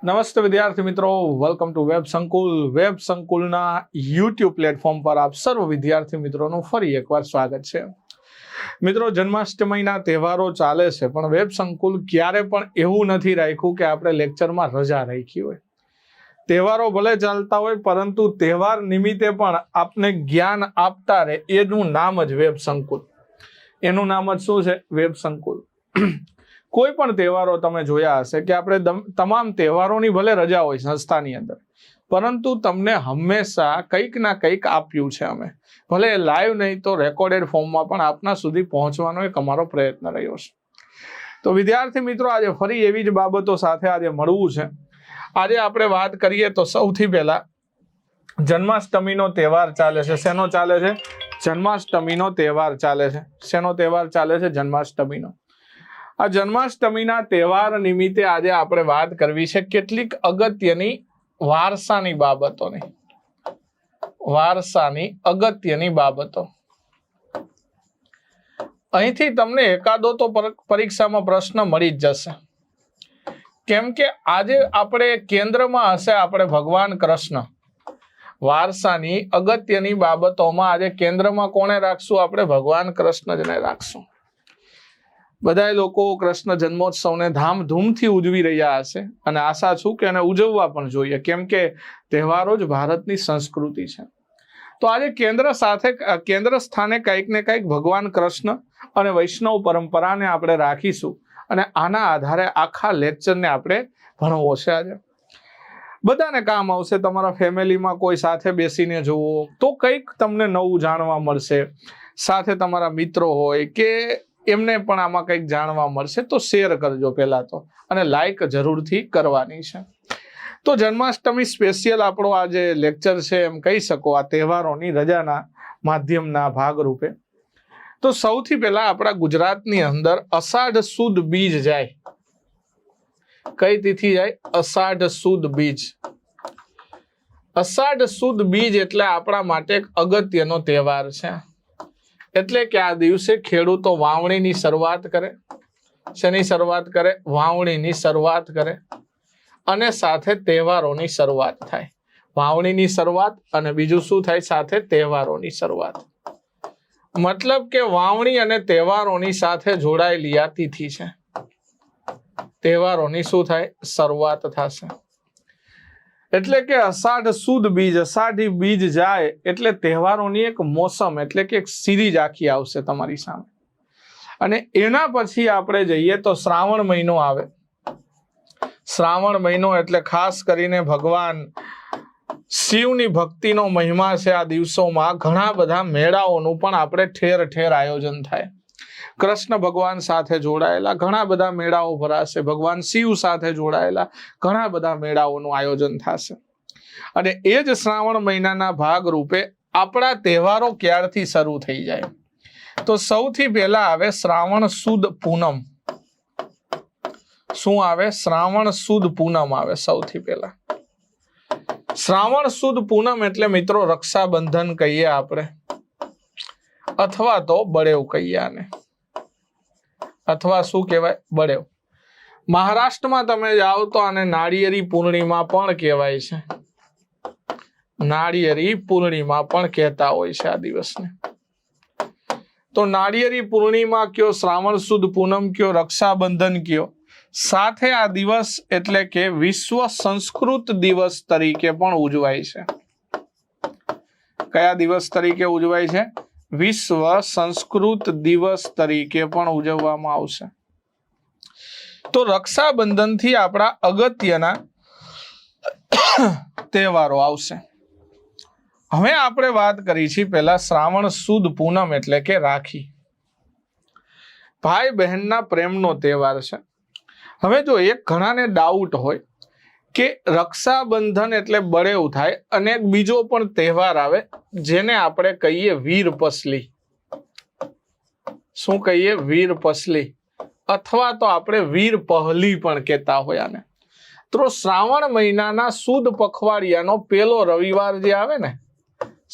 નમસ્તે વિદ્યાર્થી મિત્રો, વેલકમ ટુ વેબ સંકુલ. વેબ સંકુલના યુટ્યુબ પ્લેટફોર્મ પર આપ સર્વ વિદ્યાર્થી મિત્રોનું ફરી એકવાર સ્વાગત છે. મિત્રો, જન્માષ્ટમીના તહેવારો ચાલે છે, પણ વેબ સંકુલ ક્યારે પણ એવું નથી રાખ્યું કે આપણે લેક્ચરમાં રજા રાખી હોય. તહેવારો ભલે ચાલતા હોય, પરંતુ તહેવાર નિમિત્તે પણ આપને જ્ઞાન આપતા રહે એનું નામ જ વેબ સંકુલ. એનું નામ જ શું છે? વેબ સંકુલ. કોઈ પણ તહેવારો તમે જોયા હશે કે આપણે તમામ તહેવારોની ભલે રજા હોય સંસ્થાની અંદર, પરંતુ તમને હંમેશા કંઈક ના કંઈક આપ્યું છે અમે. ભલે લાઈવ નહીં તો રેકોર્ડેડ ફોર્મમાં પણ આપના સુધી પહોંચવાનો એક અમારો પ્રયત્ન રહ્યો છે. તો વિદ્યાર્થી મિત્રો, આજે ફરી એવી જ બાબતો સાથે આજે મળવું છે. આજે આપણે વાત કરીએ તો સૌથી પહેલા જન્માષ્ટમીનો તહેવાર ચાલે છે. શેનો ચાલે છે? જન્માષ્ટમીનો તહેવાર ચાલે છે. શેનો તહેવાર ચાલે છે? જન્માષ્ટમીનો. આ જન્માષ્ટમીના તહેવાર નિમિત્તે આજે આપણે વાત કરવી છે કેટલીક અગત્યની વારસાની બાબતોની. વારસાની અગત્યની બાબતો. અહીંથી તમને એકાદો તો પરીક્ષામાં પ્રશ્ન મળી જ જશે, કેમ કે આજે આપણે કેન્દ્રમાં હશે આપણે ભગવાન કૃષ્ણ. વારસાની અગત્યની બાબતોમાં આજે કેન્દ્રમાં કોને રાખશું? આપણે ભગવાન કૃષ્ણ જને રાખશું. બધા લોકો કૃષ્ણ જન્મોત્સવને ધામધૂમથી ઉજવી રહ્યા હશે અને આશા છું કે એને ઉજવવા પણ જોઈએ, કેમ કે તહેવારો જ ભારતની સંસ્કૃતિ છે. તો આજે કેન્દ્ર સ્થાને કંઈક ને કંઈક ભગવાન કૃષ્ણ અને વૈષ્ણવ પરંપરાને આપણે રાખીશું અને આના આધારે આખા લેક્ચરને આપણે ભણવો છે. આજે બધાને કામ આવશે. તમારા ફેમિલીમાં કોઈ સાથે બેસીને જુઓ તો કંઈક તમને નવું જાણવા મળશે. સાથે તમારા મિત્રો હોય કે એમને પણ આમાં કંઈક જાણવા મળશે, તો શેર કરજો પહેલા તો, અને લાઈક જરૂરથી કરવાની છે. તો જન્માષ્ટમી સ્પેશિયલ આપણો આ જે લેક્ચર છે એમ કહી શકો, આ તહેવારોની રજાના માધ્યમના ભાગરૂપે. તો સૌથી પહેલા આપણા ગુજરાતની અંદર અષાઢ સુદ બીજ જાય. કઈ તિથિ જાય? અષાઢ સુદ બીજ. અષાઢ સુદ બીજ એટલે આપણા માટે એક અગત્યનો તહેવાર છે. એટલે કે આ દિવસે ખેડૂતો વાવણીની શરૂઆત કરે. શેની શરૂઆત કરે? વાવણીની શરૂઆત કરે. અને સાથે તહેવારોની શરૂઆત થાય. વાવણીની શરૂઆત અને બીજું શું થાય? સાથે તહેવારોની શરૂઆત. મતલબ કે વાવણી અને તહેવારોની સાથે જોડાયેલી આ તિથિ છે. તહેવારોની શું થાય? શરૂઆત થશે. એટલે કે અષાઢ સુદ બીજ, અષાઢી બીજ જાય એટલે તહેવારોની એક મોસમ, એટલે કે એક સિરીઝ આખી આવશે તમારી સામે. અને એના પછી આપણે જઈએ તો શ્રાવણ મહિનો આવે. શ્રાવણ મહિનો એટલે ખાસ કરીને ભગવાન શિવની ભક્તિનો મહિમા છે. આ દિવસોમાં ઘણા બધા મેળાઓનું પણ આપણે ઠેર ઠેર આયોજન થાય. કૃષ્ણ ભગવાન સાથે જોડાયેલા ઘણા બધા મેળાઓ ભરાશે. ભગવાન શિવ સાથે જોડાયેલા ઘણા બધા મેળાઓનું આયોજન થશે. અને એ જ શ્રાવણ મહિનાના ભાગરૂપે આપણા તહેવારો ક્યારથી શરૂ થઈ જાય? તો સૌથી પહેલા આવે શ્રાવણ સુદ પૂનમ. શું આવે? શ્રાવણ સુદ પૂનમ આવે સૌથી પહેલા. શ્રાવણ સુદ પૂનમ એટલે મિત્રો રક્ષાબંધન કહીએ આપણે, અથવા તો બળેવ કહીએ આને, અથવા શું કહેવાય? બળેવ. મહારાષ્ટ્રમાં તમે જાઓ તો આને નાળિયેરી પૂર્ણિમા પણ કહેવાય છે. નાળિયેરી પૂર્ણિમા પણ કહેતા હોય છે આ દિવસને. તો નાળિયેરી પૂર્ણિમા કયો, શ્રાવણ સુદ પૂનમ કયો, રક્ષાબંધન કયો, સાથે આ દિવસ એટલે કે વિશ્વ સંસ્કૃત દિવસ તરીકે પણ ઉજવાય છે. કયા દિવસ તરીકે ઉજવાય છે? વિશ્વ સંસ્કૃત દિવસ તરીકે પણ ઉજવવામાં આવશે. તો રક્ષાબંધનથી આપણા અગત્યના તહેવારો આવશે. હવે આપણે વાત કરી છે પહેલા શ્રાવણ સુદ પૂનમ એટલે કે રાખી. ભાઈ બહેનના પ્રેમનો તહેવાર છે. હવે જો એક ઘણાને ડાઉટ હોય કે રક્ષાબંધન એટલે બળેવ થાય અને એક બીજો પણ તહેવાર આવે જેને આપણે કહીએ વીરપસલી. શું કહીએ? વીરપસલી, અથવા તો આપણે વીર પહલી પણ કહેતા હોય આને. તો શ્રાવણ મહિનાના સુદ પખવાડિયાનો પહેલો રવિવાર જે આવે ને,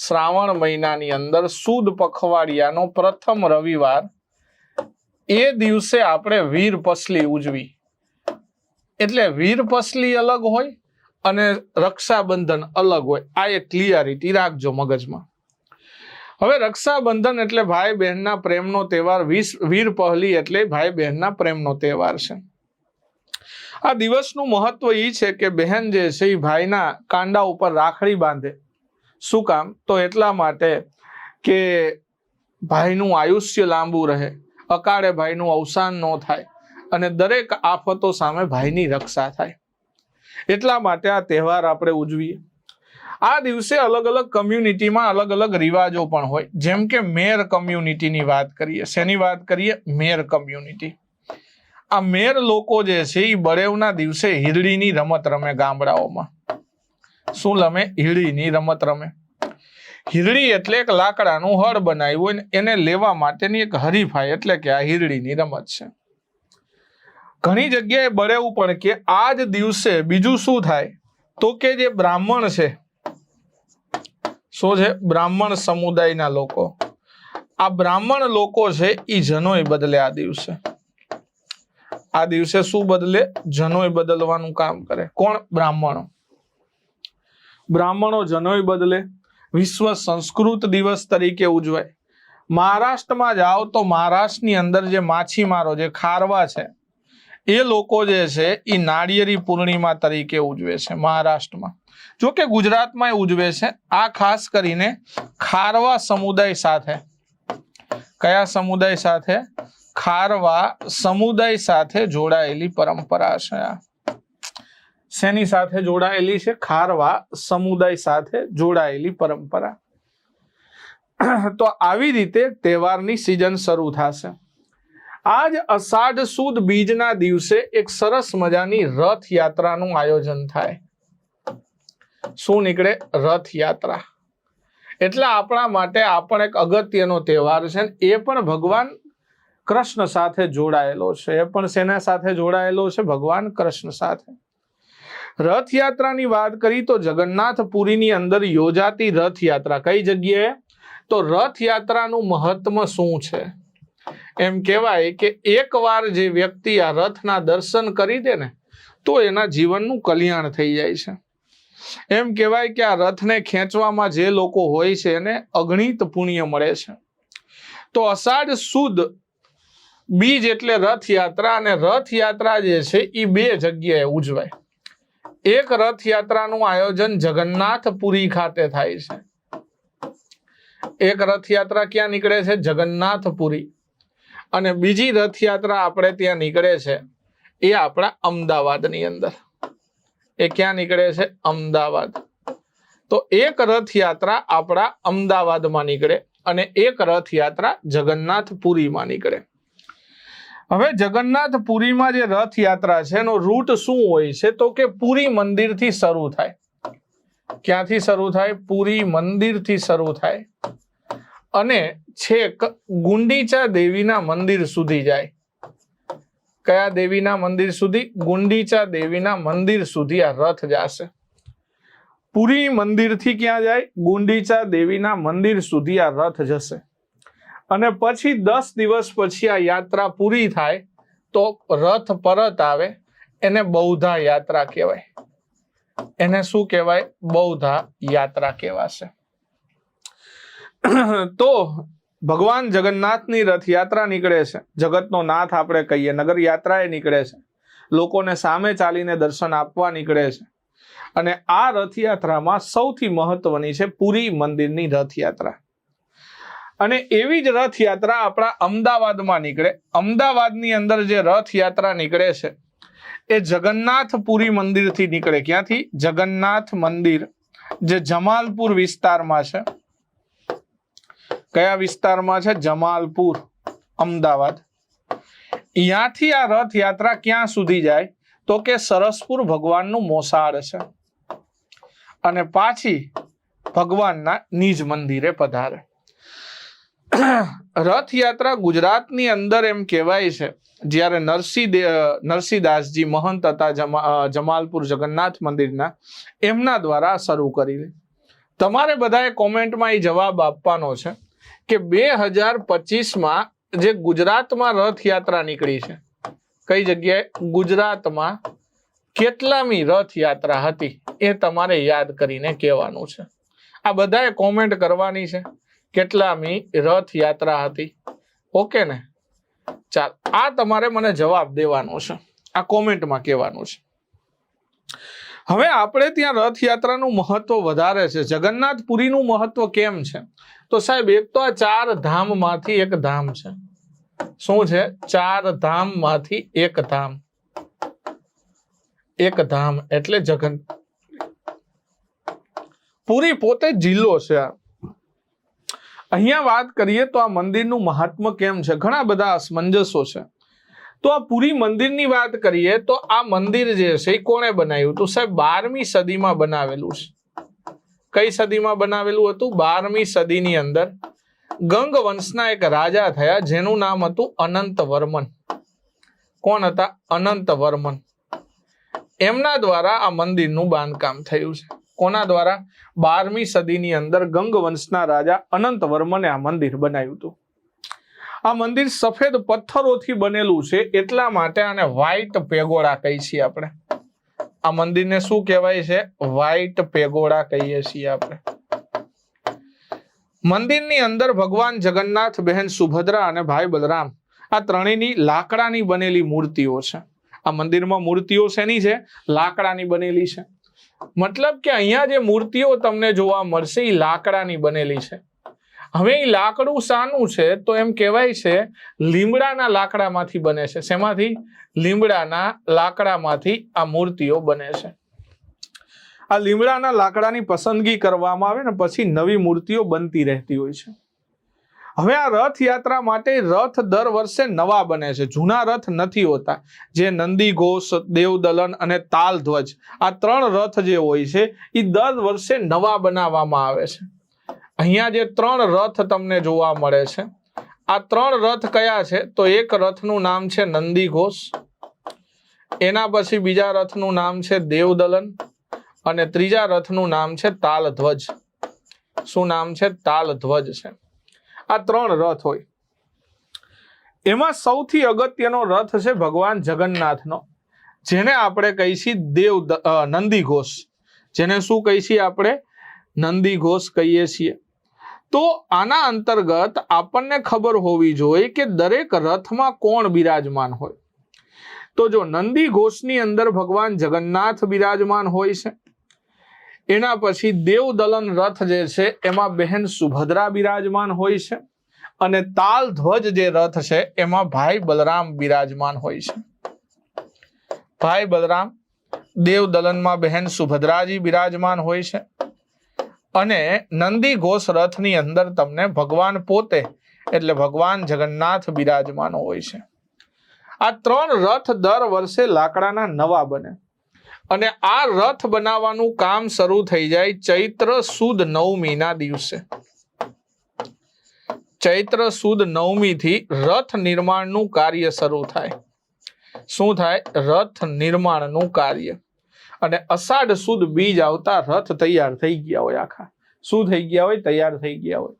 શ્રાવણ મહિનાની અંદર સુદ પખવાડિયાનો પ્રથમ રવિવાર, એ દિવસે આપણે વીરપસલી ઉજવી. એટલે વીરપસલી અલગ હોય અને રક્ષાબંધન અલગ હોય. આ એક ક્લિયરિટી રાખજો મગજમાં. હવે રક્ષાબંધન એટલે ભાઈ બહેનના પ્રેમનો તહેવાર, વીરપહલી એટલે ભાઈ બહેનના પ્રેમનો તહેવાર છે. આ દિવસનું મહત્વ એ છે કે બહેન જે છે એ ભાઈના કાંડા ઉપર રાખડી બાંધે. શું કામ? તો એટલા માટે કે ભાઈનું આયુષ્ય લાંબુ રહે, અકાળે ભાઈનું અવસાન ન થાય અને દરેક આફતો સામે ભાઈની રક્ષા થાય. એટલા માટે આ તહેવાર આપણે ઉજવીએ. આ દિવસે અલગ અલગ કમ્યુનિટીમાં અલગ અલગ રિવાજો પણ હોય. જેમ કે મેર કમ્યુનિટીની વાત કરીએ. શેની વાત કરીએ? મેર કમ્યુનિટી. આ મેર લોકો જે છે એ બળેવના દિવસે હીરડીની રમત રમે. ગામડાઓમાં શું રમે? હીરડીની રમત રમે. હીરડી એટલે એક લાકડાનું હળ બનાવ્યું હોય, એને લેવા માટેની એક હરીફાઈ, એટલે કે આ હીરડીની રમત છે. ઘણી જગ્યાએ બળેવું પણ કે આ જ દિવસે બીજું શું થાય તો કે જે બ્રાહ્મણ છે, શું છે? બ્રાહ્મણ સમુદાયના લોકો, આ બ્રાહ્મણ લોકો છે એ જનોય બદલે. આ દિવસે શું બદલે? જનોય બદલવાનું કામ કરે. કોણ? બ્રાહ્મણો. બ્રાહ્મણો જનોય બદલે. વિશ્વ સંસ્કૃત દિવસ તરીકે ઉજવાય. મહારાષ્ટ્રમાં જાઓ તો મહારાષ્ટ્રની અંદર જે માછીમારો, જે ખારવા છે, એ લોકો જે છે એ નાળિયેરી પૂર્ણિમા તરીકે ઉજવે છે મહારાષ્ટ્રમાં. જો કે ગુજરાતમાં ઉજવે છે. આ ખાસ કરીને ખારવા સમુદાય સાથે. કયા સમુદાય સાથે? ખારવા સમુદાય સાથે જોડાયેલી પરંપરા છે. શેની સાથે જોડાયેલી છે? ખારવા સમુદાય સાથે જોડાયેલી પરંપરા. તો આવી રીતે તહેવારની સિઝન શરૂ થશે. આજ અષાઢ સુદ બીજના દિવસે એક સરસ મજાની રથયાત્રાનું આયોજન થાય. શું નીકળે? રથયાત્રા. એટલે આપણા માટે આ પણ એક અગત્યનો તહેવાર છે. એ પણ ભગવાન કૃષ્ણ સાથે જોડાયેલો છે. એ પણ શેના સાથે જોડાયેલો છે? ભગવાન કૃષ્ણ સાથે. રથયાત્રાની વાત કરી તો જગન્નાથપુરીની અંદર યોજાતી રથયાત્રા કઈ જગ્યાએ? તો રથયાત્રાનું મહત્વ શું છે? એમ કહેવાય કે એકવાર જે વ્યક્તિ આ રથના દર્શન કરી દે ને તો એના જીવનનું કલ્યાણ થઈ જાય છે. એમ કહેવાય કે આ રથને ખેંચવામાં જે લોકો હોય છે એને અગણિત પુણ્ય મળે છે. તો અષાઢ સુદ બીજ એટલે રથયાત્રા, અને રથયાત્રા જે છે એ બે જગ્યાએ ઉજવાય. એક રથયાત્રાનું આયોજન જગન્નાથપુરી ખાતે થાય છે. એક રથયાત્રા ક્યાં નીકળે છે? જગન્નાથપુરી. અને બીજી રથયાત્રા આપણે ત્યાં નીકળે છે એ આપણા અમદાવાદની અંદર. એ ક્યાં નીકળે છે? અમદાવાદ. તો એક રથયાત્રા આપણા અમદાવાદમાં નીકળે અને એક રથયાત્રા જગન્નાથપુરીમાં નીકળે. હવે જગન્નાથપુરીમાં જે રથયાત્રા છે એનો રૂટ શું હોય છે તો કે પુરી મંદિરથી શરૂ થાય. ક્યાંથી શરૂ થાય? પુરી મંદિરથી શરૂ થાય અને છેક ગુંડીચા દેવીના મંદિર સુધી જાય. કયા દેવીના મંદિર સુધી? ગુંડીચા દેવીના મંદિર સુધી આ રથ જશે. પુરી મંદિરથી ક્યાં જાય? ગુંડીચા દેવીના મંદિર સુધી આ રથ જશે. અને પછી 10 દિવસ પછી આ યાત્રા પૂરી થાય તો રથ પરત આવે. એને બૌદ્ધા યાત્રા કહેવાય. એને શું કહેવાય? બૌદ્ધા યાત્રા કહેવાશે. તો ભગવાન જગન્નાથની રથયાત્રા નીકળે છે. જગતનો નાથ આપણે કહીએ. નગર યાત્રા એ નીકળે છે. લોકોને સામે ચાલીને દર્શન આપવા નીકળે છે. અને આ રથયાત્રામાં સૌથી મહત્વની છે પુરી મંદિરની રથયાત્રા. અને એવી જ રથયાત્રા આપણા અમદાવાદમાં નીકળે. અમદાવાદની અંદર જે રથયાત્રા નીકળે છે એ જગન્નાથપુરી મંદિરથી નીકળે. ક્યાંથી? જગન્નાથ મંદિર જે જમાલપુર વિસ્તારમાં છે. કયા વિસ્તારમાં છે? જમાલપુર, અમદાવાદ. અહીંયાથી આ રથયાત્રા ક્યાં સુધી જાય તો કે સરસપુર ભગવાનનું મોસાળ છે અને પાછી ભગવાનના નિજ મંદિરે પધારે. રથયાત્રા ગુજરાતની અંદર એમ કહેવાય છે જ્યારે નરસિંહદાસજી મહંત હતા જમાલપુર જગન્નાથ મંદિરના, એમના દ્વારા શરૂ કરી. તમારે બધાએ કોમેન્ટમાં એ જવાબ આપવાનો છે કે 2025માં જે ગુજરાતમાં રથયાત્રા નીકળી છે, કઈ જગ્યાએ? ગુજરાતમાં કેટલામી રથયાત્રા હતી એ તમારે યાદ કરીને કહેવાનું છે. આ બધાએ કોમેન્ટ કરવાની છે કેટલામી રથયાત્રા હતી. ઓકે ને? ચાલ, આ તમારે મને જવાબ દેવાનો છે, આ કોમેન્ટમાં કહેવાનું છે. હવે આપણે ત્યાં રથયાત્રાનું મહત્વ વધારે છે. જગન્નાથપુરીનું મહત્વ કેમ છે? તો સાહેબ, એક તો આ 4 ધામમાંથી એક ધામ છે. શું છે? 4 ધામમાંથી એક ધામ. એક ધામ એટલે પુરી પોતે જિલ્લો છે. અહીંયા વાત કરીએ તો આ મંદિરનું મહાત્મ્ય કેમ છે, ઘણા બધા અસમંજસો છે. તો આ પુરી મંદિરની વાત કરીએ તો આ મંદિર જે છે એ કોણે બનાવ્યું? તો સાહેબ 12મી સદીમાં બનાવેલું છે. કઈ સદીમાં બનાવેલું હતું? 12મી સદીની અંદર ગંગ વંશના એક રાજા થયા જેનું નામ હતું અનંતવર્મન. કોણ હતા? અનંતવર્મન. એમના દ્વારા આ મંદિરનું બાંધકામ થયું છે. કોના દ્વારા? 12મી સદીની અંદર ગંગ વંશના રાજા અનંતવર્મને આ મંદિર બનાવ્યું હતું. આ મંદિર સફેદ પથ્થરોથી બનેલું છે, એટલા માટે આને વ્હાઇટ પેગોડા કહીએ છીએ આપણે. આ મંદિરને શું કહેવાય છે? વ્હાઇટ પેગોડા કહીએ છીએ આપણે. મંદિરની અંદર ભગવાન જગન્નાથ, બહેન સુભદ્રા અને ભાઈ બલરામ આ ત્રણેયની લાકડાની બનેલી મૂર્તિઓ છે. આ મંદિરમાં મૂર્તિઓ શેની છે? લાકડાની બનેલી છે. મતલબ કે અહીંયા જે મૂર્તિઓ તમને જોવા મળશે એ લાકડાની બનેલી છે. હવે એ લાકડું શાનું છે? તો એમ કહેવાય છે લીમડાના લાકડામાંથી બને છે. શેમાંથી? લીમડાના લાકડામાંથી આ મૂર્તિઓ બને છે. આ લીમડાના લાકડાની પસંદગી કરવામાં આવે ને પછી નવી મૂર્તિઓ બનતી રહેતી હોય છે. હવે આ રથયાત્રા માટે રથ દર વર્ષે નવા બને છે, જૂના રથ નથી હોતા. જે નંદી ઘોષ, દેવદલન અને તાલધ્વજ આ 3 રથ જે હોય છે એ દર વર્ષે નવા બનાવવામાં આવે છે. અહીંયા જે 3 રથ તમને જોવા મળે છે, આ 3 રથ કયા છે? તો એક રથનું નામ છે નંદી ઘોષ, એના પછી બીજા રથનું નામ છે દેવદલન અને ત્રીજા રથનું નામ છે તાલધ્વજ. શું નામ છે? તાલધ્વજ છે. આ 3 રથ હોય. એમાં સૌથી અગત્યનો રથ છે ભગવાન જગન્નાથનો, જેને આપણે કહીએ છીએ નંદી ઘોષ. જેને શું કહીએ છીએ આપણે? નંદી ઘોષ કહીએ છીએ. તો આના અંતર્ગત આપણને ખબર હોવી જોઈએ કે દરેક રથમાં કોણ બિરાજમાન હોય. તો જો નંદી ઘોષની અંદર ભગવાન જગન્નાથ બિરાજમાન હોય છે. એના પછી દેવદલન રથ જે છે એમાં બહેન સુભદ્રા બિરાજમાન હોય છે અને તાલધ્વજ જે રથ છે એમાં ભાઈ બલરામ બિરાજમાન હોય છે. ભાઈ બલરામ. દેવદલનમાં બહેન સુભદ્રાજી બિરાજમાન હોય છે અને નંદી ઘોષ રથની અંદર તમને ભગવાન પોતે એટલે ભગવાન જગન્નાથ બિરાજમાન હોય છે. આ 3 રથ દર વર્ષે લાકડાના નવા બને અને આ રથ બનાવવાનું કામ શરૂ થઈ જાય ચૈત્ર સુદ 9મીના દિવસે. ચૈત્ર સુદ 9મીથી રથ નિર્માણનું કાર્ય શરૂ થાય. શું થાય? રથ નિર્માણનું કાર્ય. અને અષાઢ સુદ બીજ આવતા રથ તૈયાર થઈ ગયા હોય. આખા શું થઈ ગયા હોય? તૈયાર થઈ ગયા હોય.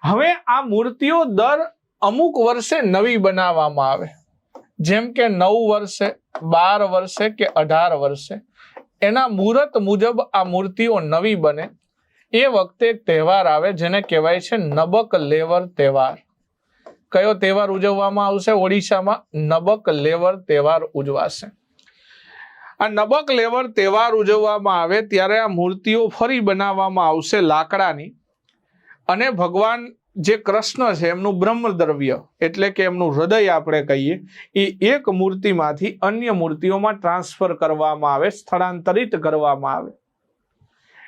હવે આ મૂર્તિઓ દર અમુક વર્ષે નવી બનાવવામાં આવે, જેમ કે 9 વર્ષે, 12 વર્ષે કે 18 વર્ષે. એના મુહૂર્ત મુજબ આ મૂર્તિઓ નવી બને. એ વખતે એક તહેવાર આવે જેને કહેવાય છે નબક લેવર તહેવાર. કયો તહેવાર ઉજવવામાં આવશે ઓડિશામાં? નબક લેવર તહેવાર ઉજવાશે. આ નબક લેવર તહેવાર ઉજવવામાં આવે ત્યારે આ મૂર્તિઓ ફરી બનાવવામાં આવશે લાકડાની. અને ભગવાન જે કૃષ્ણ છે એમનું બ્રહ્મદ્રવ્ય એટલે કે એમનું હૃદય આપણે કહીએ એ એક મૂર્તિમાંથી અન્ય મૂર્તિઓમાં ટ્રાન્સફર કરવામાં આવે, સ્થળાંતરિત કરવામાં આવે.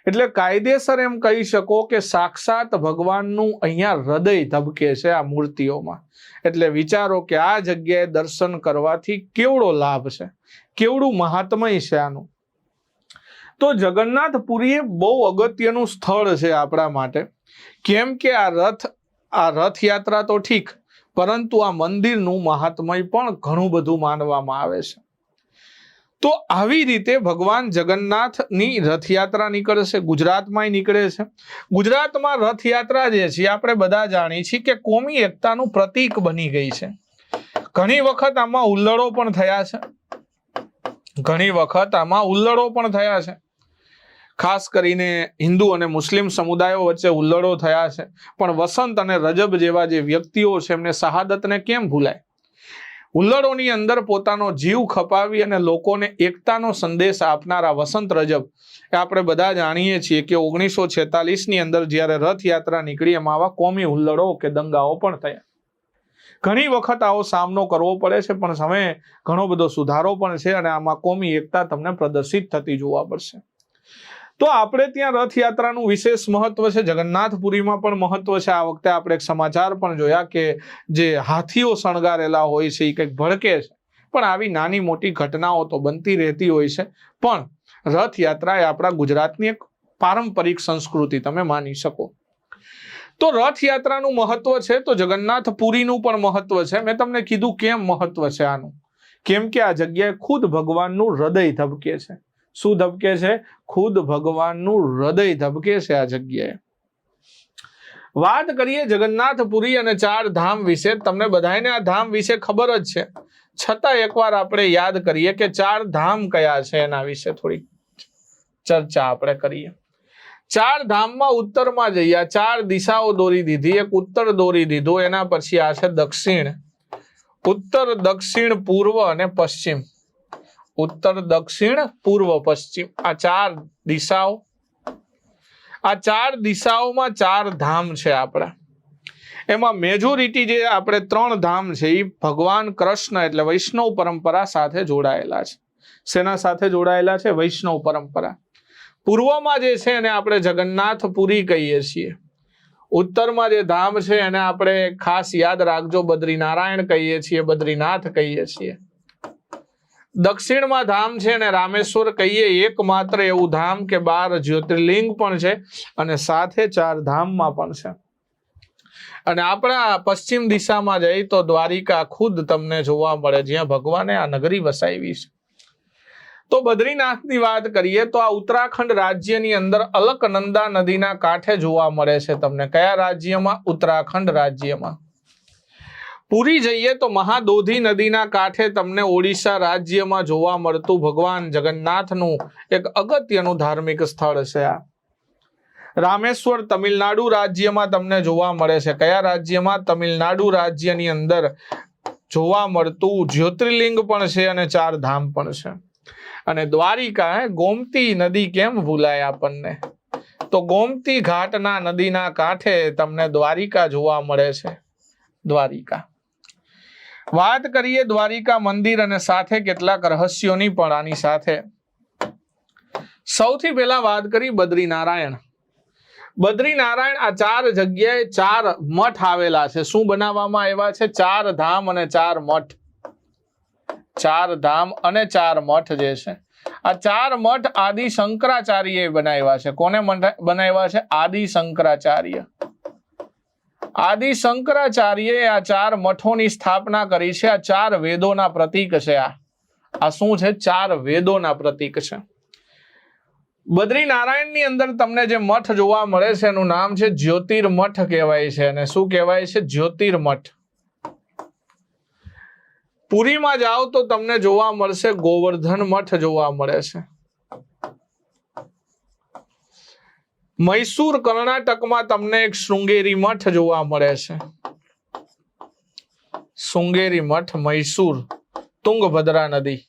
એટલે કાયદેસર એમ કહી શકો કે સાક્ષાત ભગવાનનું અહીંયા હૃદય ધબકે છે આ મૂર્તિઓમાં. એટલે વિચારો કે આ જગ્યાએ દર્શન કરવાથી કેવડો લાભ છે, કેવડું મહાત્મય છે આનું. તો જગન્નાથપુરી એ બહુ અગત્યનું સ્થળ છે આપણા માટે. કેમ કે આ રથયાત્રા તો ઠીક, પરંતુ આ મંદિરનું મહાત્મય પણ ઘણું બધું માનવામાં આવે છે. તો આવી રીતે ભગવાન જગન્નાથની રથયાત્રા નીકળે છે. ગુજરાતમાં નીકળે છે. ગુજરાતમાં રથયાત્રા જે છે આપણે બધા જાણીએ છીએ કે કોમી એકતાનું પ્રતીક બની ગઈ છે. ઘણી વખત આમાં હુલ્લડો પણ થયા છે. ઘણી વખત આમાં હુલ્લડો પણ થયા છે, ખાસ કરીને હિન્દુ અને મુસ્લિમ સમુદાયો વચ્ચે હુલ્લડો થયા છે, પણ વસંત અને રજબ જેવા જે વ્યક્તિઓ છે એમને શહાદતને કેમ ભૂલાય? હુલ્લડોની અંદર પોતાનો જીવ ખપાવી અને લોકોને એકતાનો સંદેશ આપનારા વસંત રજબ એ આપણે બધા જાણીએ છીએ કે 1946ની અંદર જ્યારે રથયાત્રા નીકળી એમાં આવા કોમી હુલ્લડો કે દંગાઓ પણ થયા. ઘણી વખત આવો સામનો કરવો પડે છે, પણ સમય ઘણો બધો સુધારો પણ છે અને આમાં કોમી એકતા તમને પ્રદર્શિત થતી જોવા મળશે. તો આપણે ત્યાં રથયાત્રાનું વિશેષ મહત્વ છે, જગન્નાથપુરીમાં પણ મહત્વ છે. આ વખતે આપણે એક સમાચાર પણ જોયા કે જે હાથીઓ શણગારેલા હોય છે એ કંઈક ભડકે છે, પણ આવી નાની મોટી ઘટનાઓ તો બનતી રહેતી હોય છે. પણ રથયાત્રા એ આપણા ગુજરાતની એક પારંપરિક સંસ્કૃતિ તમે માની શકો. તો રથયાત્રાનું મહત્વ છે, તો જગન્નાથપુરીનું પણ મહત્વ છે. મેં તમને કીધું કેમ મહત્વ છે આનું, કેમ કે આ જગ્યાએ ખુદ ભગવાનનું હૃદય ધબકે છે. શું ધબકે છે? ખુદ ભગવાનનું હૃદય ધબકે છે આ જગ્યાએ. વાત કરીએ જગન્નાથપુરી અને 4 ધામ વિશે. તમને બધાને આ ધામ વિશે ખબર જ છે, છતાં એકવાર આપણે યાદ કરીએ કે 4 ધામ કયા છે, એના વિશે થોડી ચર્ચા આપણે કરીએ. 4 ધામમાં ઉત્તરમાં જઈએ. 4 દિશાઓ દોરી દીધી, એક ઉત્તર દોરી દીધું, એના પછી આ છે દક્ષિણ, ઉત્તર, દક્ષિણ, પૂર્વ અને પશ્ચિમ. ઉત્તર, દક્ષિણ, પૂર્વ, પશ્ચિમ, આ 4 દિશાઓ. આ 4 દિશાઓમાં 4 ધામ છે આપણા. એમાં મેજોરિટી જે આપણે 3 ધામ છે એ ભગવાન કૃષ્ણ એટલે વૈષ્ણવ પરંપરા સાથે જોડાયેલા છે. શેના સાથે જોડાયેલા છે? વૈષ્ણવ પરંપરા. પૂર્વમાં જે છે એને આપણે જગન્નાથપુરી કહીએ છીએ. ઉત્તરમાં જે ધામ છે એને આપણે ખાસ યાદ રાખજો, બદ્રીનારાયણ કહીએ છીએ, બદ્રીનાથ કહીએ છીએ. દક્ષિણમાં ધામ છે અને રામેશ્વર કહીએ, એકમાત્ર એવું ધામ કે 12 જ્યોતિર્લિંગ પણ છે અને સાથે 4 ધામમાં પણ છે. અને આપણા પશ્ચિમ દિશામાં જઈ તો દ્વારિકા ખુદ તમને જોવા મળે, જ્યાં ભગવાને આ નગરી વસાવી છે. તો બદ્રીનાથની વાત કરીએ તો આ ઉત્તરાખંડ રાજ્યની અંદર અલકનંદા નદીના કાંઠે જોવા મળે છે તમને. કયા રાજ્યમાં? ઉત્તરાખંડ રાજ્યમાં. પુરી જઈએ તો મહાદોધી નદીના કાંઠે તમને ઓડિશા રાજ્યમાં જોવા મળતું ભગવાન જગન્નાથનું એક અગત્યનું ધાર્મિક સ્થળ છે આ. રામેશ્વર તમિલનાડુ રાજ્યમાં તમને જોવા મળે છે. કયા રાજ્યમાં? તમિલનાડુ રાજ્યની અંદર જોવા મળતું જ્યોતિર્લિંગ પણ છે અને 4 ધામ પણ છે. અને દ્વારિકા, ગોમતી નદી કેમ ભૂલાય આપણને? તો ગોમતી ઘાટના નદીના કાંઠે તમને દ્વારિકા જોવા મળે છે. દ્વારિકા. વાત કરીએ દ્વારિકા મંદિર અને સાથે કેટલાક રહસ્યોની પણ આની સાથે. સૌથી પહેલા વાત કરી બદ્રીનારાયણ. બદ્રીનારાયણ આ 4 જગ્યાએ 4 મઠ આવેલા છે. શું બનાવવામાં આવ્યા છે? 4 ધામ અને 4 મઠ. 4 ધામ અને 4 મઠ જે છે, આ 4 મઠ આદિ શંકરાચાર્યએ બનાવ્યા છે. કોને બનાવ્યા છે? આદિ શંકરાચાર્ય. આદિ શંકરાચાર્યએ આ 4 મઠોની સ્થાપના કરી છે. આ 4 વેદોના પ્રતીક છે. આ શું છે? 4 વેદોના પ્રતીક છે. બદ્રીનારાયણની અંદર તમને જે મઠ જોવા મળે છે એનું નામ છે જ્યોતિર્મઠ કહેવાય છે. અને શું કહેવાય છે? જ્યોતિર્મઠ. પુરીમાં જાઓ તો તમને જોવા મળશે ગોવર્ધન મઠ જોવા મળે છે. મૈસૂર કર્ણાટકમાં તમને એક શૃંગેરી મઠ જોવા મળે છે. શૃંગેરી મઠ, મૈસૂર, તુંગભદ્રા નદી.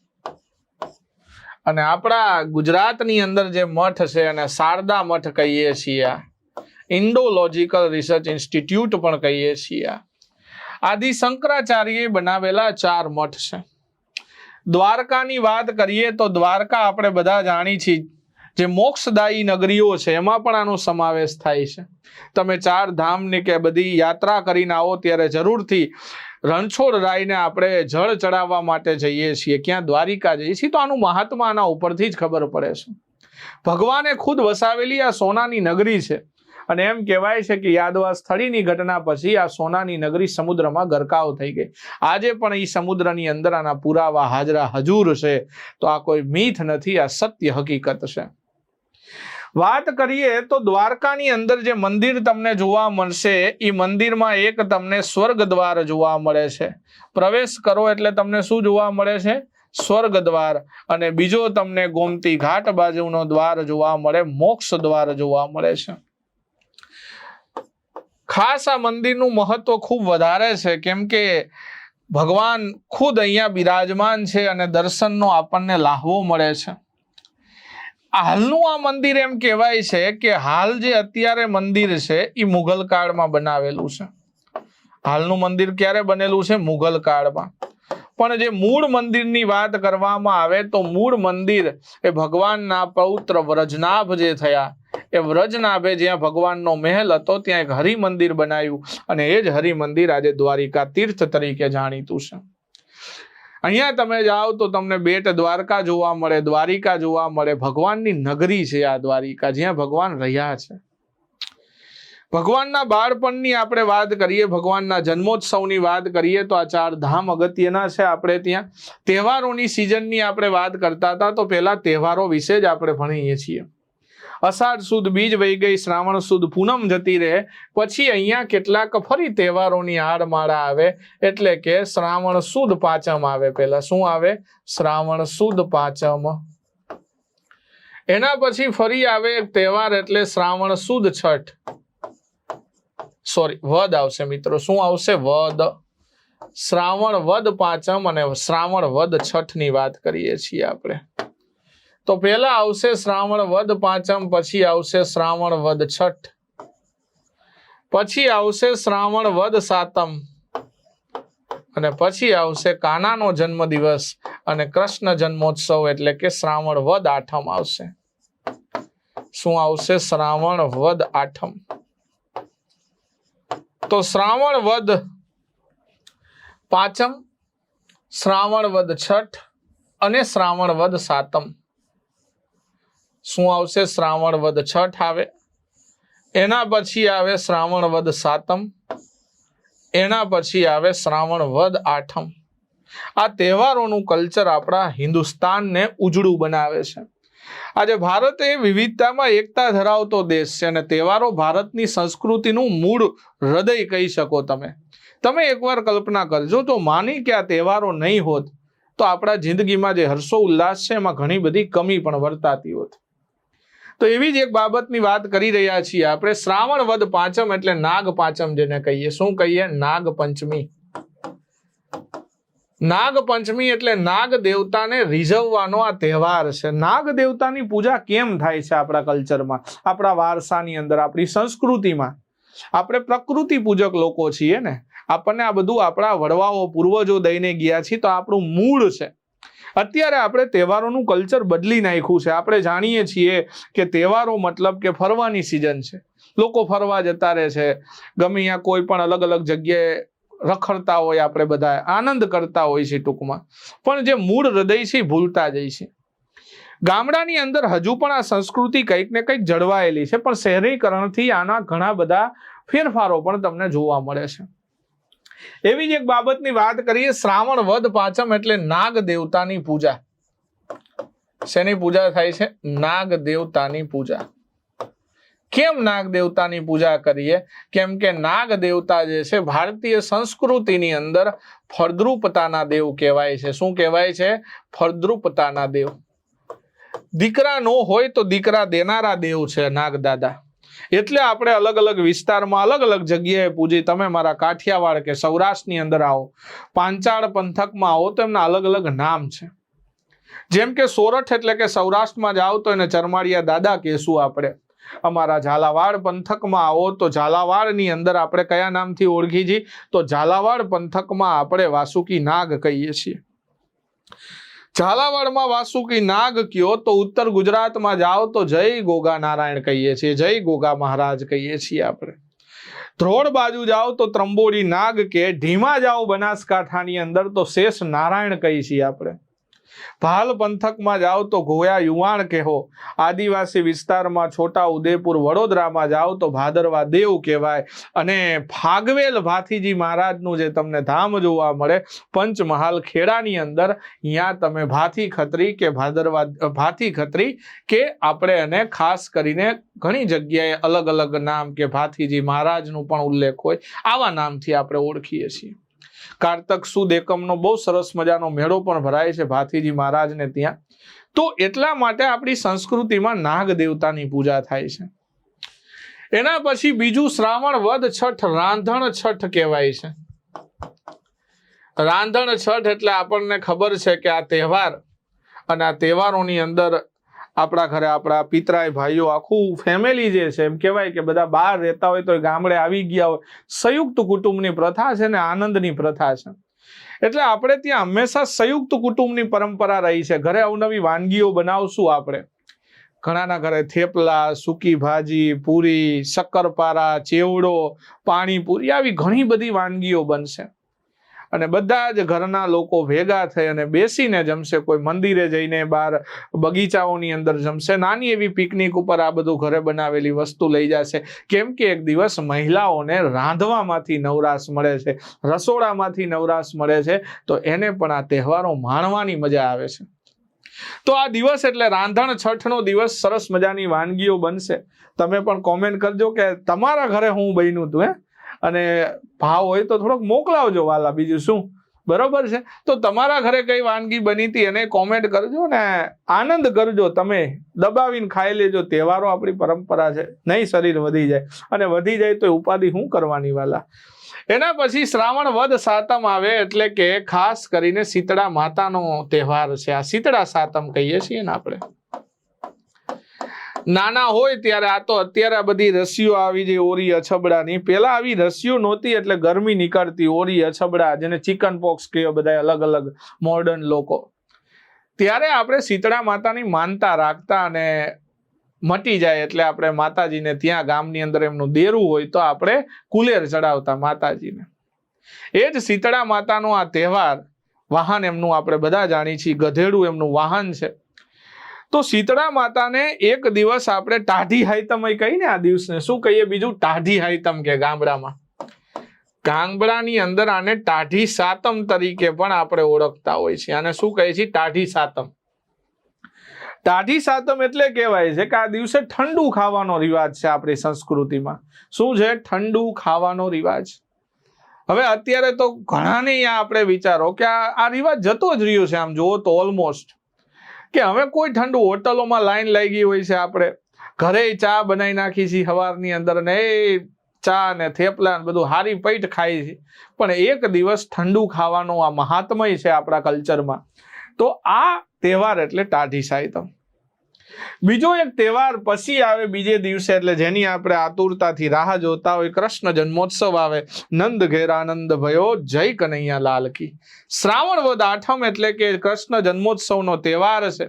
અને આપણા ગુજરાતની અંદર જે મઠ છે અને શારદા મઠ કહીએ છીએ, ઇન્ડોલોજીકલ રિસર્ચ ઇન્સ્ટિટ્યૂટ પણ કહીએ છીએ. આદિ શંકરાચાર્યએ બનાવેલા 4 મઠ છે. દ્વારકાની વાત કરીએ તો દ્વારકા આપણે બધા જાણી છીએ, જે મોક્ષદાયી નગરીઓ છે એમાં પણ આનો સમાવેશ થાય છે. તમે 4 ધામની કે બધી યાત્રા કરીને આવો ત્યારે જરૂરથી રણછોડરાયને આપણે જળ ચડાવવા માટે જઈએ છીએ, ક્યાં? દ્વારિકા જઈએ છીએ. તો આનું મહાત્મા આના ઉપરથી જ ખબર પડે છે. ભગવાને ખુદ વસાવેલી આ સોનાની નગરી છે અને એમ કહેવાય છે કે યાદવા સ્થળીની ઘટના પછી આ સોનાની નગરી સમુદ્રમાં ગરકાવ થઈ ગઈ. આજે પણ એ સમુદ્રની અંદર આના પુરાવા હાજરા હજુર છે. તો આ કોઈ મીથ નથી, આ સત્ય હકીકત છે. વાત કરીએ તો દ્વારકાની અંદર જે મંદિર તમને જોવા મળશે એ મંદિરમાં એક તમને સ્વર્ગ દ્વાર જોવા મળે છે. પ્રવેશ કરો એટલે તમને શું જોવા મળે છે? સ્વર્ગ દ્વાર, અને બીજો તમને ગોમતી ઘાટ બાજુનો દ્વાર જોવા મળે, મોક્ષ દ્વાર જોવા મળે છે. ખાસ આ મંદિરનું મહત્વ ખૂબ વધારે છે, કેમ કે ભગવાન ખુદ અહીંયા બિરાજમાન છે અને દર્શનનો આપણને લાહવો મળે છે. હાલનું આ મંદિર એમ કહેવાય છે કે હાલ જે અત્યારે મંદિર છે એ મુઘલ કાળમાં બનાવેલું છે. હાલનું મંદિર ક્યારે બનેલું છે? મુઘલ કાળમાં. પણ જે મૂળ મંદિરની વાત કરવામાં આવે તો મૂળ મંદિર એ ભગવાનના પૌત્ર વ્રજનાભ જે થયા, એ વ્રજનાભે જ્યાં ભગવાનનો મહેલ હતો ત્યાં એક હરિમંદિર બનાવ્યું, અને એ જ હરિમંદિર આજે દ્વારિકા તીર્થ તરીકે જાણીતું છે. અહીંયા તમે જાઓ તો તમને બેટ દ્વારકા જોવા મળે, દ્વારિકા જોવા મળે. ભગવાનની નગરી છે આ દ્વારિકા, જ્યાં ભગવાન રહ્યા છે. ભગવાનના બાળપણની આપણે વાત કરીએ, ભગવાનના જન્મોત્સવની વાત કરીએ તો આ 4 ધામ અગત્યના છે. આપણે ત્યાં તહેવારોની સિઝનની આપણે વાત કરતા હતા, તો પહેલા તહેવારો વિશે જ આપણે ભણીએ છીએ. અષાઢ સુદ બીજ વહી ગઈ, શ્રાવણ સુદ પૂનમ જતી રહે, પછી અહીંયા કેટલાક ફરી તહેવારોની હારમાળા આવે, એટલે કે શ્રાવણ સુદ પાંચમ આવે. પહેલા શું આવે? શ્રાવણ સુદ પાંચમ. એના પછી ફરી આવે એક તહેવાર, એટલે શ્રાવણ સુદ છઠ, સોરી વદ આવશે મિત્રો. શું આવશે? વદ. શ્રાવણ વદ પાંચમ અને શ્રાવણ વદ છઠ ની વાત કરીએ છીએ આપણે. તો પહેલા આવશે શ્રાવણ વદ પાંચમ, પછી આવશે શ્રાવણ વદ છઠ, પછી આવશે શ્રાવણ વદ સાતમ, અને પછી આવશે કાનાનો જન્મ દિવસ અને કૃષ્ણ જન્મોત્સવ, એટલે કે શ્રાવણ વદ આઠમ આવશે. શું આવશે? શ્રાવણ વદ આઠમ. તો શ્રાવણ વદ પાંચમ, શ્રાવણ વદ છઠ અને શ્રાવણ વદ સાતમ. શું આવશે? શ્રાવણ વદ છઠ આવે, એના પછી આવે શ્રાવણ વદ સાતમ, એના પછી આવે શ્રાવણ વદ આઠમ. આ તહેવારોનું કલ્ચર આપણા હિન્દુસ્તાનને ઉજળું બનાવે છે. આજે ભારત એ વિવિધતામાં એકતા ધરાવતો દેશ છે, અને તહેવારો ભારતની સંસ્કૃતિનું મૂળ હૃદય કહી શકો તમે. તમે એકવાર કલ્પના કરજો, તો માની કે આ તહેવારો નહીં હોત તો આપણા જિંદગીમાં જે હર્ષો ઉલ્લાસ છે એમાં ઘણી બધી કમી પણ વર્તાતી હોત. તો એવી જ એક બાબતની વાત કરી રહ્યા છીએ આપણે. શ્રાવણ વદ પાંચમ એટલે નાગ પાંચમ જેને કહીએ. શું કહીએ? નાગ પંચમી. નાગ પંચમી એટલે નાગ દેવતાને રીઝવવાનો આ તહેવાર છે. નાગ દેવતાની પૂજા કેમ થાય છે આપણા કલ્ચરમાં, આપણા વારસાની અંદર, આપણી સંસ્કૃતિમાં? આપણે પ્રકૃતિ પૂજક લોકો છીએ ને, આપણને આ બધું આપણા વડવાઓ પૂર્વજો દઈને ગયા છીએ, તો આપણું મૂળ છે. અત્યારે આપણે તહેવારોનું કલ્ચર બદલી નાખ્યું છે. આપણે જાણીએ છીએ કે તહેવારો મતલબ કે ફરવાની સિઝન છે. લોકો ફરવા જતા રહે છે, ગમે ત્યાં કોઈ પણ અલગ અલગ જગ્યાએ રખડતા હોય, આપણે બધા આનંદ કરતા હોય છે ટૂંકમાં. પણ જે મૂળ હૃદય છે ભૂલતા જાય છે. ગામડાની અંદર હજુ પણ આ સંસ્કૃતિ કંઈક ને કંઈક જળવાયેલી છે, પણ શહેરીકરણથી આના ઘણા બધા ફેરફારો પણ તમને જોવા મળે છે. એવી જ એક બાબતની વાત કરીએ. શ્રાવણ વદ પાંચમ એટલે નાગ દેવતાની પૂજા. શેની પૂજા થાય છે? નાગ દેવતાની પૂજા. કેમ નાગ દેવતાની પૂજા કરીએ? કેમ કે નાગ દેવતા જે છે ભારતીય સંસ્કૃતિની અંદર ફળદ્રુપતાના દેવ કહેવાય છે. શું કહેવાય છે? ફળદ્રુપતાના દેવ. દીકરા નો હોય તો દીકરા દેનારા દેવ છે નાગ દાદા. એટલે આપણે અલગ અલગ વિસ્તારમાં અલગ અલગ જગ્યાએ પૂજી. તમે મારા કાઠિયાવાડ કે સૌરાષ્ટ્રની અંદર આવો, પાંચાળ પંથકમાં આવો તો એમના અલગ અલગ નામ છે. જેમ કે સોરઠ એટલે કે સૌરાષ્ટ્રમાં જાઓ તો એને ચરમાળિયા દાદા કહેશું આપણે. અમારા ઝાલાવાડ પંથકમાં આવો તો ઝાલાવાડની અંદર આપણે કયા નામથી ઓળખી છીએ? તો ઝાલાવાડ પંથકમાં આપણે વાસુકી નાગ કહીએ છીએ. ઝાલાવાડમાં વાસુકી નાગ કયો તો ઉત્તર ગુજરાતમાં જાઓ તો જય ગોગા નારાયણ કહીએ છીએ, જય ગોગા મહારાજ કહીએ છીએ આપણે. ધ્રોળ બાજુ જાઓ તો ત્રંબોળી નાગ કે, ઢીમા જાઓ બનાસકાંઠાની અંદર તો શેષ નારાયણ કહીએ છીએ આપણે. ભાલ પંથકમાં જાઓ તો ગોયા યુવાણ કહેવો. આદિવાસી વિસ્તારમાં છોટા ઉદેપુર વડોદરામાં જાઓ તો ભાદરવા દેવ કહેવાય. અને ફાગવેલ ભાથીજી મહારાજનું જે તમને ધામ જોવા મળે પંચમહાલ ખેડાની અંદર, અહીંયા તમે ભાથી ખત્રી કે ભાથી ખત્રી કે આપણે એને ખાસ કરીને ઘણી જગ્યાએ અલગ અલગ નામ કે ભાથીજી મહારાજનું પણ ઉલ્લેખ હોય, આવા નામથી આપણે ઓળખીએ છીએ. કારતક સુદ એકમનો બહુ સરસ મજાનો મેળો પણ ભરાય છે ભાથીજી મહારાજને ત્યાં. તો એટલા માટે આપણી સંસ્કૃતિમાં નાગ દેવતાની પૂજા થાય છે. એના પછી બીજું શ્રાવણ વદ છઠ રાંધણ છઠ કહેવાય છે. રાંધણ છઠ એટલે આપણને ખબર છે કે આ તહેવાર અને આ તહેવારોની અંદર આપણા ઘરે આપણા પિતરાય ભાઈઓ આખું ફેમિલી જે છે, એમ કહેવાય કે બધા બહાર રહેતા હોય તો ગામડે આવી ગયા હોય. સંયુક્ત કુટુંબની પ્રથા છે ને આનંદની પ્રથા છે. એટલે આપણે ત્યાં હંમેશા સંયુક્ત કુટુંબની પરંપરા રહી છે. ઘરે અવનવી વાનગીઓ બનાવશું આપણે. ઘણાના ઘરે થેપલા, સૂકી ભાજી, પૂરી, શક્કરપારા, ચેવડો, પાણીપુરી આવી ઘણી બધી વાનગીઓ બનશે અને બધા જ ઘરના લોકો ભેગા થઈ અને બેસીને જમશે. કોઈ મંદિરે જઈને બહાર બગીચાઓની અંદર જમશે. નાની એવી પિકનિક ઉપર આ બધું ઘરે બનાવેલી વસ્તુ લઈ જશે. કેમ કે એક દિવસ મહિલાઓને રાંધવામાંથી નવરાશ મળે છે, રસોડામાંથી નવરાશ મળે છે, તો એને પણ આ તહેવારો માણવાની મજા આવે છે. તો આ દિવસ એટલે રાંધણ છઠનો દિવસ. સરસ મજાની વાનગીઓ બનશે. તમે પણ કોમેન્ટ કરજો કે તમારા ઘરે હું બન્યું હતું અને ભાવ હોય તો થોડોક મોકલાવજો વાલા, બીજું શું, બરોબર છે. તો તમારા ઘરે કઈ વાનગી બની હતી એને કોમેન્ટ કરજો ને આનંદ કરજો. તમે દબાવીને ખાઈ લેજો. તહેવારો આપણી પરંપરા છે. નહીં શરીર વધી જાય, અને વધી જાય તો ઉપાધિ શું કરવાની વાલા. એના પછી શ્રાવણ વદ સાતમ આવે એટલે કે ખાસ કરીને શીતળા માતાનો તહેવાર છે. આ શીતળા સાતમ કહીએ છીએ ને આપણે. નાના હોય ત્યારે આ તો અત્યારે આ બધી રસીઓ આવી જાય ઓરી અછબડાની. પેલા આવી રસીઓ નહોતી એટલે ગરમી નીકળતી. ઓરી અછબડા, જેને ચિકન પોક્સ કહે બધા અલગ અલગ મોડર્ન લોકો. ત્યારે આપણે શીતળા માતાની માનતા રાખતા અને મટી જાય એટલે આપણે માતાજીને ત્યાં ગામની અંદર એમનું દેરું હોય તો આપણે કુલેર ચડાવતા માતાજીને. એ જ શીતળા માતાનો આ તહેવાર. વાહન એમનું આપણે બધા જાણીએ છીએ, ગધેડું એમનું વાહન છે. તો શીતળા માતાને એક દિવસ આપણે ટાઢી હાઈતમ કહીને આ દિવસને શું કહીએ બીજું? ટાઢી હાઈતમ કે ગામડામાં. ગામડાની અંદર આને ટાઢી સાતમ તરીકે પણ આપણે ઓળખતા હોય છે. આને શું કહે છે? ટાઢી સાતમ. ટાઢી સાતમ એટલે કહેવાય છે કે આ દિવસે ઠંડુ ખાવાનો રિવાજ છે આપણી સંસ્કૃતિમાં. શું છે? ઠંડુ ખાવાનો રિવાજ. હવે અત્યારે તો ઘણાને અહીંયા આપણે વિચારો કે આ રિવાજ જતો જ રહ્યો છે. આમ જુઓ તો ઓલમોસ્ટ કે હવે કોઈ ઠંડુ હોટલોમાં લાઈન લાગી હોય છે. આપણે ઘરે ચા બનાવી નાખી છે સવારની અંદર ને એ ચા ને થેપલા ને બધું હારી પૈટ ખાય છે. પણ એક દિવસ ઠંડુ ખાવાનો આ મહાત્મય છે આપણા કલ્ચરમાં. તો આ તહેવાર એટલે ટાઢી સાતમ. બીજો એક તહેવાર પછી આવે બીજે દિવસે, એટલે જેની આપણે આતુરતાથી રાહ જોતા હોય, કૃષ્ણ જન્મોત્સવ આવે. નંદ ઘેર આનંદ ભયો, જય કનૈયા લાલ કી. શ્રાવણ વદ આઠમ એટલે કે કૃષ્ણ જન્મોત્સવનો તહેવાર છે.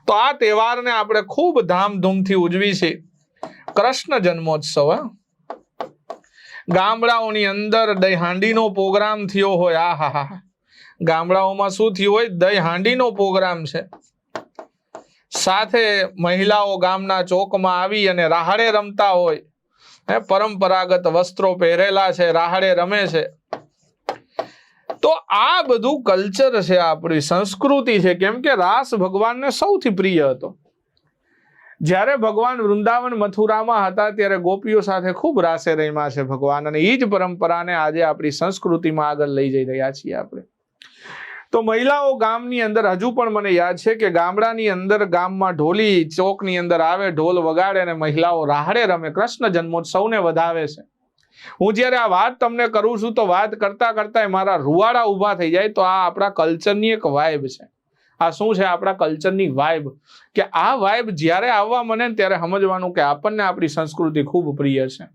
તો આ તહેવારને આપણે ખૂબ ધામધૂમથી ઉજવી છે. કૃષ્ણ જન્મોત્સવ. ગામડાઓની અંદર દહીં હાંડીનો પ્રોગ્રામ થયો હોય. આહાહા. ગામડાઓમાં શું થયું હોય? દહીં હાંડીનો પ્રોગ્રામ છે. સાથે મહિલાઓ ગામના ચોકમાં આવી અને રાહડે રમતા હોય. પરંપરાગત વસ્ત્રો પહેરેલા છે, રાહડે રમે છે. તો આ બધું કલ્ચર છે, આપણી સંસ્કૃતિ છે. કેમ કે રાસ ભગવાનને સૌથી પ્રિય હતો. જ્યારે ભગવાન વૃંદાવન મથુરામાં હતા ત્યારે ગોપીઓ સાથે ખૂબ રાસે રમ્યા છે ભગવાન, અને એ જ પરંપરાને આજે આપણી સંસ્કૃતિમાં આગળ લઈ જઈ રહ્યા છીએ આપણે. તો મહિલાઓ ગામની અંદર, હજુ પણ મને યાદ છે કે ગામડાની અંદર ગામમાં ઢોલી ચોકની અંદર આવે, ઢોલ વગાડે અને મહિલાઓ રાહડે રમે, કૃષ્ણ જન્મોત્સવને વધાવે છે. હું જ્યારે આ વાત તમને કરું છું તો વાત કરતા કરતા મારા રૂવાડા ઊભા થઈ જાય. તો આ આપણા કલ્ચરની એક વાઇબ છે. આ શું છે? આપણા કલ્ચરની વાઇબ. કે આ વાઇબ જ્યારે આવવા મને ત્યારે સમજવાનું કે આપણને આપણી સંસ્કૃતિ ખૂબ પ્રિય છે.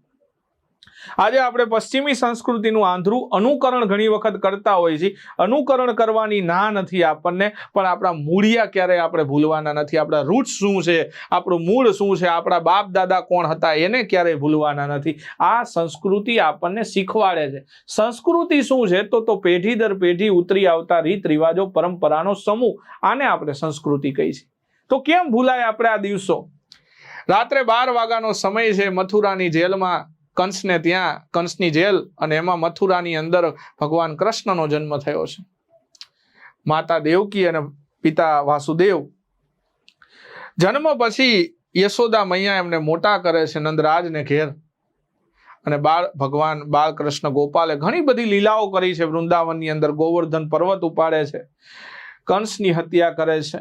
આજે આપણે પશ્ચિમી સંસ્કૃતિનું આંધળું અનુકરણ ઘણી વખત કરતા હોઈએ છીએ. અનુકરણ કરવાની ના નથી આપણને, પણ આપણા મૂળિયા ક્યારેય આપણે ભૂલવાના નથી. આપણા રૂટ્સ શું છે, આપણું મૂળ શું છે, આપણા બાપ દાદા કોણ હતા એને ક્યારેય ભૂલવાના નથી. આ સંસ્કૃતિ આપણને શીખવાડે છે. સંસ્કૃતિ શું છે? તો પેઢી દર પેઢી ઉતરી આવતા રીત રિવાજો, પરંપરાનો સમૂહ, આને આપણે સંસ્કૃતિ કહી છે. તો કેમ ભૂલાય આપણે આ દિવસો? રાત્રે 12 વાગ્યાનો સમય છે. મથુરાની જેલમાં કંસને, ત્યાં કંસની જેલ, અને એમાં મથુરાની અંદર ભગવાન કૃષ્ણનો જન્મ થયો છે. માતા દેવકી અને પિતા વાસુદેવ. જન્મ પછી યશોદા મૈયા એમને મોટા કરે છે નંદરાજને ઘેર. અને ભગવાન બાળકૃષ્ણ ગોપાલે ઘણી બધી લીલાઓ કરી છે વૃંદાવનની અંદર. ગોવર્ધન પર્વત ઉપાડે છે, કંસની હત્યા કરે છે,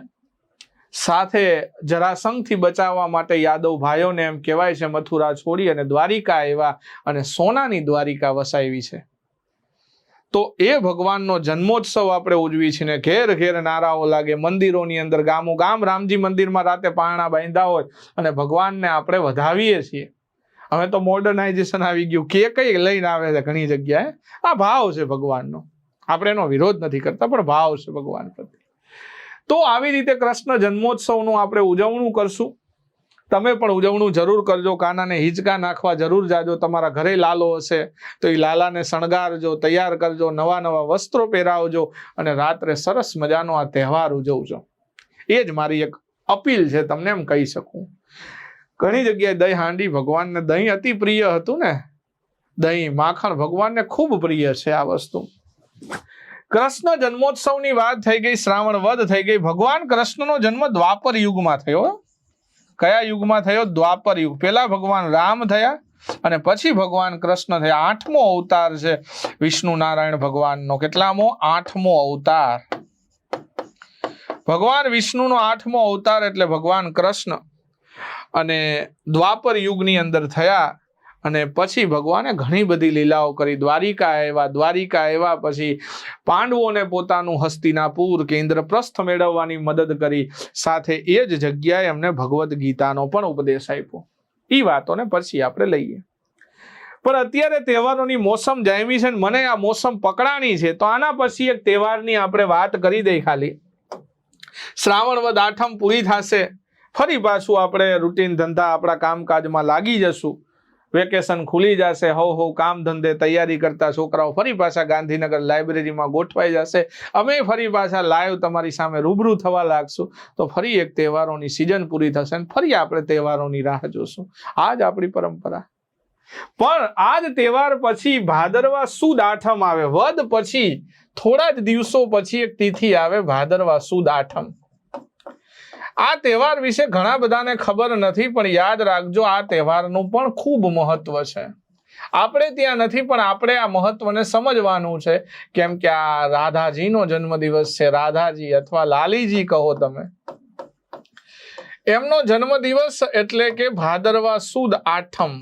સાથે જરાસંઘથી બચાવવા માટે યાદવ ભાઈઓને એમ કહેવાય છે મથુરા છોડી અને દ્વારિકા આવ્યા અને સોનાની દ્વારિકા વસાવી છે. તો એ ભગવાનનો જન્મોત્સવ આપણે ઉજવી છીએ ને ઘેર ઘેર નારાઓ લાગે, મંદિરોની અંદર ગામો ગામ રામજી મંદિરમાં રાતે પારણા બાંધ્યા હોય અને ભગવાનને આપણે વધાવીએ છીએ. હવે તો મોડર્નાઇઝેશન આવી ગયું, કે કઈ લઈને આવે છે ઘણી જગ્યાએ. આ ભાવ છે ભગવાનનો, આપણે એનો વિરોધ નથી કરતા, પણ ભાવ છે ભગવાન પ્રત્યે. તો આવી રીતે કૃષ્ણ જન્મોત્સવનું આપણે ઉજવણું કરશું. તમે પણ ઉજવણું જરૂર કરજો. કાનાને હિંચકા નાખવા જરૂર જાજો. તમારા ઘરે લાલો હશે તો એ લાલાને શણગારજો, તૈયાર કરજો, નવા નવા વસ્ત્રો પહેરાવજો અને રાત્રે સરસ મજાનો આ તહેવાર ઉજવજો. એ જ મારી એક અપીલ છે, તમને એમ કહી શકું. ઘણી જગ્યાએ દહીં હાંડી, ભગવાનને દહીં અતિ પ્રિય હતું ને, દહીં માખણ ભગવાનને ખૂબ પ્રિય છે આ વસ્તુ. કૃષ્ણ જન્મોત્સવની વાત થઈ ગઈ, શ્રાવણ વદ થઈ ગઈ. ભગવાન કૃષ્ણનો જન્મ દ્વાપર યુગમાં થયો. કયા યુગમાં થયો? દ્વાપર યુગ. પહેલા ભગવાન રામ થયા અને પછી ભગવાન કૃષ્ણ થયા. 8મો અવતાર છે વિષ્ણુ નારાયણ ભગવાનનો. કેટલામો? 8મો અવતાર. ભગવાન વિષ્ણુનો 8મો અવતાર એટલે ભગવાન કૃષ્ણ. અને દ્વાપર યુગની અંદર થયા અને પછી ભગવાને ઘણી બધી લીલાઓ કરી. દ્વારિકા આવ્યા પછી પાંડવોને પોતાનું હસ્તિનાપુર કે ઇન્દ્રપ્રસ્થ મેળવવાની મદદ કરી. સાથે એ જ જગ્યાએ એમને ભગવદ્ ગીતાનો પણ ઉપદેશ આપ્યો. એ વાતોને પછી આપણે લઈએ. પણ અત્યારે તહેવારોની મોસમ જામી છે ને મને આ મોસમ પકડાની છે, તો આના પછી એક તહેવારની આપણે વાત કરી દઈ. ખાલી શ્રાવણ વદ આઠમ પૂરી થશે, ફરી પાછું આપણે રૂટીન ધંધા આપણા કામકાજમાં લાગી જશું. વેકેશન ખુલી જશે, હો કામ ધંધે તૈયારી કરતા છોકરાઓ ફરી પાછા ગાંધીનગર લાઇબ્રેરીમાં ગોઠવાઈ જશે. અમે ફરી પાછા લાઈવ તમારી સામે રૂબરૂ થવા લાગશું. તો ફરી એક તહેવારોની સિઝન પૂરી થશે અને ફરી આપણે તહેવારોની રાહ જોશું. આ જ આપણી પરંપરા. પણ આ જ તહેવાર પછી ભાદરવા સુદ આઠમ આવે. વદ પછી થોડા જ દિવસો પછી એક તિથિ આવે ભાદરવા સુદ આઠમ. આ તહેવાર વિશે ઘણા બધાને ખબર નથી, પણ યાદ રાખજો આ તહેવારનું પણ ખૂબ મહત્વ છે. આપણે ત્યાં નથી, પણ આપણે આ મહત્વને સમજવાનું છે. કેમ કે આ રાધાજીનો જન્મદિવસ છે. રાધાજી અથવા લાલીજી કહો તમે, એમનો જન્મદિવસ એટલે કે ભાદરવા સુદ આઠમ,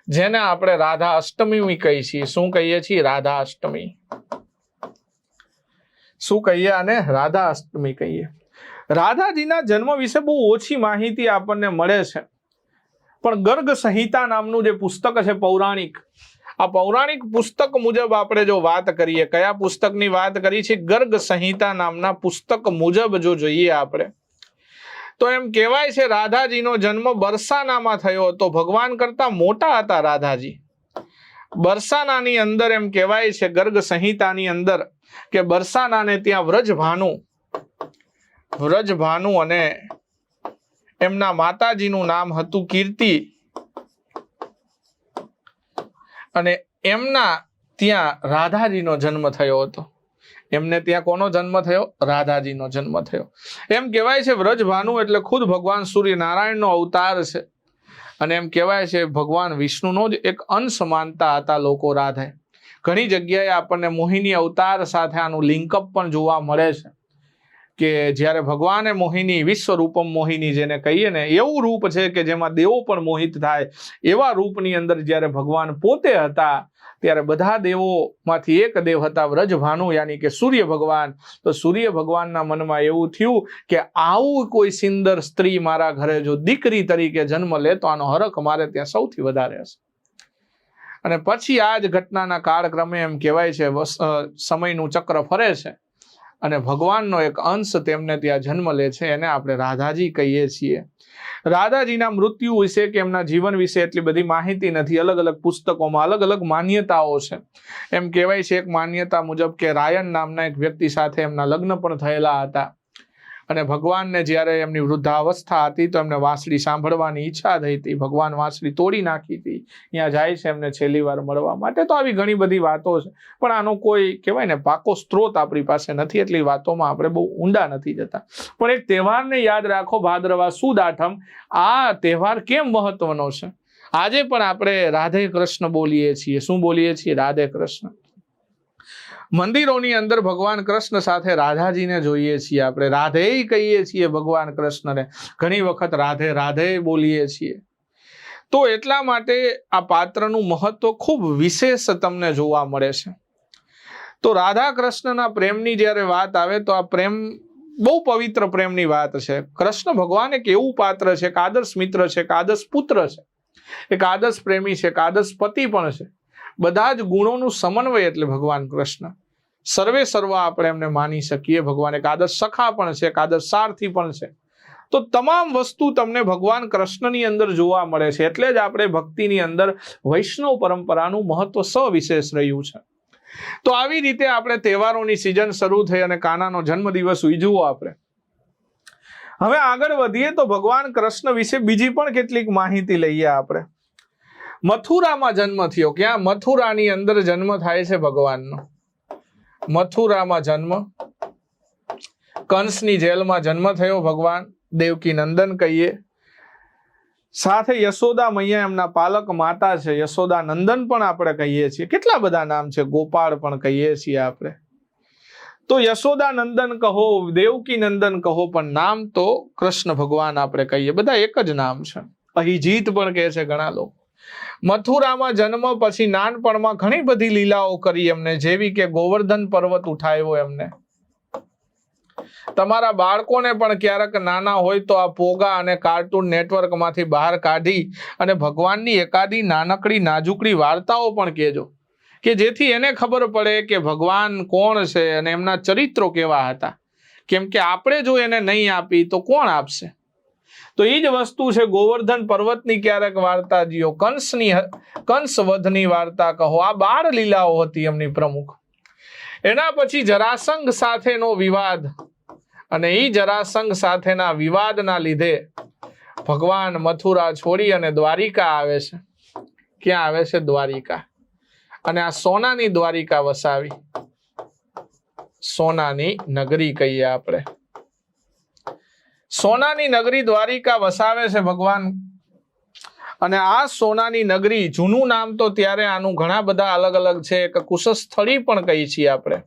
જેને આપણે રાધા અષ્ટમી કહીએ છીએ. શું કહીએ છીએ? રાધા અષ્ટમી. શું કહીએ આને? રાધા અષ્ટમી કહીએ. રાધાજીના જન્મ વિશે બહુ ઓછી માહિતી આપણને મળે છે, પણ ગર્ગ સંહિતા નામનું જે પુસ્તક છે પૌરાણિક, આ પૌરાણિક પુસ્તક મુજબ આપણે જો વાત કરીએ, કયા પુસ્તકની વાત કરી છે? ગર્ગ સંહિતા નામના પુસ્તક મુજબ જો જોઈએ આપણે, તો એમ કહેવાય છે રાધાજીનો જન્મ બરસાનામાં થયો હતો. ભગવાન કરતા મોટા હતા રાધાજી. બરસાનાની અંદર એમ કહેવાય છે ગર્ગ સંહિતાની અંદર કે બરસાનાને ત્યાં વ્રજભાનુ અને એમના માતાજીનું નામ હતું કીર્તિ, અને એમના ત્યાં રાધાજીનો જન્મ થયો હતો. એમને ત્યાં કોનો જન્મ થયો? રાધાજીનો જન્મ થયો. એમ કહેવાય છે વ્રજભાનુ એટલે ખુદ ભગવાન સૂર્યનારાયણનો અવતાર છે, અને એમ કહેવાય છે ભગવાન વિષ્ણુનો જ એક અંશ માનતા હતા લોકો રાધે. ઘણી જગ્યાએ આપણને મોહિની અવતાર સાથે આનું લિંકઅપ પણ જોવા મળે છે કે જ્યારે ભગવાને મોહિની, વિશ્વરૂપમ મોહિની જેને કહીએ ને, એવું રૂપ છે કે જેમાં દેવો પણ મોહિત થાય. એવા રૂપની અંદર જ્યારે ભગવાન પોતે હતા, ત્યારે બધા દેવોમાંથી એક દેવ હતા વ્રજભાનુ, યાની કે સૂર્ય ભગવાન. તો સૂર્ય ભગવાનના મનમાં એવું થયું કે આવું કોઈ સુંદર સ્ત્રી મારા ઘરે જો દીકરી તરીકે જન્મ લે તો આનો હરખ મારે ત્યાં સૌથી વધારે હશે. અને પછી આ જ ઘટનાના કાળક્રમે એમ કહેવાય છે સમયનું ચક્ર ફરે છે અને ભગવાનનો એક અંશ તેમને ત્યાં જન્મ લે છે. એને આપણે રાધાજી કહીએ છીએ. રાધાજીના મૃત્યુ વિશે કે એમના જીવન વિશે એટલી બધી માહિતી નથી. અલગ અલગ પુસ્તકોમાં અલગ અલગ માન્યતાઓ છે. એમ કહેવાય છે એક માન્યતા મુજબ કે રાયન નામના એક વ્યક્તિ સાથે એમના લગ્ન પણ થયેલા હતા, અને ભગવાનને જ્યારે એમની વૃદ્ધાવસ્થા હતી તો એમને વાંસળી સાંભળવાની ઈચ્છા થઈ હતી. ભગવાન વાંસળી તોડી નાખી હતી. ત્યાં જાય છે એમને છેલ્લી વાર મળવા માટે. તો આવી ઘણી બધી વાતો છે, પણ આનો કોઈ કહેવાય ને પાકો સ્ત્રોત આપણી પાસે નથી, એટલી વાતોમાં આપણે બહુ ઊંડા નથી જતા. પણ એક તહેવારને યાદ રાખો, ભાદરવા સુદ આઠમ. આ તહેવાર કેમ મહત્વનો છે? આજે પણ આપણે રાધે કૃષ્ણ બોલીએ છીએ. શું બોલીએ છીએ? રાધે કૃષ્ણ. મંદિરોની અંદર ભગવાન કૃષ્ણ સાથે રાધાજીને જોઈએ છીએ. આપણે રાધે કહીએ છીએ ભગવાન કૃષ્ણને. ઘણી વખત રાધે રાધે બોલીએ છીએ. તો એટલા માટે આ પાત્રનું મહત્વ ખૂબ વિશેષ તમને જોવા મળે છે. તો રાધા કૃષ્ણના પ્રેમની જ્યારે વાત આવે તો આ પ્રેમ બહુ પવિત્ર પ્રેમની વાત છે. કૃષ્ણ ભગવાન એક એવું પાત્ર છે, એક આદર્શ મિત્ર છે, એક આદર્શ પુત્ર છે, એક આદર્શ પ્રેમી છે, એક આદર્શ પતિ પણ છે. બધા જ ગુણોનું સમન્વય એટલે ભગવાન કૃષ્ણ. સર્વે સર્વા આપણે એમને માની શકીએ. ભગવાન એક આદર્શ સખા પણ છે, એક આદર્શ સારથી પણ છે. તો તમામ વસ્તુ તમને ભગવાન કૃષ્ણની અંદર જોવા મળે છે. એટલે જ આપણે ભક્તિની અંદર વૈષ્ણવ પરંપરાનું મહત્વ સવિશેષ રહ્યું છે. તો આવી રીતે આપણે તહેવારોની સિઝન શરૂ થઈ અને કાનાનો જન્મદિવસ ઉજવો. આપણે હવે આગળ વધીએ તો ભગવાન કૃષ્ણ વિશે બીજી પણ કેટલીક માહિતી લઈએ. આપણે મથુરામાં જન્મ થયો. ક્યાં? મથુરાની અંદર જન્મ થાય છે ભગવાનનો. મથુરામાં જન્મ, કંસની જેલમાં જન્મ થયો ભગવાન. દેવકી નંદન કહીએ. સાથે યશોદા મૈયા એમના પાલક માતા છે. યશોદા નંદન પણ આપણે કહીએ છીએ. કેટલા બધા નામ છે. ગોપાળ પણ કહીએ છીએ આપણે. તો યશોદા નંદન કહો, દેવકી નંદન કહો, પણ નામ તો કૃષ્ણ ભગવાન આપણે કહીએ. બધા એક જ નામ છે. અહિજીત પણ કહે છે ઘણા લોકો. મથુરામાં જન્મ પછી નાનપણમાં ઘણી બધી લીલાઓ કરી એમને, જેવી કે ગોવર્ધન પર્વત ઉઠાવ્યો એમને. તમારા બાળકોને પણ ક્યારેક નાના હોય તો આ પોગા અને કાર્ટૂન નેટવર્કમાંથી બહાર કાઢી અને ભગવાનની એકાદી નાનકડી નાજુકડી વાર્તાઓ પણ કહેજો, કે જેથી એને ખબર પડે કે ભગવાન કોણ છે અને એમના ચરિત્રો કેવા હતા. કેમ કે આપણે જો એને નહીં આપી તો કોણ આપશે? તો એ જ વસ્તુ છે. ગોવર્ધન પર્વતની ક્યારેક વાર્તા જીઓ, કંસવધની વાર્તા કહો. આ બાળ લીલાઓ હતી એમની પ્રમુખ. એના પછી જરાસંઘ સાથેનો વિવાદ, અને એ જરાસંઘ સાથેના વિવાદના લીધે ભગવાન મથુરા છોડી અને દ્વારિકા આવે છે. ક્યાં આવે છે? દ્વારિકા. અને આ સોનાની દ્વારિકા વસાવી. સોનાની નગરી કહીએ આપણે. સોનાની નગરી દ્વારિકા વસાવે છે ભગવાન. અને આ સોનાની નગરી, જૂનું નામ તો ત્યારે આનું ઘણા બધા અલગ અલગ છે. એક કુશસ્થળી પણ કહી છીએ આપણે.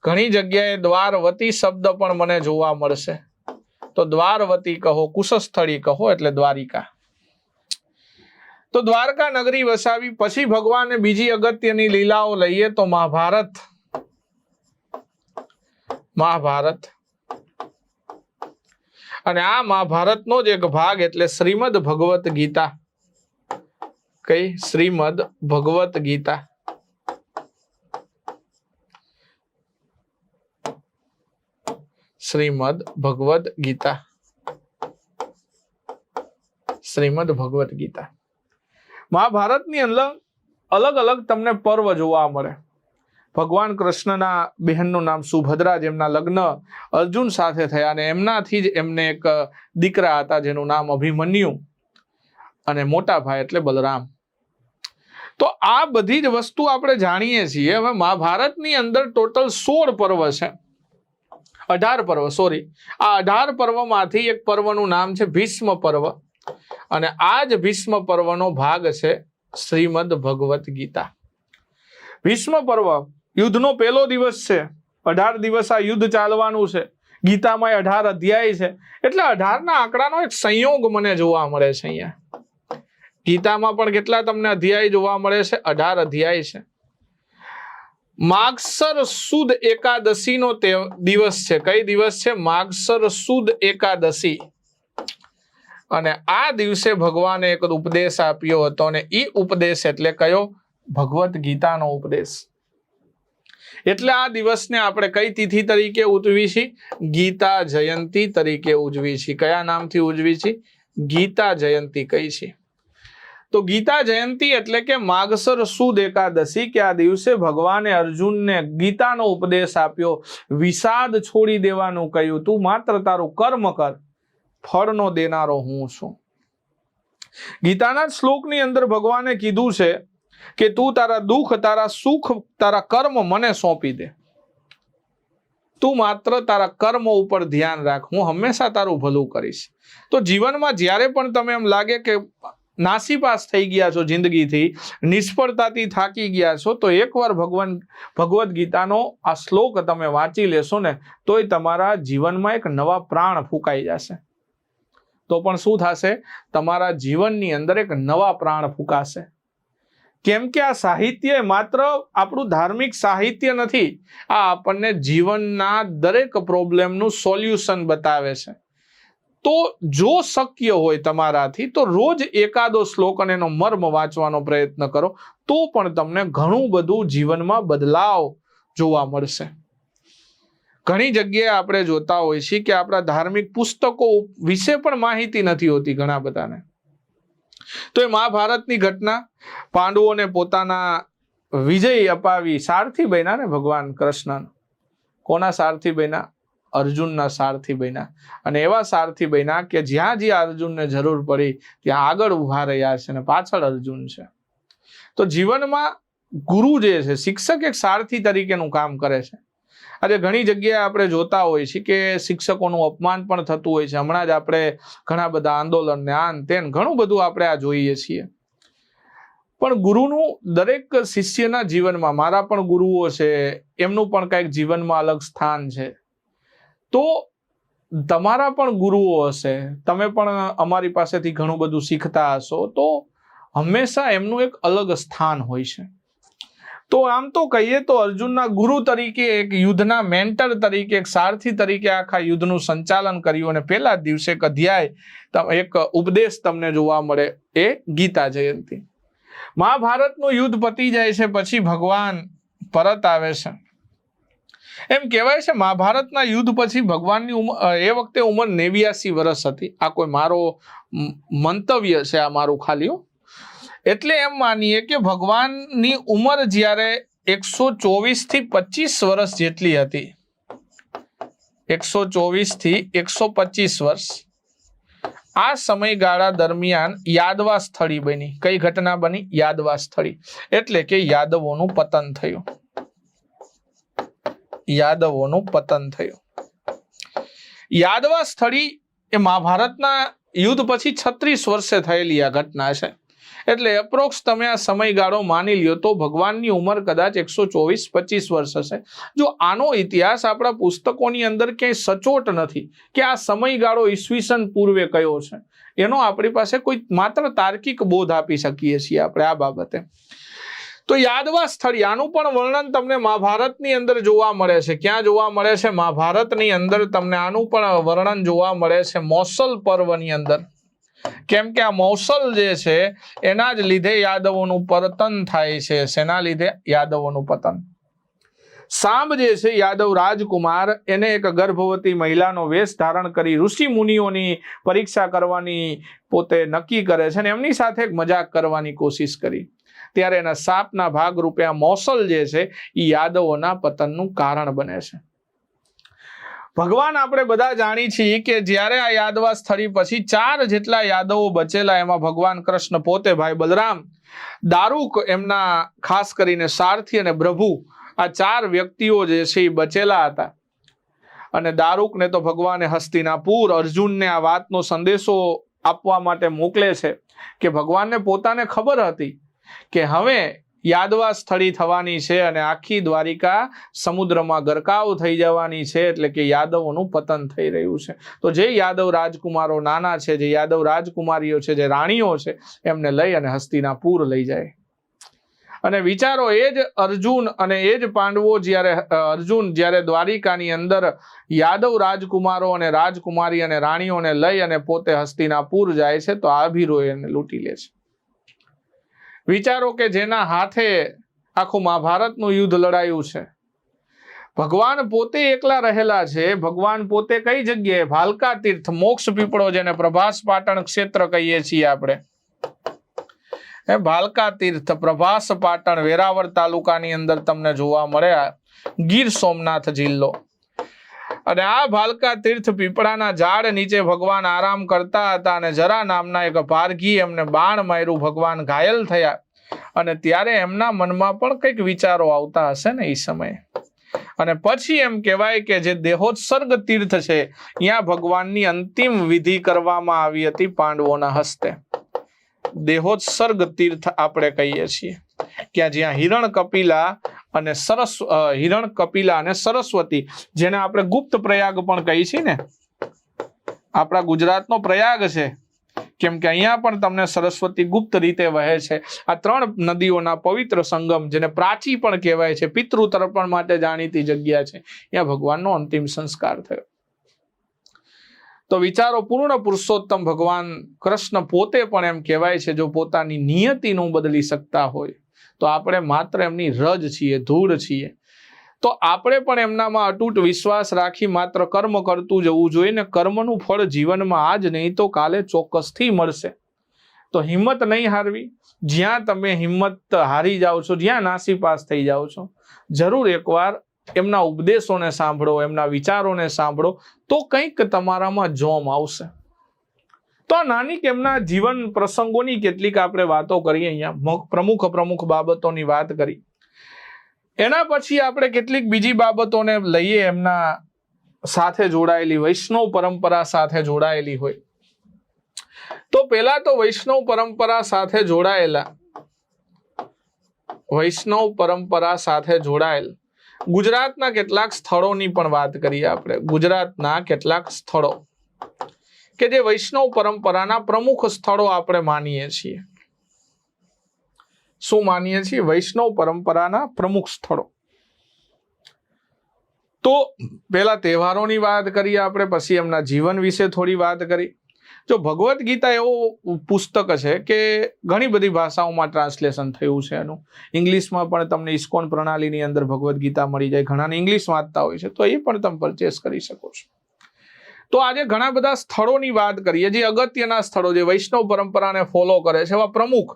ઘણી જગ્યાએ દ્વારવતી શબ્દ પણ મને જોવા મળશે. તો દ્વારવતી કહો, કુશસ્થળી કહો, એટલે દ્વારિકા. તો દ્વારકા નગરી વસાવી. પછી ભગવાને બીજી અગત્યની લીલાઓ લઈએ તો મહાભારત. અને આ મહાભારતનો જ એક ભાગ એટલે શ્રીમદ ભગવત ગીતા. કઈ? શ્રીમદ ભગવત ગીતા. શ્રીમદ ભગવત ગીતા. શ્રીમદ ભગવત ગીતા. મહાભારતની અંદર અલગ અલગ તમને પર્વ જોવા મળે. ભગવાન કૃષ્ણના બહેનનું નામ સુભદ્રા, જેમના લગ્ન અર્જુન સાથે થયા અને એમનાથી જ એમને એક દીકરા હતા જેનું નામ અભિમન્યુ, અને મોટા ભાઈ એટલે બલરામ. તો આ બધી જ વસ્તુ આપણે જાણીએ છીએ. હવે મહાભારતની અંદર ટોટલ 16 પર્વ છે. 18 પર્વ, સોરી. આ 18 પર્વમાંથી એક પર્વનું નામ છે ભીષ્મ પર્વ, અને આ જ ભીષ્મ પર્વનો ભાગ છે શ્રીમદ ભગવત ગીતા. ભીષ્મ પર્વ યુદ્ધનો પહેલો દિવસ છે. 18 દિવસ આ યુદ્ધ ચાલવાનું છે. ગીતામાં 18 અધ્યાય છે. એટલે 18ના આંકડાનો એક સંયોગ મને જોવા મળે છે અહીંયા. ગીતામાં પણ કેટલા તમને અધ્યાય જોવા મળે છે? 18 અધ્યાય છે. માગસર સુદ એકાદશીનો દિવસ છે. કઈ દિવસ છે? માગસર સુદ એકાદશી. અને આ દિવસે ભગવાને એક ઉપદેશ આપ્યો હતો, અને એ ઉપદેશ એટલે કયો? ભગવત ગીતાનો ઉપદેશ. એટલે આ દિવસને આપણે કઈ તિથિ તરીકે ઉજવી છીએ? ગીતા જયંતી તરીકે ઉજવી છીએ. કયા નામથી ઉજવી છીએ? ગીતા જયંતી કહી છે. તો ગીતા જયંતી એટલે કે માગસર સુદ એકાદશી, કે આ દિવસે ભગવાને અર્જુનને ગીતાનો ઉપદેશ આપ્યો. વિષાદ છોડી દેવાનું કહ્યું. તું માત્ર તારું કર્મ કર, ફળનો દેનારો હું છું. ગીતાના શ્લોકની અંદર ભગવાને કીધું છે કે તું તારા દુઃખ, તારા સુખ, તારા કર્મ મને સોંપી દે. તું માત્ર તારા કર્મ ઉપર ધ્યાન રાખ, હું હંમેશા તારું ભલું કરીશ. તો જીવનમાં જ્યારે પણ તમે એમ લાગે કે નાસીપાસ થઈ ગયા છો, જિંદગીથી નિષ્ફળતાથી થાકી ગયા છો, તો એકવાર ભગવદ્ ગીતાનો આ શ્લોક તમે વાંચી લેશો ને તોય તમારા જીવનમાં એક નવા પ્રાણ ફૂંકાઈ જશે. તો પણ શું થશે? તમારા જીવનની અંદર એક નવા પ્રાણ ફૂંકાશે. કેમ કે આ સાહિત્ય માત્ર આપણું ધાર્મિક સાહિત્ય નથી, આ આપણને જીવનના દરેક પ્રોબ્લેમનું સોલ્યુશન બતાવે છે. તો જો શક્ય હોય તમારાથી તો રોજ એકાદો શ્લોક અને એનો મર્મ વાંચવાનો પ્રયત્ન કરો, તો પણ તમને ઘણું બધું જીવનમાં બદલાવ જોવા મળશે. ઘણી જગ્યાએ આપણે જોતા હોઈએ છીએ કે આપણા ધાર્મિક પુસ્તકો વિશે પણ માહિતી નથી હોતી ઘણા બધાને. તો એ મહાભારતની ઘટના, પાંડવોને પોતાના વિજય અપાવી સારથી બન્યા ને ભગવાન કૃષ્ણ. કોના સારથી બન્યા? અર્જુનના સારથી બન્યા. અને એવા સારથી બન્યા કે જ્યાં જ્યાં અર્જુનને જરૂર પડી ત્યાં આગળ ઉભા રહ્યા છે અને પાછળ અર્જુન છે. તો જીવનમાં ગુરુ જે છે, શિક્ષક એક સારથી તરીકેનું કામ કરે છે. આજે ઘણી જગ્યાએ આપણે જોતા હોઈએ છીએ કે શિક્ષકોનું અપમાન પણ થતું હોય છે. હમણાં જ આપણે ઘણા બધા આંદોલન ને આન તેન ઘણું બધું આપણે આ જોઈએ છીએ. પણ ગુરુનું દરેક શિષ્યના જીવનમાં, મારા પણ ગુરુઓ છે, એમનું પણ કંઈક જીવનમાં અલગ સ્થાન છે. તો તમારા પણ ગુરુઓ હશે, તમે પણ અમારી પાસેથી ઘણું બધું શીખતા હશો, તો હંમેશા એમનું એક અલગ સ્થાન હોય છે. તો આમ તો કહીએ તો અર્જુનના ગુરુ તરીકે, એક યુદ્ધના મેન્ટર તરીકે, એક સારથી તરીકે આખા યુદ્ધનું સંચાલન કર્યું. અને પહેલા જ દિવસે એક અધ્યાય, એક ઉપદેશ તમને જોવા મળે, એ ગીતા જયંતી. મહાભારતનું યુદ્ધ પતી જાય છે, પછી ભગવાન પરત આવે છે. એમ કહેવાય છે મહાભારતના યુદ્ધ પછી ભગવાનની ઉંમર એ વખતે ઉંમર 89 વર્ષ હતી. આ કોઈ મારો મંતવ્ય છે, આ મારું ખાલી. એટલે એમ માનીએ કે ભગવાનની ઉંમર જ્યારે 124 થી 25 વર્ષ જેટલી હતી, 124 થી 125 વર્ષ, આ સમયગાળા દરમિયાન યાદવા સ્થળી બની. કઈ ઘટના બની? યાદવા સ્થળી. એટલે કે યાદવોનું પતન થયું. યાદવોનું પતન થયું. યાદવા સ્થળી એ મહાભારતના યુદ્ધ પછી 36 વર્ષે થયેલી આ ઘટના છે. એટલે અપ્રોક્સ તમે આ સમયગાળો માની લ્યો તો ભગવાનની ઉંમર કદાચ 124-25 વર્ષ હશે. જો આનો ઇતિહાસ આપણા પુસ્તકોની અંદર ક્યાંય સચોટ નથી કે આ સમયગાળો ઈસવીસન પૂર્વે કયો છે, એનો આપણી પાસે કોઈ માત્ર તાર્કિક બોધ આપી શકીએ છીએ આપણે આ બાબતે. તો યાદવા સ્થળી, આનું પણ વર્ણન તમને મહાભારતની અંદર જોવા મળે છે. ક્યાં જોવા મળે છે? મહાભારતની અંદર તમને આનું પણ વર્ણન જોવા મળે છે મૌસલ પર્વની અંદર. કેમ કે આ મૌસલ જે છે એના જ લીધે યાદવોનું પતન થાય છે. શેના લીધે? યાદવોનું પતન. સાંબ જે છે યાદવ રાજકુમાર, એને એક ગર્ભવતી મહિલાનો વેશ ધારણ કરી ઋષિ મુનિઓની પરીક્ષા કરવાની પોતે નક્કી કરે છે અને એમની સાથે એક મજાક કરવાની કોશિશ કરી. ત્યારે એના શાપના ભાગરૂપે આ મૌસલ જે છે એ યાદવોના પતનનું કારણ બને છે. ભગવાન આપણે બધા જાણી છીએ કે જ્યારે આ યાદવા સ્થળી પછી 4 જેટલા યાદવો બચેલા, એમાં ભગવાન કૃષ્ણ પોતે, ભાઈ બલરામ, દારૂક, એમના ખાસ કરીને સારથી અને પ્રભુ, આ 4 વ્યક્તિઓ જે છે એ બચેલા હતા. અને દારૂકને તો ભગવાને હસ્તિનાપુર, અર્જુનને આ વાતનો સંદેશો આપવા માટે મોકલે છે કે ભગવાનને પોતાને ખબર હતી કે હવે યાદવા સ્થળી થવાની છે અને આખી દ્વારિકા સમુદ્રમાં ગરકાવ થઈ જવાની છે. એટલે કે યાદવોનું પતન થઈ રહ્યું છે. તો જે યાદવ રાજકુમારો નાના છે, જે યાદવ રાજકુમારીઓ છે, જે રાણીઓ છે, એમને લઈ અને હસ્તિનાપુર લઈ જાય. અને વિચારો, એ જ અર્જુન અને એ જ પાંડવો અર્જુન જ્યારે દ્વારિકાની અંદર યાદવ રાજકુમારો અને રાજકુમારી અને રાણીઓને લઈ અને પોતે હસ્તિનાપુર જાય છે, તો આભીરો એને લૂંટી લે છે. વિચારો કે જેના હાથે આખું મહાભારતનું યુદ્ધ લડાયું છે, ભગવાન પોતે એકલા રહેલા છે. ભગવાન પોતે કઈ જગ્યાએ? ભાલકા તીર્થ, મોક્ષ પીપળો, જેને પ્રભાસ પાટણ ક્ષેત્ર કહીએ છીએ આપણે. ભાલકા તીર્થ, પ્રભાસ પાટણ, વેરાવળ તાલુકાની અંદર તમને જોવા મળે, ગીર સોમનાથ જિલ્લો. અને આ ભાલકા તીર્થ પીપળાના ઝાડ નીચે ભગવાન આરામ કરતા હતા અને જરા નામના એક પારઘી એમને બાણ માર્યું, ભગવાન ઘાયલ થયા. અને ત્યારે એમના મનમાં પણ કંઈક વિચારો આવતા હશે ને એ સમયે. અને પછી એમ કહેવાય કે જે દેહોત્સર્ગ તીર્થ છે, ત્યાં ભગવાનની અંતિમ વિધિ કરવામાં આવી હતી પાંડવોના હસ્તે. દેહોત્સર્ગ તીર્થ આપણે કહીએ છીએ, કે જ્યાં હિરણ કપિલા અને સરસ્વતી, જેને આપણે ગુપ્ત પ્રયાગ પણ કહીએ છીએ ને, આપણા ગુજરાતનો પ્રયાગ છે, કેમ કે અહીંયા પણ તમને સરસ્વતી ગુપ્ત રીતે વહે છે. આ 3 નદીઓના પવિત્ર સંગમ, જેને પ્રાચી પણ કહેવાય છે, પિતૃ તર્પણ માટે જાણીતી જગ્યા છે, ત્યાં ભગવાનનો અંતિમ સંસ્કાર થયો. તો વિચારો, પૂર્ણ પુરુષોત્તમ ભગવાન કૃષ્ણ પોતે પણ એમ કહેવાય છે, જો પોતાની નિયતિ ન બદલી શકતા હોય તો આપણે માત્ર એમની રજ છીએ, ધૂળ છીએ. તો આપણે પણ એમનામાં અતૂટ વિશ્વાસ રાખી માત્ર કર્મ કરતું જવું જોઈએ ને કર્મનું ફળ જીવનમાં આજ નહીં તો કાલે ચોક્કસથી મળશે. તો હિંમત નહીં હારવી. જ્યાં તમે હિંમત હારી જાઓ છો, જ્યાં નાસીપાસ થઈ જાઓ છો, જરૂર એકવાર એમના ઉપદેશોને સાંભળો, એમના વિચારોને સાંભળો, તો કંઈક તમારામાં જોમ આવશે. તો આ નાની એમના જીવન પ્રસંગોની કેટલીક આપણે વાતો કરી, અહીંયા પ્રમુખ બાબતોની વાત કરી. એના પછી આપણે કેટલીક બીજી બાબતોને લઈએ, એમના સાથે જોડાયેલી, વૈષ્ણવ પરંપરા સાથે જોડાયેલી હોય. તો પેલા તો વૈષ્ણવ પરંપરા સાથે જોડાયેલ ગુજરાતના કેટલાક સ્થળોની પણ વાત કરીએ આપણે. ગુજરાતના કેટલાક સ્થળો કે જે વૈષ્ણવ પરંપરાના પ્રમુખ સ્થળો આપણે માનીએ છીએ. શું માનીએ છીએ? વૈષ્ણવ પરંપરાના પ્રમુખ સ્થળો. તો પેલા તહેવારોની વાત કરીએ આપણે, પછી એમના જીવન વિશે થોડી વાત કરી. જો ભગવદ્ ગીતા એવો પુસ્તક છે કે ઘણી બધી ભાષાઓમાં ટ્રાન્સલેશન થયું છે એનું. ઇંગ્લિશમાં પણ તમને ઇસ્કોન પ્રણાલીની અંદર ભગવદ્ ગીતા મળી જાય. ઘણાને ઇંગ્લિશ વાંચતા હોય છે તો એ પણ તમે પરચેસ કરી શકો છો. તો આજે ઘણા બધા સ્થળોની વાત કરીએ, જે અગત્યના સ્થળો, જે વૈષ્ણવ પરંપરાને ફોલો કરે છે, એવા પ્રમુખ.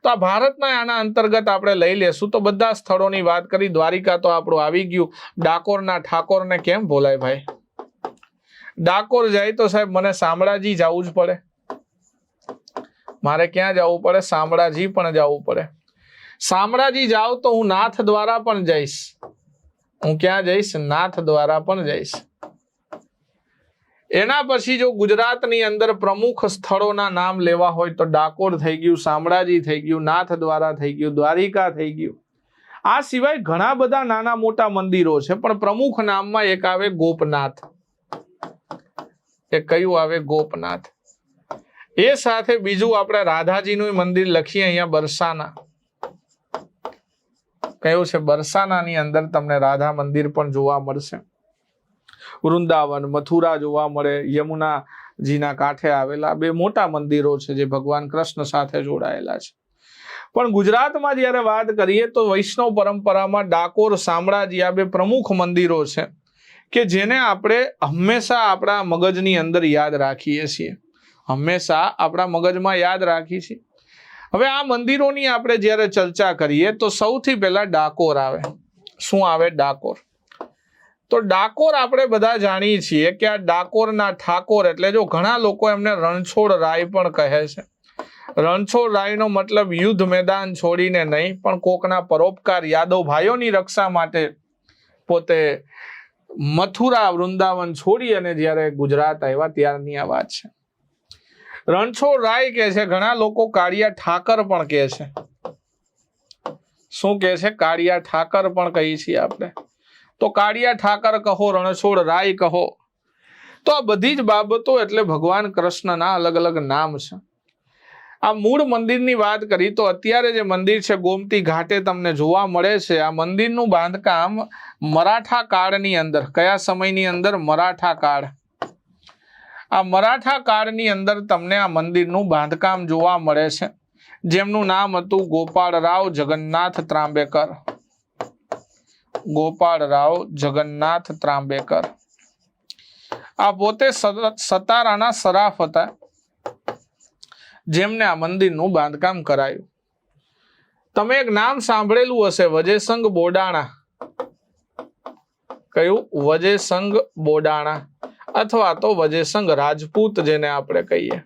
તો આ ભારતના આના અંતર્ગત આપણે લઈ લેશું તો બધા સ્થળોની વાત કરી. દ્વારિકા તો આપણું આવી ગયું. ડાકોરના ઠાકોરને કેમ ભોલાય ભાઈ? ડાકોર જાય તો સાહેબ મને શામળાજી જવું જ પડે. મારે ક્યાં જવું પડે? શામળાજી પણ જવું પડે. શામળાજી જાવ તો હું નાથ દ્વારા પણ જઈશ. હું ક્યાં જઈશ? નાથ દ્વારા પણ જઈશ. એના પછી જો ગુજરાતની અંદર પ્રમુખ સ્થળોના નામ લેવા હોય તો ડાકોર થઈ ગયું, શામળાજી થઈ ગયું, નાથ દ્વારા થઈ ગયું, દ્વારિકા થઈ ગયું. આ સિવાય ઘણા બધા નાના મોટા મંદિરો છે, પણ પ્રમુખ નામમાં એક આવે ગોપનાથ. એ કયું આવે? ગોપનાથ. એ સાથે બીજું આપણે રાધાજીનું મંદિર લખીએ અહીંયા, બરસાના. કયું છે? બરસાનાની અંદર તમને રાધા મંદિર પણ જોવા મળશે. વૃંદાવન, મથુરા જોવા મળે. યમુનાજીના કાંઠે આવેલા 2 મોટા મંદિરો છે જે ભગવાન કૃષ્ણ સાથે જોડાયેલા છે. પણ ગુજરાતમાં જ્યારે વાત કરીએ તો વૈષ્ણવ પરંપરામાં ડાકોર, શામળાજી આ 2 પ્રમુખ મંદિરો છે કે જેને આપણે હંમેશા આપણા મગજની અંદર યાદ રાખીએ છીએ. હંમેશા આપણા મગજમાં યાદ રાખીએ છીએ. હવે આ મંદિરોની આપણે જ્યારે ચર્ચા કરીએ તો સૌથી પહેલા ડાકોર આવે. શું આવે? ડાકોર. તો ડાકોર આપણે બધા જાણીએ છીએ કે આ ડાકોરના ઠાકોર એટલે, જો ઘણા લોકો એમને રણછોડ રાય પણ કહે છે. રણછોડ રાયનો મતલબ યુદ્ધ મેદાન છોડીને નહીં, પણ કોકના પરોપકાર, યાદવ ભાઈઓની રક્ષા માટે પોતે મથુરા, વૃંદાવન છોડી અને જ્યારે ગુજરાત આવ્યા ત્યારની આ વાત છે. રણછોડ રાય કહે છે. ઘણા લોકો કાળિયા ઠાકર પણ કહે છે. શું કહે છે? કાળિયા ઠાકર પણ કહીએ છીએ આપણે. તો કાળિયા ઠાકર કહો, રણછોડ રાય કહો, તો આ બધી જ બાબતો એટલે ભગવાન કૃષ્ણના અલગ અલગ નામ છે. આ મૂળ મંદિરની વાત કરી તો અત્યારે જે મંદિર છે ગોમતી ઘાટે તમને જોવા મળે છે. આ મંદિરનું બાંધકામ મરાઠા કાળની અંદર, કયા સમયની અંદર? મરાઠા કાળ. આ મરાઠા કાળની અંદર તમને આ મંદિરનું બાંધકામ જોવા મળે છે, જેમનું નામ હતું ગોપાળરાવ જગન્નાથ ત્રાંબેકર. ગોપાળરાવ જગન્નાથ ત્રાંબેકર. આ પોતે સતારાના સરાફ હતા, જેમને આ મંદિરનું બાંધકામ કરાયું. તમે એક નામ સાંભળેલું હશે, વજેસંગ બોડાણા. કયું? વજેસંગ બોડાણા અથવા તો વજેસંગ રાજપૂત જેને આપણે કહીએ.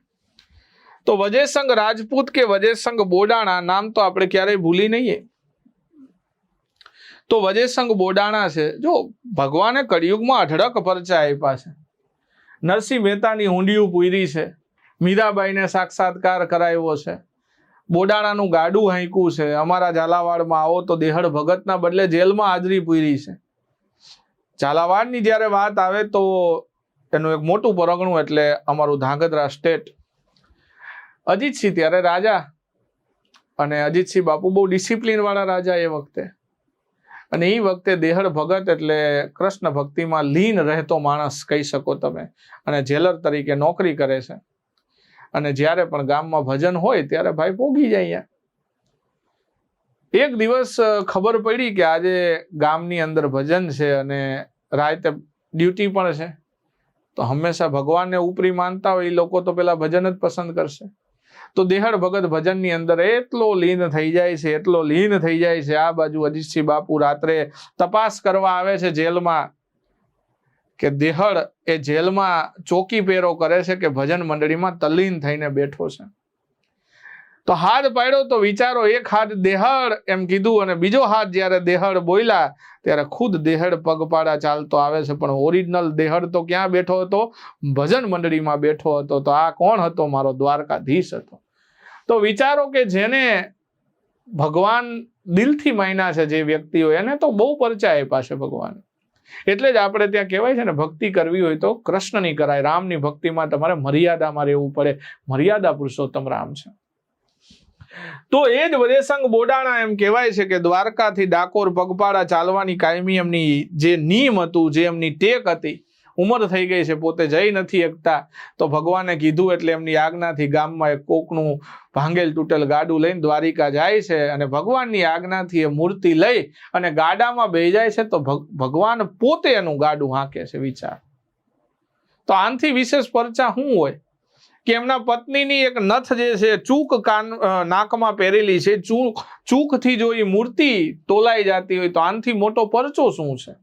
તો વજેસંગ રાજપૂત કે વજેસંગ બોડાણા નામ તો આપણે ક્યારેય ભૂલી નહીં. તો વજેસંગ બોડાણા છે. જો ભગવાને કળિયુગમાં અઢળક પરચા આપ્યા છે. નરસિંહ મહેતાની હુંડિયું પૂરી છે, મીરાબાઈને સાક્ષાત્કાર કરાવ્યો છે, બોડાણાનું ગાડું હાંક્યું છે, અમારા ઝાલાવાડમાં આવો તો દેહડ ભગતના બદલે જેલમાં હાજરી પૂરી છે. ઝાલાવાડની જ્યારે વાત આવે તો એનું એક મોટું પરગણું એટલે અમારું ધાંગધ્રા સ્ટેટ. અજીતસિંહ ત્યારે રાજા, અને અજીતસિંહ બાપુ બહુ ડિસિપ્લિન વાળા રાજા એ વખતે. અને એ વખતે દેહડ ભગત એટલે કૃષ્ણ ભક્તિમાં લીન રહેતો માણસ કહી શકો તમે, અને જેલર તરીકે નોકરી કરે છે. અને જ્યારે પણ ગામમાં ભજન હોય ત્યારે ભાઈ પોગી જાય. એક દિવસ ખબર પડી કે આજે ગામની અંદર ભજન છે અને રાતે ડ્યુટી પણ છે, તો હંમેશા ભગવાનને ઉપરી માનતા હોય એ લોકો તો પેલા ભજન જ પસંદ કરશે. તો દેહડ ભગત ભજનની અંદર એટલો લીન થઈ જાય છે, એટલો લીન થઈ જાય છે. આ બાજુ અજીતસિંહ બાપુ રાત્રે તપાસ કરવા આવે છે જેલમાં, કે દેહડ એ જેલમાં ચોકી પેરો કરે છે કે ભજન મંડળીમાં તલ્લીન થઈને બેઠો છે. તો હાથ પાડ્યો તો વિચારો, એક હાથ દેહડ એમ કીધું અને બીજો હાથ જ્યારે દેહડ બોલ્યા ત્યારે ખુદ દેહડ પગપાળા ચાલતો આવે છે. પણ ઓરિજિનલ દેહડ તો ક્યાં બેઠો હતો? ભજન મંડળીમાં બેઠો હતો. તો આ કોણ હતો? મારો દ્વારકાધીશ હતો. તો વિચારો કે જેને ભગવાન દિલથી માન્યા છે જે વ્યક્તિઓ, એને તો બહુ પરચા આપ્યા છે ભગવાન. એટલે જ આપણે ત્યાં કહેવાય છે ને, ભક્તિ કરવી હોય તો કૃષ્ણની કરાય. રામની ભક્તિમાં તમારે મર્યાદામાં રહેવું પડે. મર્યાદા પુરુષોત્તમ રામ છે. તો એ જ વદેસંગ બોડાણા એમ કહેવાય છે કે દ્વારકાથી ડાકોર પગપાળા ચાલવાની કાયમી એમની જે નિયમ હતું, જે એમની ટેક હતી. ઉંમર થઈ ગઈ છે, પોતે જઈ નથી શકતા, તો ભગવાને કીધું એટલે એમની આજ્ઞાથી ગામમાં એક કોકનું ભાંગેલ તૂટેલ ગાડું લઈને દ્વારિકા જાય છે. અને ભગવાનની આજ્ઞાથી એ મૂર્તિ લઈ અને ગાડામાં બેસી જાય છે. તો ભગવાન પોતે એનું ગાડું હાંકે છે. વિચાર. તો આનાથી વિશેષ પરચા શું હોય? કે એમના પત્નીની એક નથ જે છે, ચૂક નાકમાં પહેરેલી છે, ચૂકથી જો એ મૂર્તિ તોલાઈ જતી હોય તો આનાથી મોટો પરચો શું છે?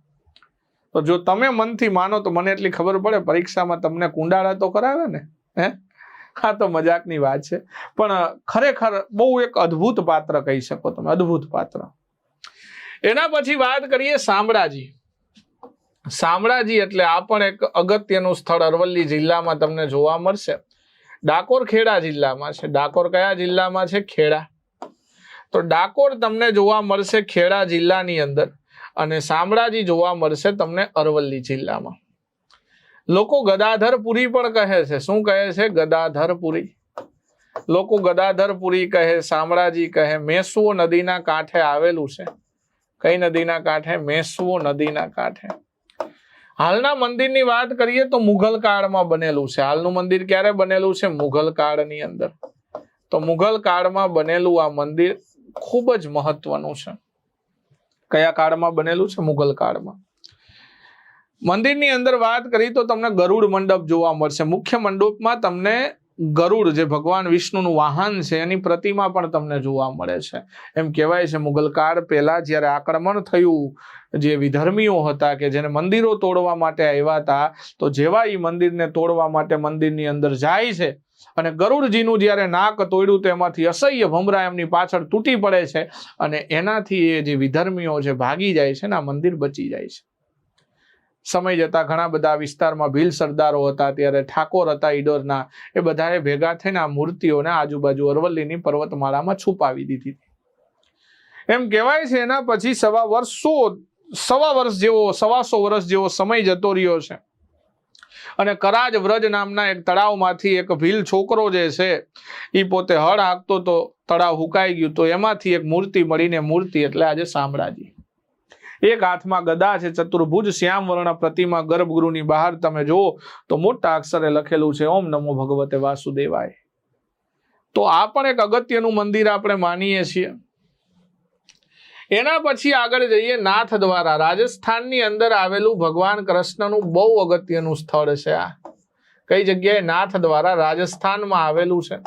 તો જો તમે મનથી માનો તો મને એટલી ખબર પડે, પરીક્ષામાં તમને કુંડાળા તો કરાવે ને. હા, તો મજાકની વાત છે, પણ ખરેખર બહુ એક અદ્ભુત પાત્ર કહી શકો તમે, અદ્ભુત પાત્ર. એના પછી વાત કરીએ શામળાજી. શામળાજી એટલે આ પણ એક અગત્યનું સ્થળ અરવલ્લી જિલ્લામાં તમને જોવા મળશે. ડાકોર ખેડા જિલ્લામાં છે. ડાકોર કયા જિલ્લામાં છે? ખેડા. તો ડાકોર તમને જોવા મળશે ખેડા જિલ્લાની અંદર, અને શામળાજી જોવા મળશે તમને અરવલ્લી જિલ્લામાં. લોકો ગદાધરપુરી પણ કહે છે. શું કહે છે? ગદાધરપુરી. લોકો ગદાધરપુરી કહે, શામળાજી કહે. મેસવો નદીના કાંઠે આવેલું છે. કઈ નદીના કાંઠે? મેસવો નદીના કાંઠે. હાલના મંદિરની વાત કરીએ તો મુઘલ કાળમાં બનેલું છે. હાલનું મંદિર ક્યારે બનેલું છે? મુઘલ કાળની અંદર. તો મુઘલ કાળમાં બનેલું આ મંદિર ખૂબ જ મહત્વનું છે. કયા કાળમાં બનેલું છે? મુઘલ કાળમાં. મંદિરની અંદર વાત કરી તો તમને ગરુડ મંડપ જોવા મળશે. મુખ્ય મંડપમાં તમને ગરુડ, જે ભગવાન વિષ્ણુનું વાહન છે, એની પ્રતિમા પણ તમને જોવા મળે છે. એમ કહેવાય છે મુઘલ કાળ પહેલા જ્યારે આક્રમણ થયું, જે વિધર્મીઓ હતા કે જેને મંદિરો તોડવા માટે આવ્યા હતા, તો જેવા એ મંદિરને તોડવા માટે મંદિરની અંદર જાય છે અને ગરુડજીનું જ્યારે નાક તોડ્યું તો એમાંથી અસહ્ય ભમરા એમની પાછળ તૂટી પડે છે, અને એનાથી એ જે વિધર્મીઓ છે ભાગી જાય છે ને આ મંદિર બચી જાય છે. સમય જતા ઘણા બધા વિસ્તારમાં ભીલ સરદારો હતા, ત્યારે ઠાકોર હતા ઈડોરના, એ બધાએ ભેગા થઈને આ મૂર્તિઓને આજુબાજુ અરવલ્લીની પર્વતમાળામાં છુપાવી દીધી. એમ કહેવાય છે એના પછી 125 વર્ષ જેવો સમય જતો રહ્યો છે, અને કરાજ વ્રજ નામના એક તળાવમાંથી એક ભીલ છોકરો જે છે એ પોતે હળ હાંકતો તો તળાવ હુકાઈ ગયું, તો એમાંથી એક મૂર્તિ મળીને, મૂર્તિ એટલે આજે શામળાજી. એક હાથમાં ગદા છે, ચતુર્ભુજ શ્યામ વર્ણ પ્રતિમા. ગર્ભગૃહની બહાર તમે જુઓ તો મોટા અક્ષરે લખેલું છે ઓમ નમો ભગવતે વાસુદેવાય. તો આ પણ એક અગત્યનું મંદિર આપણે માનીએ છીએ. એના પછી આગળ જઈએ નાથ દ્વારા. રાજસ્થાનની અંદર આવેલું ભગવાન કૃષ્ણનું બહુ અગત્યનું સ્થળ છે આ. કઈ જગ્યાએ? નાથ દ્વારા, રાજસ્થાનમાં આવેલું છે.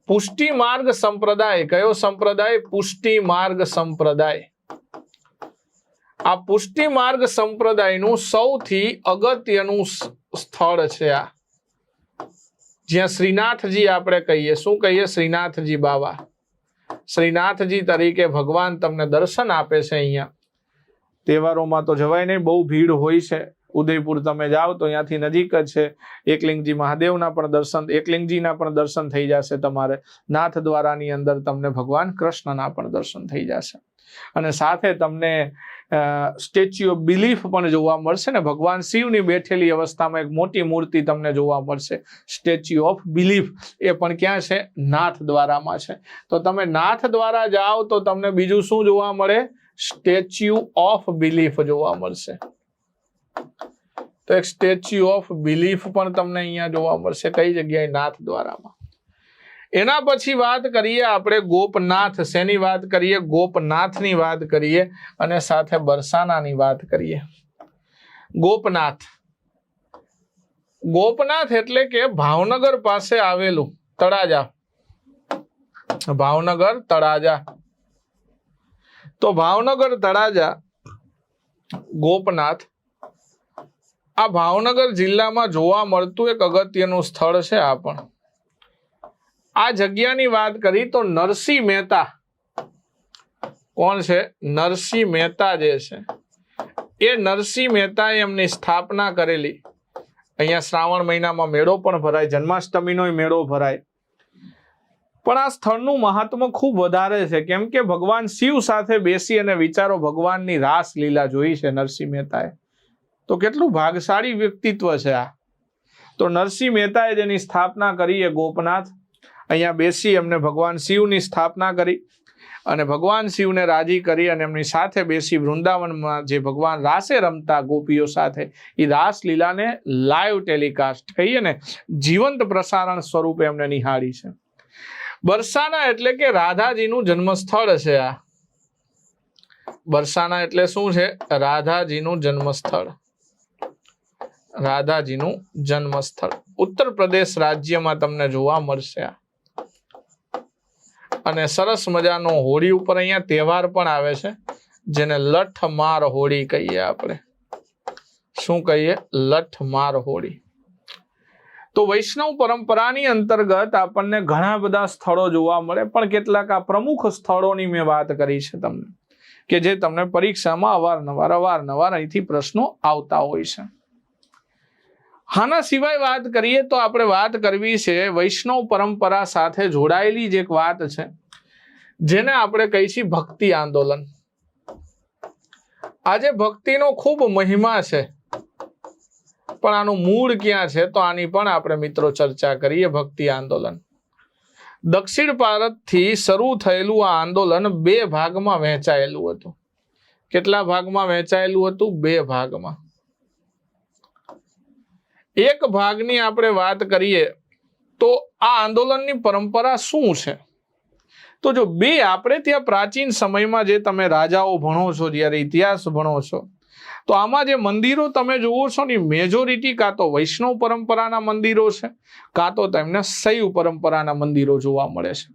પુષ્ટિ માર્ગ સંપ્રદાય. કયો સંપ્રદાય? પુષ્ટિ માર્ગ સંપ્રદાય. આ પુષ્ટિ માર્ગ સંપ્રદાયનું સૌથી અગત્યનું સ્થળ છે આ, જ્યાં શ્રીનાથજી આપણે કહીએ. શું કહીએ? શ્રીનાથજી બાવા. શ્રીનાથજી તરીકે ભગવાન તમને દર્શન આપે છે. અહીંયા તહેવારોમાં તો જવાય નહીં, બહુ ભીડ હોય છે. ઉદયપુર તમે જાઓ તો ત્યાંથી નજીક જ છે. એકલિંગજી મહાદેવના પણ દર્શન, એકલિંગજીના પણ દર્શન થઈ જશે તમારે. નાથદ્વારાની અંદર તમને ભગવાન કૃષ્ણના પણ દર્શન થઈ જશે. અને સાથે તમને સ્ટેચ્યુ ઓફ બિલીફ પણ જોવા મળશે ને. ભગવાન શિવની બેઠેલી અવસ્થામાં એક મોટી મૂર્તિ તમને જોવા મળશે, સ્ટેચ્યુ ઓફ બિલીફ. એ પણ ક્યાં છે? નાથદ્વારામાં છે. તો તમે નાથદ્વારા જાઓ તો તમને બીજું શું જોવા મળે? સ્ટેચ્યુ ઓફ બિલીફ જોવા મળશે. તો એક સ્ટેચ્યુ ઓફ બિલીફ પણ તમને અહીંયા જોવા મળશે. કઈ જગ્યાએ? નાથદ્વારામાં. એના પછી વાત કરીએ આપણે ગોપનાથ. શેની વાત કરીએ? ગોપનાથની વાત કરીએ અને સાથે બરસાનાની વાત કરીએ. ગોપનાથ, ગોપનાથ એટલે કે ભાવનગર પાસે આવેલું તળાજા. ભાવનગર તળાજા. તો ભાવનગર તળાજા, ગોપનાથ, આ ભાવનગર જિલ્લામાં જોવા મળતું એક અગત્યનું સ્થળ છે. આ પણ આ જગ્યાની વાત કરી તો નરસિંહ મહેતા, કોણ છે? નરસિંહ મહેતા જે છે એ નરસિંહ મહેતાએ એમની સ્થાપના કરેલી. અહીંયા શ્રાવણ મહિનામાં મેળો પણ ભરાય, જન્માષ્ટમીનો મેળો ભરાય. પણ આ સ્થળનું મહાત્મ્ય ખૂબ વધારે છે. કેમ કે ભગવાન શિવ સાથે બેસી અને વિચારો ભગવાનની રાસ લીલા જોઈ છે નરસિંહ મહેતાએ. તો કેટલું ભાગશાળી વ્યક્તિત્વ છે આ. તો નરસિંહ મહેતાએ જેની સ્થાપના કરી એ ગોપનાથ, અહીંયા બેસી એમને ભગવાન શિવની સ્થાપના કરી અને ભગવાન શિવને રાજી કરી અને એમની સાથે બેસી વૃંદાવનમાં જે ભગવાન રાસે રમતા ગોપીઓ સાથે એ રાસલીલાને લાઈવ ટેલિકાસ્ટ કહીએ ને, જીવંત પ્રસારણ સ્વરૂપે એમને નિહાળી છે. બરસાના એટલે કે રાધાજીનું જન્મસ્થળ છે આ. બરસાના એટલે શું છે? રાધાજીનું જન્મસ્થળ. રાધાજીનું જન્મસ્થળ ઉત્તર પ્રદેશ રાજ્યમાં તમને જોવા મળશે આ. અને સરસ મજાનો હોળી ઉપર અહીંયા તહેવાર પણ આવે છે, જેને લઠમાર હોળી કહીએ આપણે. શું કહીએ? લઠમાર હોળી. તો વૈષ્ણવ પરંપરાની અંતર્ગત આપણને ઘણા બધા સ્થળો જોવા મળે, પણ કેટલાક આ પ્રમુખ સ્થળોની મેં વાત કરી છે તમને, કે જે તમને પરીક્ષામાં અવારનવાર અહીંથી પ્રશ્નો આવતા હોય છે. આના સિવાય વાત કરીએ તો આપણે વાત કરવી છે વૈષ્ણવ પરંપરા સાથે જોડાયેલી જ એક વાત છે, જેને આપણે કહીએ છીએ ભક્તિ આંદોલન. આજે ભક્તિનો ખૂબ મહિમા છે, પણ આનું મૂળ ક્યાં છે? તો આની પણ આપણે મિત્રો ચર્ચા કરીએ. ભક્તિ આંદોલન દક્ષિણ ભારતથી શરૂ થયેલું આ આંદોલન 2 ભાગમાં વહેંચાયેલું હતું. કેટલા ભાગમાં વહેંચાયેલું હતું? 2 ભાગમાં. એક ભાગની આપણે વાત કરીએ તો આ આંદોલનની પરંપરા શું છે? તો જો આપણે ત્યાં પ્રાચીન સમયમાં જે તમે રાજાઓ ભણો છો, જ્યારે ઇતિહાસ ભણો છો, તો આમાં જે મંદિરો તમે જુઓ છો ને, મેજોરિટી કાં તો વૈષ્ણવ પરંપરાના મંદિરો છે, કાં તો તેમને શૈવ પરંપરાના મંદિરો જોવા મળે છે.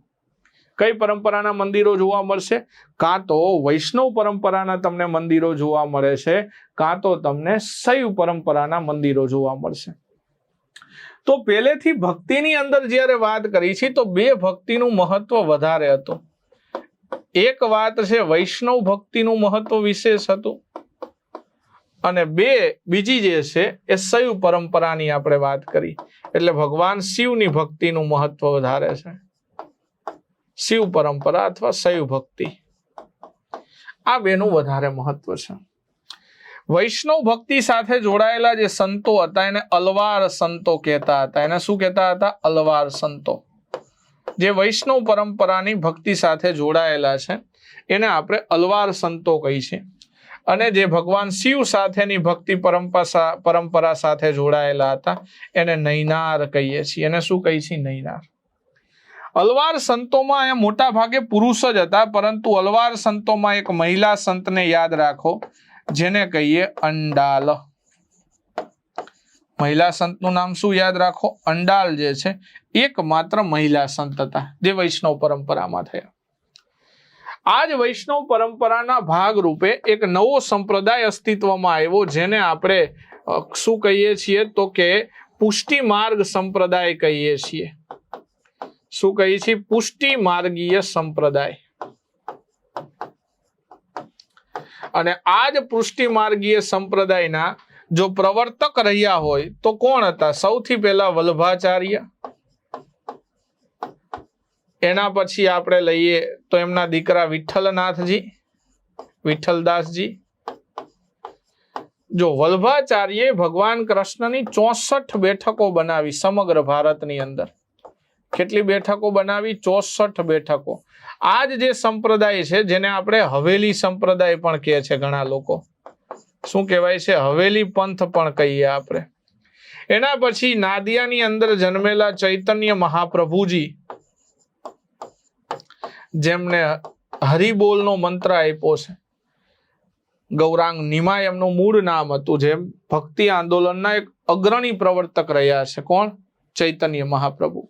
કઈ પરંપરાના મંદિરો જોવા મળશે? કાં તો વૈષ્ણવ પરંપરાના તમને મંદિરો જોવા મળે છે, કાં તો તમને શૈવ પરંપરાના મંદિરો જોવા મળશે. તો પહેલેથી ભક્તિની અંદર જ્યારે વાત કરી છે તો 2 ભક્તિનું મહત્વ વધારે હતું. એક વાત છે વૈષ્ણવ ભક્તિનું મહત્વ વિશેષ હતું, અને બીજી જે છે એ શૈવ પરંપરાની આપણે વાત કરી, એટલે ભગવાન શિવની ભક્તિનું મહત્વ વધારે છે. શિવ પરંપરા અથવા શૈવ ભક્તિ, આ બેનું વધારે મહત્વ છે. વૈષ્ણવ ભક્તિ સાથે જોડાયેલા જે સંતો હતા એને અલવાર સંતો કહેતા હતા. એને શું કહેતા હતા? અલવાર સંતો. જે વૈષ્ણવ પરંપરાની ભક્તિ સાથે જોડાયેલા છે એને આપણે અલવાર સંતો કહી છે. અને જે ભગવાન શિવ સાથેની ભક્તિ પરંપરા સાથે જોડાયેલા હતા એને નૈનાર કહીએ છીએ. એને શું કહીએ છીએ? નૈનાર. અલવાર સંતોમાં એ મોટા ભાગે પુરુષ જ હતા, પરંતુ અલવાર સંતોમાં એક મહિલા સંતને યાદ રાખો, જેને કહીએ અંડાલ. મહિલા સંતનું નામ શું યાદ રાખો? અંડાલ જે છે એકમાત્ર મહિલા સંત હતા, જે વૈષ્ણવ પરંપરામાં થયા. આ જ વૈષ્ણવ પરંપરાના ભાગરૂપે એક નવો સંપ્રદાય અસ્તિત્વમાં આવ્યો, જેને આપણે શું કહીએ છીએ? તો કે પુષ્ટિ માર્ગ સંપ્રદાય કહીએ છીએ. શું કહીએ છીએ? પુષ્ટિ માર્ગીય સંપ્રદાય. અને આ જ પુષ્ટિ માર્ગીય સંપ્રદાયના જો પ્રવર્તક રહ્યા હોય તો કોણ હતા? સૌથી પહેલા વલ્ભાચાર્ય, એના પછી આપણે લઈએ તો એમના દીકરા વિઠ્ઠલનાથજી, વિઠ્ઠલદાસજી. જો વલ્ભાચાર્ય ભગવાન કૃષ્ણની 64 બેઠકો બનાવી સમગ્ર ભારતની અંદર. કેટલી બેઠકો બનાવી? 64 બેઠકો. આજ જે સંપ્રદાય છે જેને આપણે હવેલી સંપ્રદાય પણ કહે છે ઘણા લોકો. શું કહેવાય છે? હવેલી પંથ પણ કહીએ આપણે. એના પછી નાદિયાની અંદર જન્મેલા ચૈતન્ય મહાપ્રભુજી, જેમને હરિબોલનો મંત્ર આપ્યો છે. ગૌરાંગ નિમાય એમનું મૂળ નામ હતું, જે ભક્તિ આંદોલનના એક અગ્રણી પ્રવર્તક રહ્યા છે. કોણ? ચૈતન્ય મહાપ્રભુ.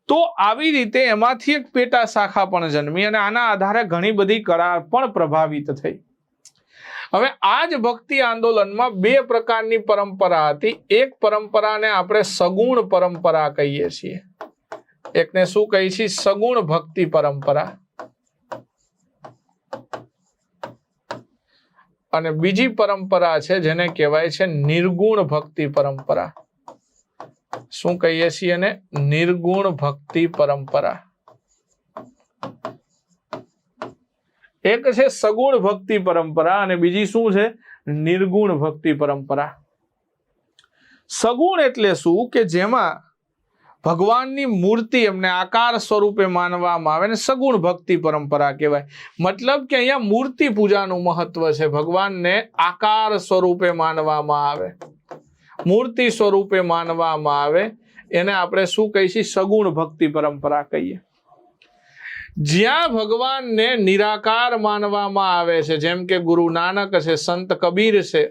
તો આવી રીતે એમાંથી એક પેટા શાખા પણ જન્મી અને આના આધારે ઘણી બધી કળા પણ પ્રભાવિત થઈ. હવે આ જ ભક્તિ આંદોલનમાં 2 પ્રકારની પરંપરા હતી. એક પરંપરાને આપણે સગુણ પરંપરા કહીએ છીએ. એકને શું કહીએ છીએ? સગુણ ભક્તિ પરંપરા. અને બીજી પરંપરા છે જેને કહેવાય છે નિર્ગુણ ભક્તિ પરંપરા. શું કહીએ છીએ? અને નિર્ગુણ ભક્તિ પરંપરા. એક છે સગુણ ભક્તિ પરંપરા અને બીજી શું છે? નિર્ગુણ ભક્તિ પરંપરા. સગુણ એટલે શું? કે જેમાં ભગવાનની મૂર્તિ એમને આકાર સ્વરૂપે માનવામાં આવે ને સગુણ ભક્તિ પરંપરા કહેવાય. મતલબ કે અહીંયા મૂર્તિ પૂજાનું મહત્વ છે. ભગવાનને આકાર સ્વરૂપે માનવામાં આવે, મૂર્તિ સ્વરૂપે માનવામાં આવે, એને આપણે શું કહીએ? સગુણ ભક્તિ પરંપરા કહીએ. જ્યાં ભગવાનને નિરાકાર માનવામાં આવે છે, જેમ કે ગુરુ નાનક છે, સંત કબીર છે,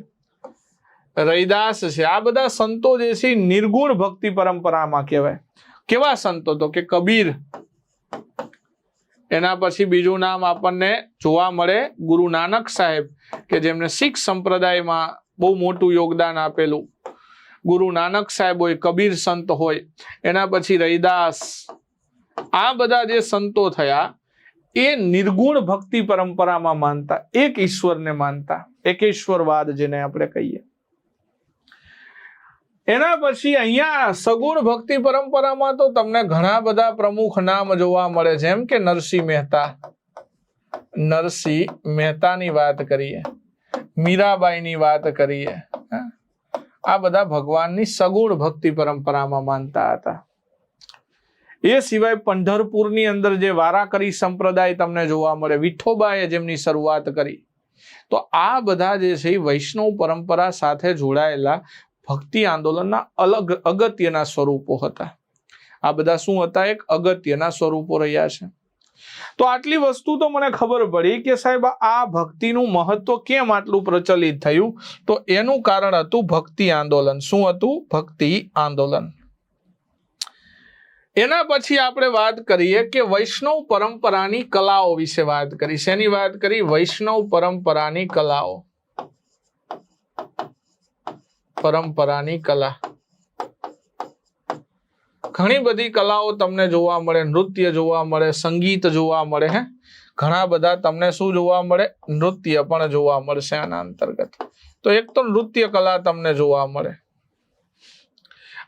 રૈદાસ છે, આ બધા સંતો જે છે નિર્ગુણ ભક્તિ પરંપરામાં કહેવાય. કેવા સંતો? તો કે કબીર. એના પછી બીજું નામ આપણને જોવા મળે ગુરુ નાનક સાહેબ, કે જેમને શીખ સંપ્રદાયમાં બહુ મોટું યોગદાન આપેલું. ગુરુ નાનક સાહેબ હોય, કબીર સંત હોય, એના પછી રૈદાસ. આ બધા જે સંતો થયા એ નિર્ગુણ ભક્તિ પરંપરામાં માનતા, એક ઈશ્વરને માનતા, એકેશ્વરવાદ જેને આપણે કહીએ. એના પછી અહીંયા સગુણ ભક્તિ પરંપરામાં તો તમને ઘણા બધા પ્રમુખ નામ જોવા મળે, જેમ કે નરસિંહ મહેતા. નરસિંહ મહેતાની વાત કરીએ, મીરાબાઈની વાત કરીએ. આ બધા ભગવાનની સગુણ ભક્તિ પરંપરામાં માનતા હતા. એ સિવાય પંઢરપુરની અંદર જે વારાકરી સંપ્રદાય તમને જોવા મળે, વિઠોબાએ જેમની શરૂઆત કરી, તો આ બધા જે છે એ વૈષ્ણવ પરંપરા સાથે જોડાયેલા ભક્તિ આંદોલનના અલગ અગત્યના સ્વરૂપો હતા. આ બધા શું હતા? એક અગત્યના સ્વરૂપો રહ્યા છે. તો આટલી વસ્તુ તો મને ખબર પડી કે સાહેબ આ ભક્તિનું મહત્વ કેમ આટલું પ્રચલિત થયું. તો એનું કારણ હતું ભક્તિ આંદોલન. શું હતું? ભક્તિ આંદોલન. એના પછી આપણે વાત કરીએ કે વૈષ્ણવ પરંપરાની કલાઓ વિશે વાત કરી. શેની વાત કરી? વૈષ્ણવ પરંપરાની કલાઓ. પરંપરાની કલા. ઘણી બધી કલાઓ તમને જોવા મળે. નૃત્ય જોવા મળે, સંગીત જોવા મળે. ઘણા બધા તમને શું જોવા મળે? નૃત્ય પણ જોવા મળશે આના અંતર્ગત. તો એક તો નૃત્ય કલા તમને જોવા મળે.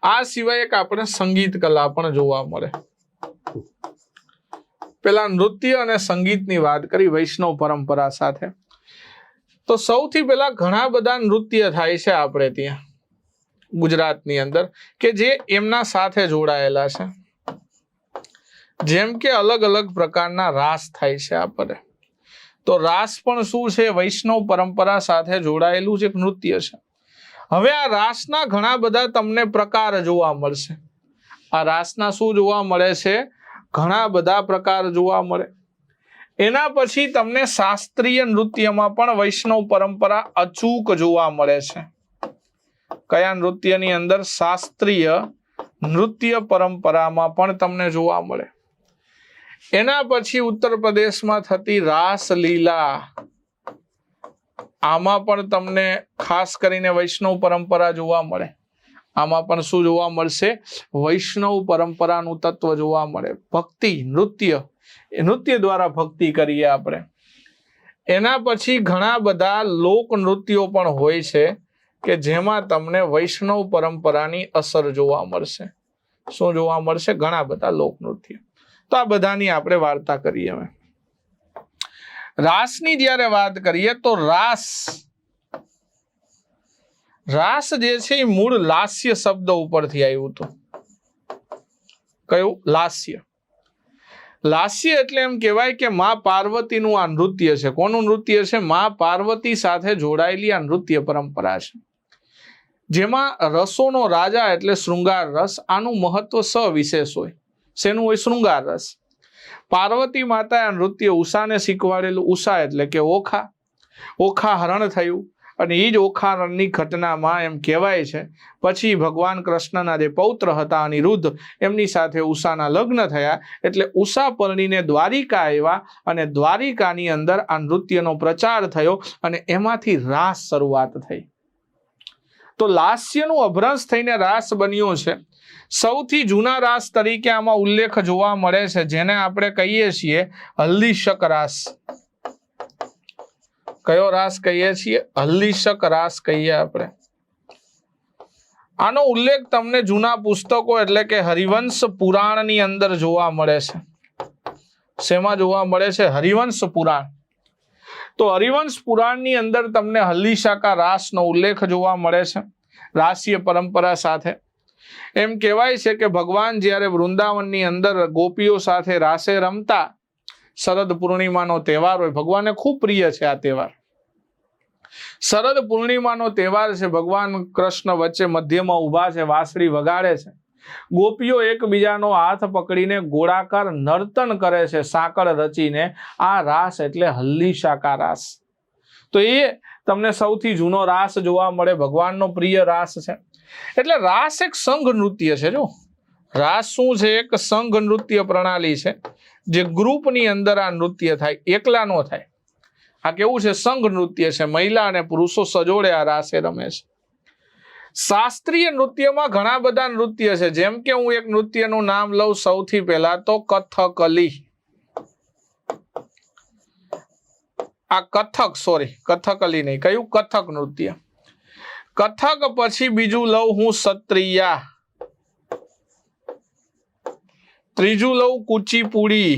આ સિવાય એક આપણે સંગીત કલા પણ જોવા મળે. પેલા નૃત્ય અને સંગીતની વાત કરી વૈષ્ણવ પરંપરા સાથે. તો સૌથી પહેલા ઘણા બધા નૃત્ય થાય છે આપણે ત્યાં ગુજરાતની અંદર, કે જે એમના સાથે જોડાયેલા છે. જેમ કે અલગ અલગ પ્રકારના રાસ થાય છે આપણે. તો રાસ પણ શું છે? વૈષ્ણવ પરંપરા સાથે જોડાયેલું જ એક નૃત્ય છે. હવે આ રાસના ઘણા બધા તમને પ્રકાર જોવા મળશે. આ રાસના શું જોવા મળે છે? ઘણા બધા પ્રકાર જોવા મળે. એના પછી તમને શાસ્ત્રીય નૃત્યમાં પણ વૈષ્ણવ પરંપરા અચૂક જોવા મળે છે. કયા નૃત્યની અંદર? શાસ્ત્રીય નૃત્ય પરંપરામાં પણ તમને જોવા મળે. એના પછી ઉત્તર પ્રદેશમાં થતી રાસલીલા, આમાં પણ તમને ખાસ કરીને વૈષ્ણવ પરંપરા જોવા મળે. આમાં પણ શું જોવા મળશે? વૈષ્ણવ પરંપરાનું તત્વ જોવા મળે. ભક્તિ નૃત્ય, નૃત્ય દ્વારા ભક્તિ કરીએ આપણે. એના પછી ઘણા બધા લોક નૃત્યો પણ હોય છે કે જેમાં તમને વૈષ્ણવ પરંપરાની અસર જોવા મળશે. શું જોવા મળશે? ઘણા બધા લોકનૃત્ય. તો આ બધાની આપણે વાર્તા કરીએ. હવે રાસની જ્યારે વાત કરીએ તો રાસ જે છે એ મૂળ લાસ્ય શબ્દ ઉપરથી આવ્યું હતું. કયું? લાસ્ય. લાસ્ય એટલે એમ કહેવાય કે માં પાર્વતીનું આ નૃત્ય છે. કોનું નૃત્ય છે? માં પાર્વતી સાથે જોડાયેલી આ નૃત્ય પરંપરા છે, જેમાં રસોનો રાજા એટલે શૃંગાર રસ. આનું મહત્વ સવિશેષ હોય. શેનું હોય? શૃંગાર રસ. પાર્વતી માતા આ નૃત્ય ઉષાને શીખવાડેલું. ઉષા એટલે કે ઓખા હરણ થયું, અને એ જ ઓખા હરણની ઘટનામાં એમ કહેવાય છે પછી ભગવાન કૃષ્ણના જે પૌત્ર હતા અનિરુદ્ધ, એમની સાથે ઉષાના લગ્ન થયા. એટલે ઉષા પરણીને દ્વારિકા આવ્યા, અને દ્વારિકાની અંદર આ નૃત્યનો પ્રચાર થયો, અને એમાંથી રાસ શરૂઆત થઈ. તો લાસ્યનું અભ્રંશ થઈને રાસ બન્યો છે. સૌથી જૂના રાસ તરીકે આમાં ઉલ્લેખ જોવા મળે છે, જેને આપણે કહીએ છીએ હલ્દીશક રાસ. કયો રાસ કહીએ છીએ? હલ્દીશક રાસ કહીએ આપણે. આનો ઉલ્લેખ તમને જૂના પુસ્તકો એટલે કે હરિવંશ પુરાણની અંદર જોવા મળે છે. શેમાં જોવા મળે છે? હરિવંશ પુરાણ. તો હરિવંશ પુરાણની અંદર તમને હલ્દીશાકા રાસનો ઉલ્લેખ જોવા મળે છે રાસીય પરંપરા સાથે. એમ કહેવાય છે કે ભગવાન જ્યારે વૃંદાવનની અંદર ગોપીઓ સાથે રાસે રમતા, શરદ પૂર્ણિમાનો તહેવાર હોય, ભગવાનને ખૂબ પ્રિય છે આ તહેવાર. શરદ પૂર્ણિમાનો તહેવાર છે. ભગવાન કૃષ્ણ વચ્ચે મધ્યમાં ઊભા છે, વાંસળી વગાડે છે. ગોપીઓ એકબીજાનો હાથ પકડીને ગોળાકાર નર્તન કરે છે, સાંકળ રચીને. આ રાસ એટલે હલ્દીશાકા રાસ. તો એ તમને સૌથી જૂનો રાસ જોવા મળે, ભગવાનનો પ્રિય રાસ છે. એટલે રાસ એક સંઘ નૃત્ય છે. જો રાસ શું છે? એક સંઘ નૃત્ય પ્રણાલી છે, જે ગ્રુપની અંદર આ નૃત્ય થાય, એકલા નો થાય. આ કેવું છે? સંઘ નૃત્ય છે. મહિલા અને પુરુષો સજોડે આ રાસે રમે છે. શાસ્ત્રીય નૃત્યમાં ઘણા બધા નૃત્ય છે. જેમ કે હું એક નૃત્યનું નામ લઉં સૌથી પહેલા તો કથકલી. આ કથકલી નહીં, કયું? કથક નૃત્ય. કથક પછી બીજું લઉં હું સત્રિયા, ત્રીજું લઉં કુચીપુડી,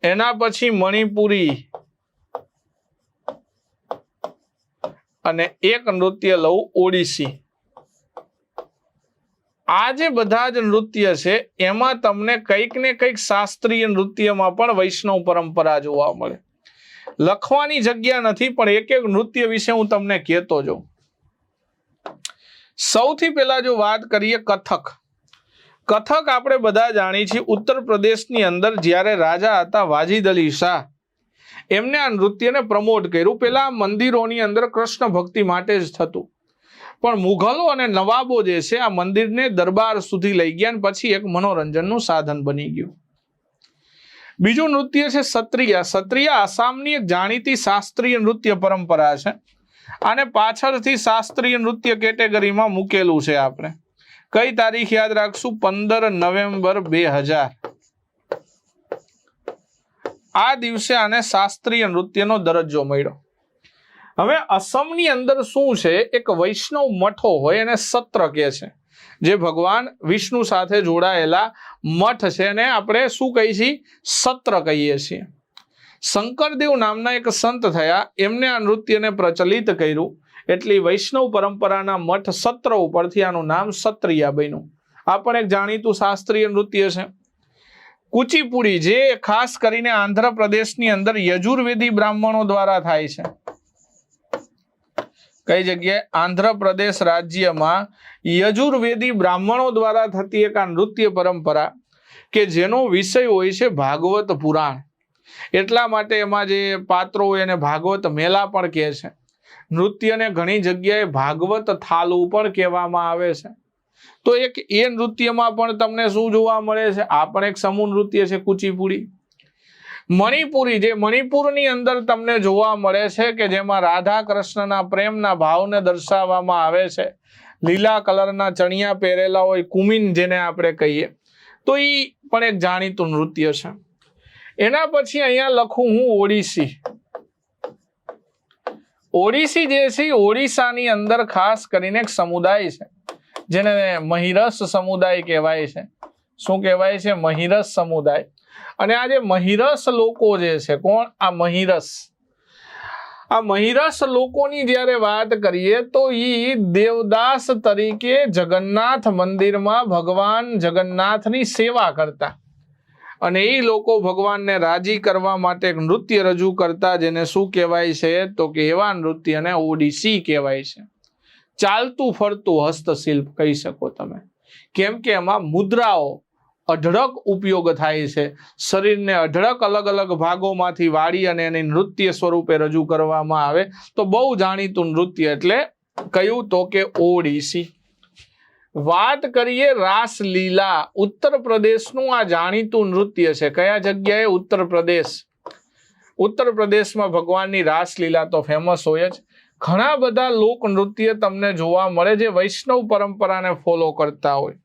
એના પછી મણિપુરી, અને એક નૃત્ય લઉં ઓડિસી. આ જે બધા જ નૃત્ય છે એમાં તમને કંઈક ને કંઈક શાસ્ત્રીય નૃત્યમાં પણ વૈષ્ણવ પરંપરા જોવા મળે. લખવાની જગ્યા નથી, પણ એક એક નૃત્ય વિશે હું તમને કહેતો જાઉં. સૌથી પહેલા જો વાત કરીએ કથક. કથક આપણે બધા જાણીએ છીએ, ઉત્તર પ્રદેશની અંદર જ્યારે રાજા હતા વાજીદ અલી શાહ, એમને આ નૃત્યને પ્રમોટ કર્યું. પેલા મંદિરોની અંદર કૃષ્ણ ભક્તિ માટે જ થતું, પણ મુઘલો અને નવાબો જે છે આ મંદિરને દરબાર સુધી લઈ ગયા, અને પછી એક મનોરંજનનું સાધન બની ગયું. બીજું નૃત્ય છે સત્રિયા. સત્રિયા આસામની એક જાણીતી શાસ્ત્રીય નૃત્ય પરંપરા છે. આને પાછળથી શાસ્ત્રીય નૃત્ય કેટેગરીમાં મૂકેલું છે. આપણે કઈ તારીખ યાદ રાખશું? 15 નવેમ્બર 2000. આ દિવસે આને શાસ્ત્રીય નૃત્યનો દરજ્જો મળ્યો. હવે અસમની અંદર શું છે? એક વૈષ્ણવ મઠો હોય, એને સત્ર કહે છે. જે ભગવાન વિષ્ણુ સાથે જોડાયેલા મઠ છે એને આપણે શું કહીએ છીએ? સત્ર કહીએ છીએ. શંકરદેવ નામના એક સંત થયા, એમને આ નૃત્યને પ્રચલિત કર્યું, એટલે વૈષ્ણવ પરંપરાના મઠ સત્ર ઉપરથી આનું નામ સત્રિયા બન્યું. આ પણ એક જાણીતું શાસ્ત્રીય નૃત્ય છે. કુચીપુડી, જે ખાસ કરીને આંધ્રપ્રદેશની અંદર યજુર્વેદી બ્રાહ્મણો દ્વારા થાય છે. કઈ જગ્યાએ? આંધ્રપ્રદેશ રાજ્યમાં યજુર્વેદી બ્રાહ્મણો દ્વારા થતી એક આ નૃત્ય પરંપરા, કે જેનો વિષય હોય છે ભાગવત પુરાણ. એટલા માટે એમાં જે પાત્રો હોય એને ભાગવત મેલા પણ કહે છે. નૃત્યને ઘણી જગ્યાએ ભાગવત થાલું પણ કહેવામાં આવે છે. તો એક એ નૃત્યમાં પણ તમને શું જોવા મળે છે? આ પણ એક સમૂહ નૃત્ય છે કુચીપુડી. મણિપુરી, જે મણિપુરની અંદર તમને જોવા મળે છે, કે જેમાં રાધા કૃષ્ણના પ્રેમના ભાવને દર્શાવવામાં આવે છે. લીલા કલરના ચણિયા પહેરેલા હોય, કુમિન જેને આપણે કહીએ, તો એ પણ એક જાણીતું નૃત્ય છે. એના પછી અહીંયા લખું હું ઓડિસી. ઓડિસી જે છે ઓડિશાની અંદર ખાસ કરીને એક સમુદાય છે જેને મહિરસ સમુદાય કહેવાય છે. શું કહેવાય છે? મહિરસ સમુદાય. અને આ જે મહિરસ લોકો જે છે, કોણ? આ મહિરસ. આ મહિરસ લોકોની જ્યારે વાત કરીએ તો એ દેવદાસ તરીકે જગન્નાથ મંદિરમાં ભગવાન જગન્નાથની સેવા કરતા, અને એ લોકો ભગવાનને રાજી કરવા માટે નૃત્ય રજૂ કરતા, જેને શું કહેવાય છે? તો કે એવા નૃત્યને ઓડિસી કહેવાય છે. ચાલતું ફરતું હસ્તશિલ્પ કહી શકો તમે, કેમ કે એમાં મુદ્રાઓ અઢળક ઉપયોગ થાય છે. શરીરને અઢળક અલગ અલગ ભાગોમાંથી વાળી અને એની નૃત્ય સ્વરૂપે રજૂ કરવામાં આવે. તો બહુ જાણીતું નૃત્ય એટલે કયું? તો કે ઓડિસી. વાત કરીએ રાસલીલા. ઉત્તર પ્રદેશનું આ જાણીતું નૃત્ય છે. કયા જગ્યાએ? ઉત્તર પ્રદેશ. ઉત્તર પ્રદેશમાં ભગવાનની રાસલીલા તો ફેમસ હોય જ. ઘણા બધા લોક નૃત્ય તમને જોવા મળે જે વૈષ્ણવ પરંપરાને ફોલો કરતા હોય.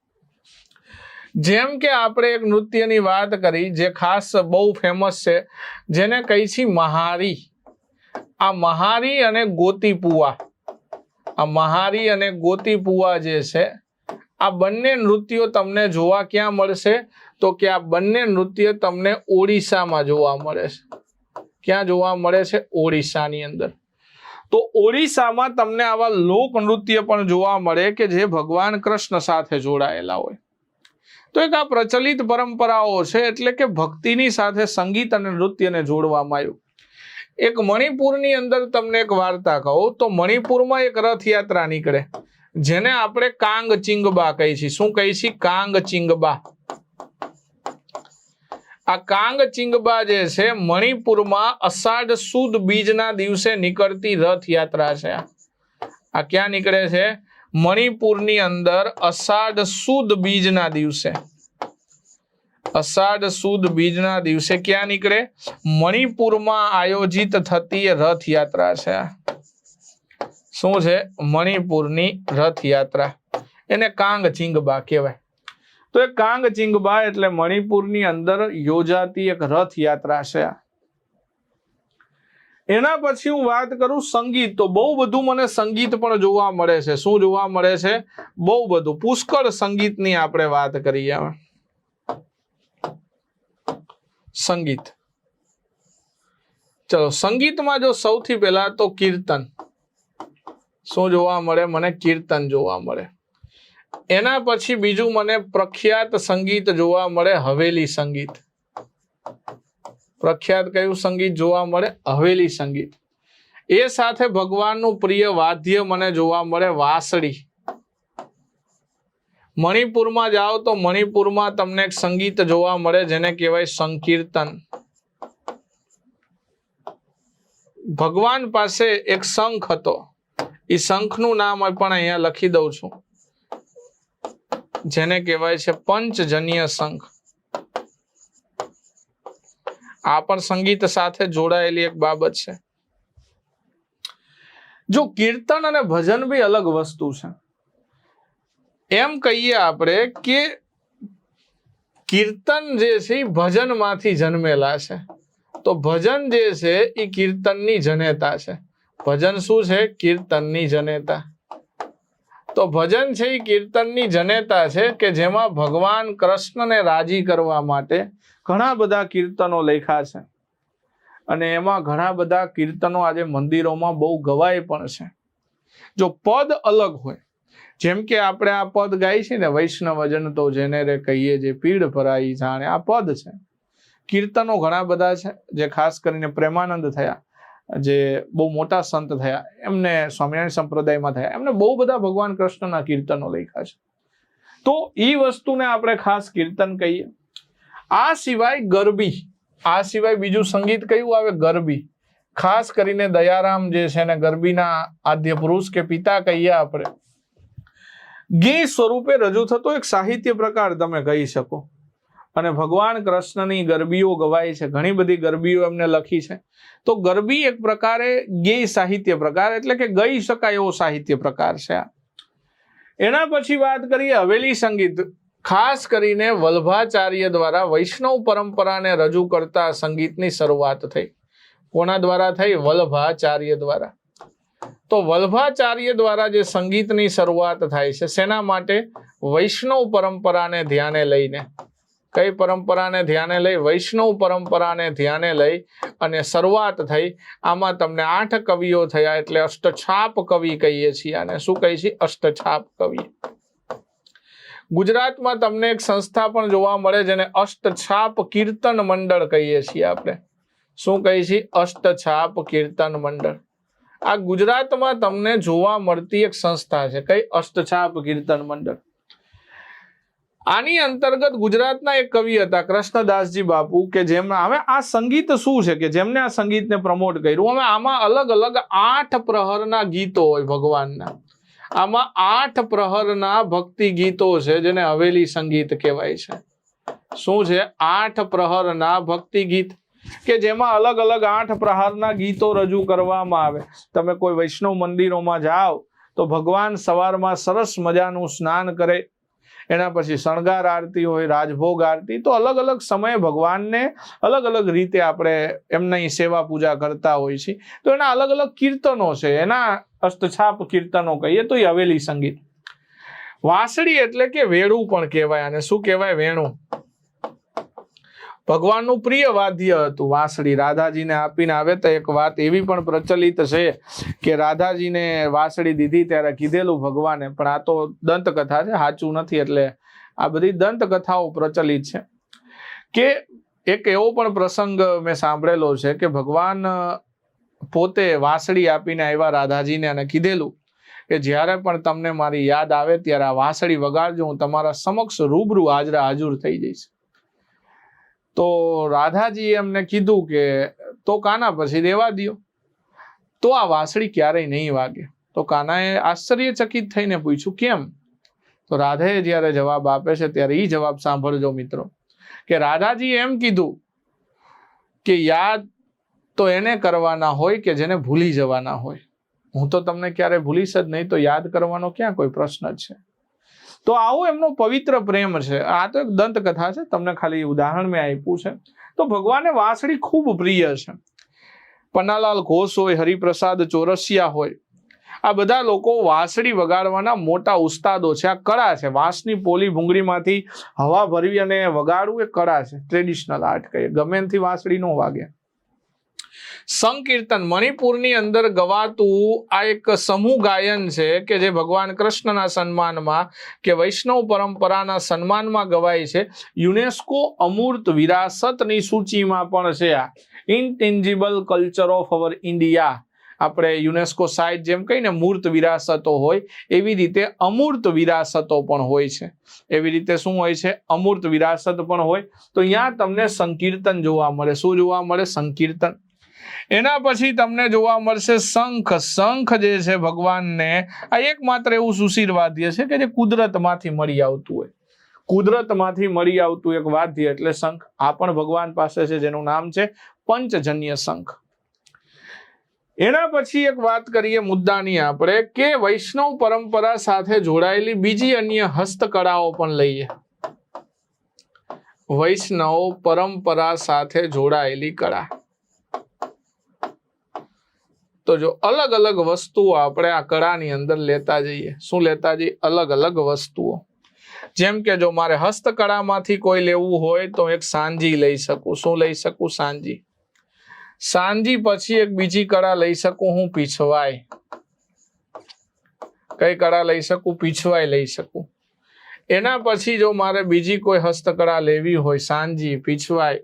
જેમ કે આપણે એક નૃત્યની વાત કરી જે ખાસ બહુ ફેમસ છે, જેને કહી છે મહારી. આ મહારી અને ગોતીપુઆ, આ મહારી અને ગોતીપુઆ જે છે, આ બંને નૃત્યો તમને જોવા ક્યાં મળશે? તો કે આ બંને નૃત્ય તમને ઓડિશામાં જોવા મળે છે. ક્યાં જોવા મળે છે? ઓડિશાની અંદર. તો ઓડિશામાં તમને આવા લોક નૃત્ય પણ જોવા મળે કે જે ભગવાન કૃષ્ણ સાથે જોડાયેલા હોય. તો એક આ પ્રચલિત પરંપરાઓ છે, એટલે કે ભક્તિની સાથે સંગીત અને નૃત્યને જોડવામાં આવ્યું. એક મણિપુરની અંદર તમને એક વાર્તા કહું તો મણિપુરમાં એક રથયાત્રા નીકળે જેને આપણે કાંગચિંગબા કહીએ છીએ. શું કહીએ છીએ? કાંગચિંગબા. આ કાંગચિંગબા જે છે મણિપુરમાં અષાઢ સુદ બીજના દિવસે નીકળતી રથયાત્રા છે. આ ક્યાં નીકળે છે? મણિપુરની અંદર અષાઢ સુદ બીજના દિવસે. અષાઢ સુદ બીજના દિવસે ક્યાં નીકળે? મણિપુરમાં આયોજિત થતી રથયાત્રા છે. શું છે? મણિપુરની રથયાત્રા. એને કાંગચિંગબા કહેવાય. તો એ કાંગચિંગબા એટલે મણિપુરની અંદર યોજાતી એક રથયાત્રા છે. એના પછી હું વાત કરું સંગીત, તો બહુ બધું મને સંગીત પણ જોવા મળે છે. શું જોવા મળે છે? બહુ બધું, પુષ્કળ સંગીતની આપણે વાત કરીએ. સંગીત, ચલો સંગીતમાં જો સૌથી પહેલા તો કીર્તન. શું જોવા મળે? મને કીર્તન જોવા મળે. એના પછી બીજું મને પ્રખ્યાત સંગીત જોવા મળે, હવેલી સંગીત. પ્રખ્યાત કયું સંગીત જોવા મળે? હવેલી સંગીત. એ સાથે ભગવાનનું પ્રિય વાદ્ય મને જોવા મળે, વાંસળી. મણિપુરમાં જાઓ તો મણિપુરમાં તમને એક સંગીત જોવા મળે જેને કહેવાય સંકીર્તન. ભગવાન પાસે એક શંખ હતો, એ શંખનું નામ પણ અહીંયા લખી દઉં છું, જેને કહેવાય છે પંચજન્ય શંખ. આ પણ સંગીત સાથે જોડાયેલી એક બાબત છે. જો કીર્તન અને ભજન બી અલગ વસ્તુ છે. એમ કહીએ આપણે કે કીર્તન જે છે એ ભજનમાંથી જન્મેલા છે, તો ભજન જે છે એ કીર્તનની જનેતા છે. ભજન શું છે? કીર્તનની જનેતા. તો ભજન છે એ કીર્તનની જનેતા છે કે જેમાં ભગવાન કૃષ્ણને રાજી કરવા માટે ઘણા બધા કીર્તનો લખ્યા છે, અને એમાં ઘણા બધા કીર્તનો આજે મંદિરોમાં બહુ ગવાય પણ છે. જો પદ અલગ હોય, જેમ કે આપણે આ પદ ગાય છે ને, વૈષ્ણવજન તો જેને રે કહીએ જે પીડ ભરાઈ જાણે, આ પદ છે. કીર્તનો ઘણા બધા છે જે ખાસ કરીને પ્રેમાનંદ થયા, જે બહુ મોટા સંત થયા, એમને સ્વામિનારાયણ સંપ્રદાયમાં થયા, એમને બહુ બધા ભગવાન કૃષ્ણના કીર્તનો લખ્યા છે. તો એ વસ્તુને આપણે ખાસ કીર્તન કહીએ. આ સિવાય ગરબી, આ સિવાય બીજું સંગીત કયું આવે? ગરબી. ખાસ કરીને દયારામ જે છે ને ગરબીના આદ્ય પુરુષ કે પિતા કહીએ આપણે. ગીત સ્વરૂપે રજૂ થતો એક સાહિત્ય પ્રકાર તમે કહી શકો, અને ભગવાન કૃષ્ણની ગરબીઓ ગવાય છે. ઘણી બધી ગરબીઓ એમને લખી છે. તો ગરબી એક પ્રકારે ગેય સાહિત્ય પ્રકાર, એટલે કે ગઈ શકાય એવો સાહિત્ય પ્રકાર છે. એના પછી વાત કરીએ હવેલી સંગીત. ખાસ કરીને વલ્ભાચાર્ય દ્વારા વૈષ્ણવ પરંપરાને રજૂ કરતા સંગીતની શરૂઆત થઈ. કોના દ્વારા થઈ? વલ્ભાચાર્ય દ્વારા. તો વલ્ભાચાર્ય દ્વારા જે સંગીતની શરૂઆત થાય છે શેના માટે? વૈષ્ણવ પરંપરાને ધ્યાને લઈને. કઈ પરંપરાને ધ્યાને લઈ? વૈષ્ણવ પરંપરાને ધ્યાને લઈ અને શરૂઆત થઈ. આમાં તમને 8 કવિઓ થયા એટલે અષ્ટછાપ કવિ કહીએ છીએ. અને શું કહીએ છીએ? અષ્ટછાપ કવિ. ગુજરાતમાં તમને એક સંસ્થા પણ જોવા મળે જેને અષ્ટછાપ કીર્તન મંડળ કહીએ છીએ આપણે. શું કહીએ છીએ? અષ્ટછાપ કીર્તન મંડળ. આ ગુજરાતમાં તમને જોવા મળતી એક સંસ્થા છે. કઈ? અષ્ટછાપ કીર્તન મંડળ. આની અંતર્ગત ગુજરાતના એક કવિ હતા કૃષ્ણદાસજી બાપુ કે જેમણે હવે આ સંગીત શું છે કે જેમને આ સંગીતને પ્રમોટ કર્યું. હવે આમાં અલગ અલગ 8 પ્રહરના ગીતો હોય ભગવાનના. આમાં 8 પ્રહરના ભક્તિ ગીતો છે જેને હવેલી સંગીત કહેવાય છે. શું છે? 8 પ્રહરના ભક્તિ ગીત કે જેમાં અલગ અલગ 8 પ્રહારના ગીતો રજૂ કરવામાં આવે. તમે કોઈ વૈષ્ણવ મંદિરોમાં જાઓ તો ભગવાન સવારમાં સરસ મજાનું સ્નાન કરે, એના પછી શણગાર આરતી હોય, રાજભોગ આરતી, તો અલગ અલગ સમયે ભગવાનને અલગ અલગ રીતે આપણે એમની સેવા પૂજા કરતા હોય છે. તો એના અલગ અલગ કીર્તનો છે, એના અષ્ટછાપ કીર્તનો કહીએ તો એ હવેલી સંગીત. વાંસળી એટલે કે વેણું પણ કહેવાય. અને શું કહેવાય? વેણું. ભગવાનનું પ્રિય વાદ્ય હતું વાંસળી. રાધાજીને આપીને આવે તો એક વાત એવી પણ પ્રચલિત છે કે રાધાજીને વાંસળી દીધી ત્યારે કીધેલું ભગવાને, પણ આ તો દંતકથા છે, સાચું નથી. એટલે આ બધી દંતકથાઓ પ્રચલિત છે કે એક એવો પણ પ્રસંગ મેં સાંભળેલો છે કે ભગવાન પોતે વાંસળી આપીને આવ્યા રાધાજીને અને કીધેલું કે જ્યારે પણ તમને મારી યાદ આવે ત્યારે આ વાંસળી વગાડજો, હું તમારા સમક્ષ રૂબરૂ હાજર થઈ જઈશ. તો રાધાજીએ એમને કીધું કે તો કાના પછી દેવા દ્યો, તો આ વાંસળી ક્યારેય નહીં વાગે. તો કાનાએ આશ્ચર્યચકિત થઈને પૂછ્યું કેમ? તો રાધાએ જ્યારે જવાબ આપે છે ત્યારે એ જવાબ સાંભળજો મિત્રો, કે રાધાજીએ એમ કીધું કે યાદ તો એને કરવાના હોય કે જેને ભૂલી જવાના હોય. હું તો તમને ક્યારે ભૂલીશ જ નહીં, તો યાદ કરવાનો ક્યાં કોઈ પ્રશ્ન છે? તો આવો એમનો પવિત્ર પ્રેમ છે. આ તો એક દંતકથા છે, તમને ખાલી ઉદાહરણ મેં આપ્યું છે. તો ભગવાનને વાંસળી ખૂબ પ્રિય છે. પન્નાલાલ ઘોષ હોય, હરિપ્રસાદ ચોરસિયા હોય, આ બધા લોકો વાંસળી વગાડવાના મોટા ઉસ્તાદો છે. આ કળા છે. વાંસની પોલી ભૂંગળીમાંથી હવા ભરવી અને વગાડવું એ કળા છે. ટ્રેડિશનલ આર્ટ કહીએ. ગમે એનથી વાંસળી ન વાગે. સંકીર્તન મણિપુરની અંદર ગવાતું આ એક સમૂહ ગાયન છે કે જે ભગવાન કૃષ્ણના સન્માનમાં કે વૈષ્ણવ પરંપરાના સન્માનમાં ગવાય છે. યુનેસ્કો અમૂર્ત વિરાસતની સૂચિમાં પણ છે. આ intangible culture of our India. આપણે યુનેસ્કો સાઇટ જેમ કહીને મૂર્ત વિરાસતો હોય એવી રીતે અમૂર્ત વિરાસતો પણ હોય છે. એવી રીતે શું હોય છે? અમૂર્ત વિરાસત પણ હોય. તો અહીંયા તમને સંકીર્તન જોવા મળે. શું જોવા મળે? સંકીર્તન. એના પછી તમને જોવા મળશે શંખ. શંખ જે છે ભગવાનને આ એકમાત્ર એવું સુશીર વાદ્ય છે કે જે કુદરતમાંથી મળી આવતું હોય. કુદરતમાંથી મળી આવતું એક વાદ્ય એટલે શંખ. આ પણ ભગવાન પાસે છે જેનું નામ છે પંચજન્ય શંખ. એના પછી એક વાત કરીએ મુદ્દાની આપણે કે વૈષ્ણવ પરંપરા સાથે જોડાયેલી બીજી અન્ય હસ્તકળાઓ પણ લઈએ. વૈષ્ણવ પરંપરા સાથે જોડાયેલી કળા. તો જો અલગ અલગ વસ્તુઓ આપણે આ કળાની અંદર લેતા જઈએ. શું લેતા જઈએ? અલગ અલગ વસ્તુઓ. જેમ કે જો મારે હસ્તકળામાંથી કોઈ લેવું હોય તો એક સાંજી લઈ શકું. શું લઈ શકું? સાંજી. સાંજી પછી એક બીજી કળા લઈ શકું હું, પીછવાઈ. કઈ કળા લઈ શકું? પીછવાઈ લઈ શકું. એના પછી જો મારે બીજી કોઈ હસ્તકળા લેવી હોય, સાંજી, પીછવાઈ,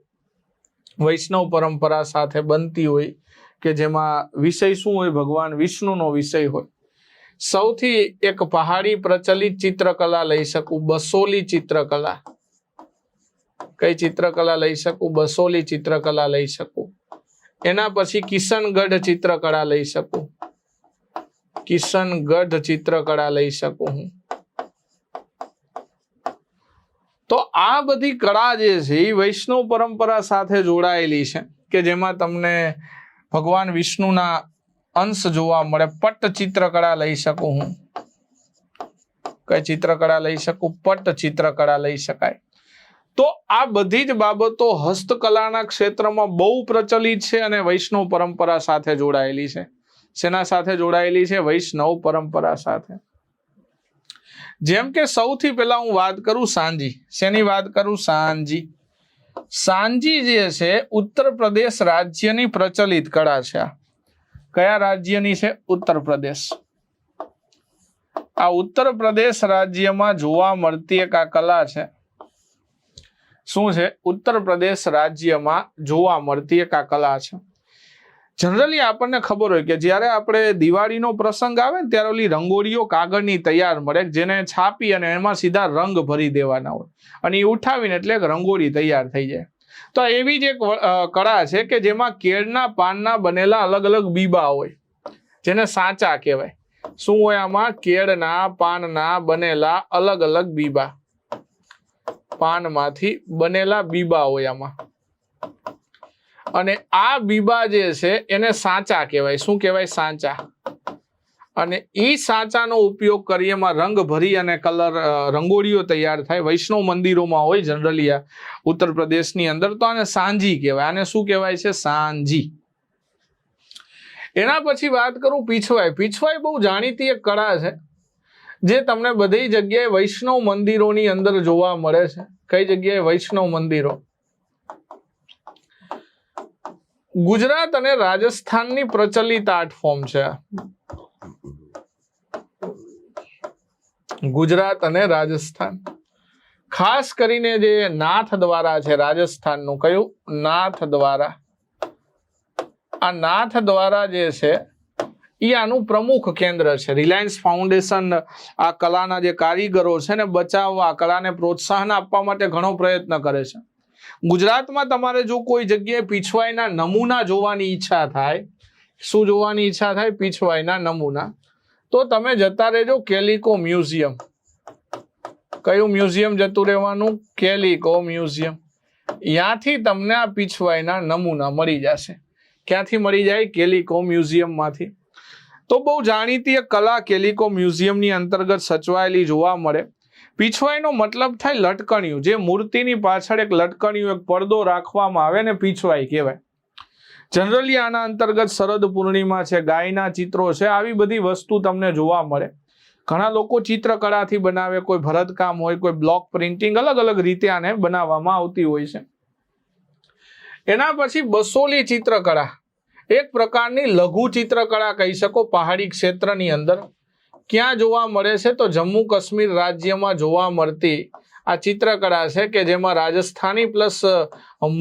વૈષ્ણવ પરંપરા સાથે બનતી હોય કે જેમાં વિષય શું હોય? ભગવાન વિષ્ણુનો વિષય હોય. સૌથી એક પહાડી પ્રચલિત ચિત્રકલા લઈ શકું, બસોલી ચિત્રકલા. કઈ ચિત્રકલા લઈ શકું? બસોલી ચિત્રકલા લઈ શકું. એના પછી કિશનગઢ ચિત્રકળા લઈ શકું. કિશનગઢ ચિત્રકળા લઈ શકું હું. તો આ બધી કળા જે છે એ વૈષ્ણવ પરંપરા સાથે જોડાયેલી છે કે જેમાં તમને ભગવાન વિષ્ણુના અંશ જોવા મળે. પટ્ટ ચિત્રકળા લઈ શકું હું. કઈ ચિત્રકળા લઈ શકું? પટ્ટ ચિત્રકળા લઈ શકાય. તો આ બધી જ બાબતો હસ્તકલાના ક્ષેત્રમાં બહુ પ્રચલિત છે અને વૈષ્ણવ પરંપરા સાથે જોડાયેલી છે. શેના સાથે જોડાયેલી છે? વૈષ્ણવ પરંપરા સાથે. જેમ કે સૌથી પહેલા હું વાત કરું સાંજી. શેની વાત કરું? સાંજી. સાંજી જે છે ઉત્તર પ્રદેશ રાજ્યની પ્રચલિત કળા છે. કયા રાજ્યની છે? ઉત્તર પ્રદેશ. આ ઉત્તર પ્રદેશ રાજ્યમાં જોવા મળતી એક આ કલા છે. શું છે? ઉત્તર પ્રદેશ રાજ્યમાં જોવા મળતી એક આ કલા છે. જનરલી આપણને ખબર હોય કે જ્યારે આપણે દિવાળીનો પ્રસંગ આવે ને ત્યારે ઓલી રંગોળીઓ કાગળની તૈયાર મળે, જેને છાપી અને એમાં સીધા રંગ ભરી દેવાના હોય અને એ ઉઠાવીને એટલે એક રંગોળી તૈયાર થઈ જાય. તો એવી જ એક કળા છે કે જેમાં કેળના પાનના બનેલા અલગ અલગ બીબા હોય, જેને સાચા કહેવાય. શું હોય આમાં? કેળના પાનના બનેલા અલગ અલગ બીબા, પાનમાંથી બનેલા બીબા હોય આમાં. અને આ બીબા જે છે એને સાચા કહેવાય. શું કહેવાય? સાચા. અને એ સાચાનો ઉપયોગ કરી એમાં રંગ ભરી અને કલર રંગોળીઓ તૈયાર થાય. વૈષ્ણવ મંદિરોમાં હોય જનરલી આ ઉત્તર પ્રદેશની અંદર. તો આને સાંજી કહેવાય. આને શું કહેવાય છે? સાંજી. એના પછી વાત કરું પીછવાઈ. પીછવાઈ બહુ જાણીતી એક કળા છે જે તમને બધી જગ્યાએ વૈષ્ણવ મંદિરોની અંદર જોવા મળે છે. કઈ જગ્યાએ? વૈષ્ણવ મંદિરો. ગુજરાત અને રાજસ્થાનની પ્રચલિત આર્ટ ફોર્મ છે. ગુજરાત અને રાજસ્થાન. ખાસ કરીને જે નાથ દ્વારા છે રાજસ્થાનનું. કયું? નાથ દ્વારા. આ નાથ દ્વારા જે છે એ આનું પ્રમુખ કેન્દ્ર છે. રિલાયન્સ ફાઉન્ડેશન આ કલાના જે કારીગરો છે ને બચાવવા, કલાને પ્રોત્સાહન આપવા માટે ઘણો પ્રયત્ન કરે છે. ગુજરાતમાં તમારે જો કોઈ જગ્યાએ પીછવાઈના નમૂના જોવાની ઈચ્છા થાય, શું જોવાની ઈચ્છા થાય? પીછવાઈના નમૂના. તો તમે જતા રહેજો કેલિકો મ્યુઝિયમ. કયું મ્યુઝિયમ જતું રહેવાનું? Calico museum. ત્યાંથી તમને આ પીછવાઈના નમૂના મળી જશે. ક્યાંથી મળી જાય? કેલિકો મ્યુઝિયમમાંથી. તો બહુ જાણીતી એક કલા કેલિકો મ્યુઝિયમની અંતર્ગત સચવાયેલી જોવા મળે. પીછવાઈનો મતલબ થાય લટકણિયું. જે મૂર્તિની પાછળ એક લટકણિયું, એક પડદો રાખવામાં આવે ને પીછવાઈ કહેવાય. જનરલી આના અંતર્ગત શરદ પૂર્ણિમા છે, ગાયના ચિત્રો છે, આવી બધી વસ્તુ તમને જોવા મળે. ઘણા લોકો ચિત્રકળાથી બનાવે, કોઈ ભરતકામ હોય, કોઈ બ્લોક પ્રિન્ટિંગ, અલગ અલગ રીતે આને બનાવવામાં આવતી હોય છે. એના પછી બસોલી ચિત્રકળા, એક પ્રકારની લઘુ ચિત્રકળા કહી શકો. પહાડી ક્ષેત્રની અંદર ક્યાં જોવા મળે છે? તો જમ્મુ કાશ્મીર રાજ્યમાં જોવા મળતી આ ચિત્રકળા છે કે જેમાં રાજસ્થાની પ્લસ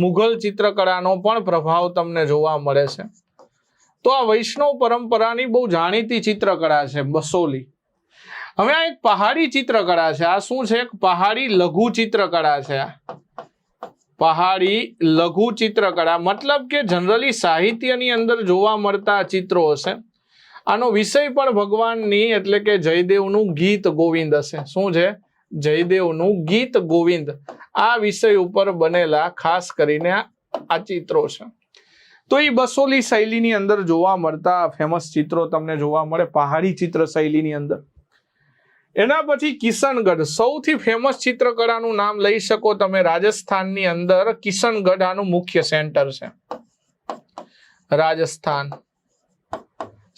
મુઘલ ચિત્રકળાનો પણ પ્રભાવ તમને જોવા મળે છે. તો આ વૈષ્ણવ પરંપરાની બહુ જાણીતી ચિત્રકળા છે બસોલી. હવે આ એક પહાડી ચિત્રકળા છે. આ શું છે? એક પહાડી લઘુ ચિત્રકળા છે. પહાડી લઘુ ચિત્રકળા મતલબ કે જનરલી સાહિત્યની અંદર જોવા મળતા ચિત્રો હશે. આનો વિષય પણ ભગવાનની એટલે કે જયદેવનું ગીત ગોવિંદ હશે. શું છે? જયદેવનું ગીત ગોવિંદ. આ વિષય ઉપર બનેલા ખાસ કરીને આ ચિત્રો છે. તો એ બસોલી શૈલીની અંદર જોવા મળતા ફેમસ ચિત્રો તમને જોવા મળે પહાડી ચિત્ર શૈલીની અંદર. એના પછી કિશનગઢ. સૌથી ફેમસ ચિત્રકળાનું નામ લઈ શકો તમે રાજસ્થાનની અંદર. કિશનગઢ આનું મુખ્ય સેન્ટર છે. રાજસ્થાન.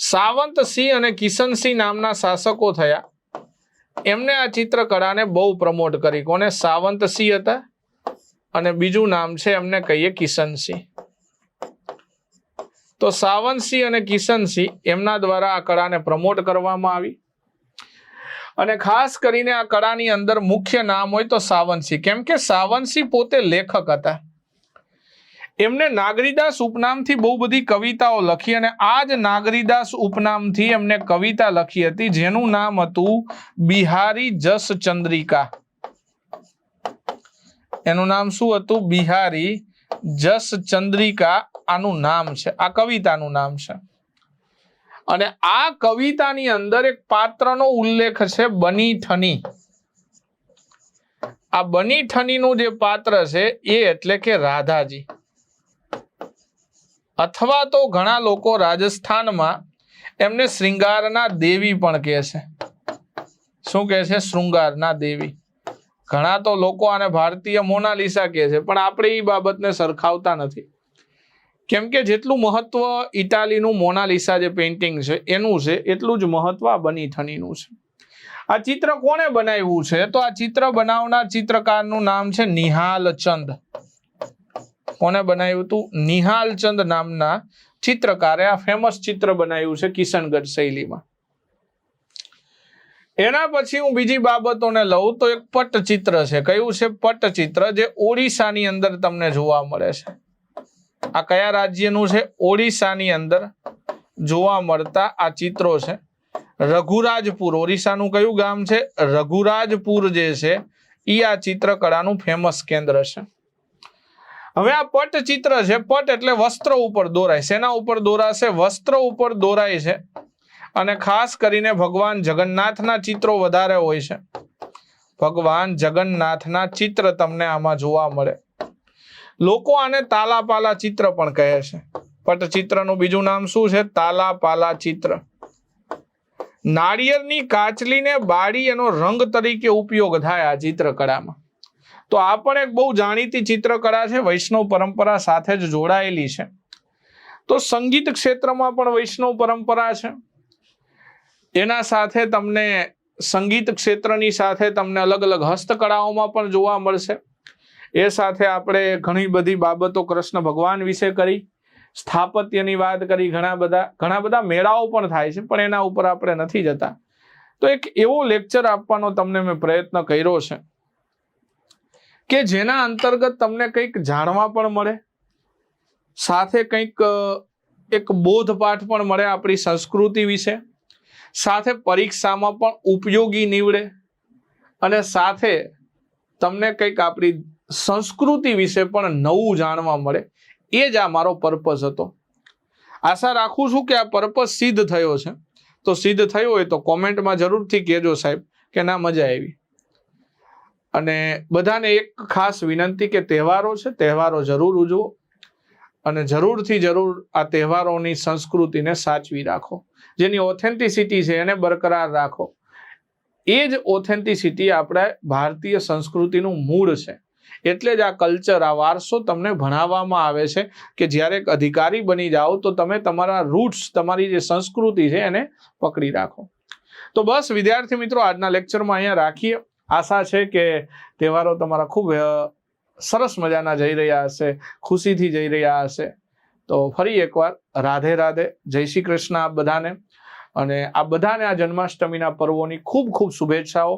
સાવંતસિંહ અને કિશનસિંહ નામના શાસકો થયા. એમને આ ચિત્રકળાને બહુ પ્રમોટ કરી. કોને? સાવંતસિંહ હતા અને બીજું નામ છે એમને કહીએ કિશનસિંહ. તો સાવંતસિંહ અને કિશનસિંહ એમના દ્વારા આ કળાને પ્રમોટ કરવામાં આવી. અને ખાસ કરીને આ કળાની અંદર મુખ્ય નામ હોય તો સાવંતસિંહ. કેમ કે સાવંતસિંહ પોતે લેખક હતા. એમને નાગરીદાસ ઉપનામથી બહુ બધી કવિતાઓ લખી અને આ જ નાગરીદાસ ઉપનામથી એમને કવિતા લખી હતી જેનું નામ હતું બિહારી જસ ચંદ્રિકા. એનું નામ શું હતું? બિહારી જસ ચંદ્રિકા આનું નામ છે. આ કવિતાનું નામ છે. અને આ કવિતાની અંદર એક પાત્રનો ઉલ્લેખ છે બની ઠની. આ બની ઠનીનું જે પાત્ર છે એ એટલે કે રાધાજી, અથવા તો ઘણા લોકો રાજસ્થાનમાં એમને શ્રૃંગારના દેવી પણ કહે છે. શું કહે છે? શૃંગારના દેવી. ઘણા તો લોકો આને ભારતીય મોનાલિસા કહે છે, પણ આપણે એ બાબતને સરખાવતા નથી. કેમ કે જેટલું મહત્વ ઇટાલીનું મોનાલિસા જે પેઇન્ટિંગ છે એનું છે, એટલું જ મહત્વ આ બની ઠનીનું છે. આ ચિત્ર કોણે બનાવ્યું છે? તો આ ચિત્ર બનાવનાર ચિત્રકારનું નામ છે નિહાલ ચંદ. કોને બનાવ્યું હતું? નિહાલ ચંદ નામના ચિત્રકારે આ ફેમસ ચિત્ર બનાવ્યું છે કિશનગઢ શૈલીમાં. એના પછી હું બીજી બાબતોને લઉં તો એક પટ્ટચિત્ર છે. કયું છે? પટ્ટચિત્ર, જે ઓડિશાની અંદર તમને જોવા મળે છે. આ કયા રાજ્યનું છે? ઓડિશાની અંદર જોવા મળતા આ ચિત્રો છે. રઘુરાજપુર, ઓડિશાનું કયું ગામ છે? રઘુરાજપુર જે છે એ આ ચિત્રકળાનું ફેમસ કેન્દ્ર છે. હવે આ પટ્ટચિત્ર છે, પટ એટલે વસ્ત્ર ઉપર દોરાય. શેના ઉપર દોરાશે? વસ્ત્ર ઉપર દોરાય છે. અને ખાસ કરીને ભગવાન જગન્નાથના ચિત્રો વધારે હોય છે. ભગવાન જગન્નાથના ચિત્ર તમને આમાં જોવા મળે. લોકો આને તાલાપાલા ચિત્ર પણ કહે છે. પટ્ટચિત્રનું બીજું નામ શું છે? તાલાપાલા ચિત્ર. નાળિયેરની કાચલીને બાળી એનો રંગ તરીકે ઉપયોગ થાય આ ચિત્રકળામાં. તો આ પણ એક બહુ જાણીતી ચિત્રકળા છે, વૈષ્ણવ પરંપરા સાથે જ જોડાયેલી છે. તો સંગીત ક્ષેત્રમાં પણ વૈષ્ણવ પરંપરા છે. એના સાથે તમને સંગીત ક્ષેત્રની સાથે તમને અલગ અલગ હસ્તકળાઓમાં પણ જોવા મળશે. એ સાથે આપણે ઘણી બધી બાબતો કૃષ્ણ ભગવાન વિશે કરી, સ્થાપત્યની વાત કરી, ઘણા બધા મેળાઓ પણ થાય છે, પણ એના ઉપર આપણે નથી જતા. તો એક એવો લેક્ચર આપવાનો તમને મેં પ્રયત્ન કર્યો છે કે જેના અંતર્ગત તમને કંઈક જાણવા પણ મળે, સાથે કંઈક એક બોધપાઠ પણ મળે આપણી સંસ્કૃતિ વિશે, સાથે પરીક્ષામાં પણ ઉપયોગી નીવડે, અને સાથે તમને કંઈક આપણી સંસ્કૃતિ વિશે પણ નવું જાણવા મળે. એ જ આ મારો પર્પઝ હતો. આશા રાખું છું કે આ પર્પઝ સિદ્ધ થયો છે. તો સિદ્ધ થયો હોય તો કોમેન્ટમાં જરૂરથી કહેજો સાહેબ કે ના મજા આવી. અને બધાને એક ખાસ વિનંતી કે તહેવારો છે, તહેવારો જરૂર ઉજવો, અને જરૂરથી જરૂર આ તહેવારોની સંસ્કૃતિને સાચવી રાખો. જેની ઓથેન્ટિસિટી છે એને બરકરાર રાખો. એ જ ઓથેન્ટિસિટી આપણા ભારતીય સંસ્કૃતિનું મૂળ છે. એટલે જ આ કલ્ચર, આ વારસો તમને ભણાવવામાં આવે છે કે જ્યારે એક અધિકારી બની જાઓ તો તમે તમારા રૂટ્સ, તમારી જે સંસ્કૃતિ છે એને પકડી રાખો. તો બસ વિદ્યાર્થી મિત્રો, આજના લેક્ચરમાં અહીંયા રાખીએ. આશા છે કે તહેવારો તમારા ખૂબ સરસ મજાના જઈ રહ્યા હશે, ખુશીથી જઈ રહ્યા હશે. તો ફરી એકવાર રાધે રાધે, જય શ્રી કૃષ્ણ આપ બધાને. અને આ બધાને આ જન્માષ્ટમીના પર્વોની ખૂબ ખૂબ શુભેચ્છાઓ.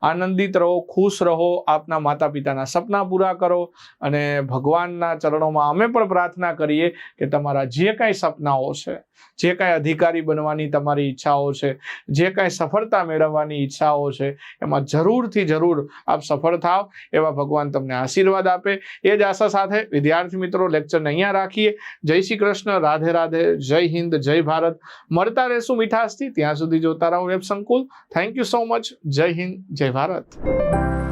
આનંદિત રહો, ખુશ રહો, આપના માતા પિતાના સપના પૂરા કરો. અને ભગવાનના ચરણોમાં અમે પણ પ્રાર્થના કરીએ કે તમારા જે કાંઈ સપનાઓ છે, જે કાંઈ અધિકારી બનવાની તમારી ઈચ્છાઓ છે, જે કાંઈ સફળતા મેળવવાની ઈચ્છાઓ છે, એમાં જરૂરથી જરૂર આપ સફળ થાવ, એવા ભગવાન તમને આશીર્વાદ આપે. એ જ આશા સાથે વિદ્યાર્થી મિત્રો લેક્ચરને અહીંયા રાખીએ. જય શ્રી કૃષ્ણ, રાધે રાધે, જય હિન્દ, જય ભારત. મળતા રહેશું મીઠાશથી. ત્યાં સુધી જોતા રહો વેબ સંકુલ. Thank you so much. જય હિન્દ, જય ભારત.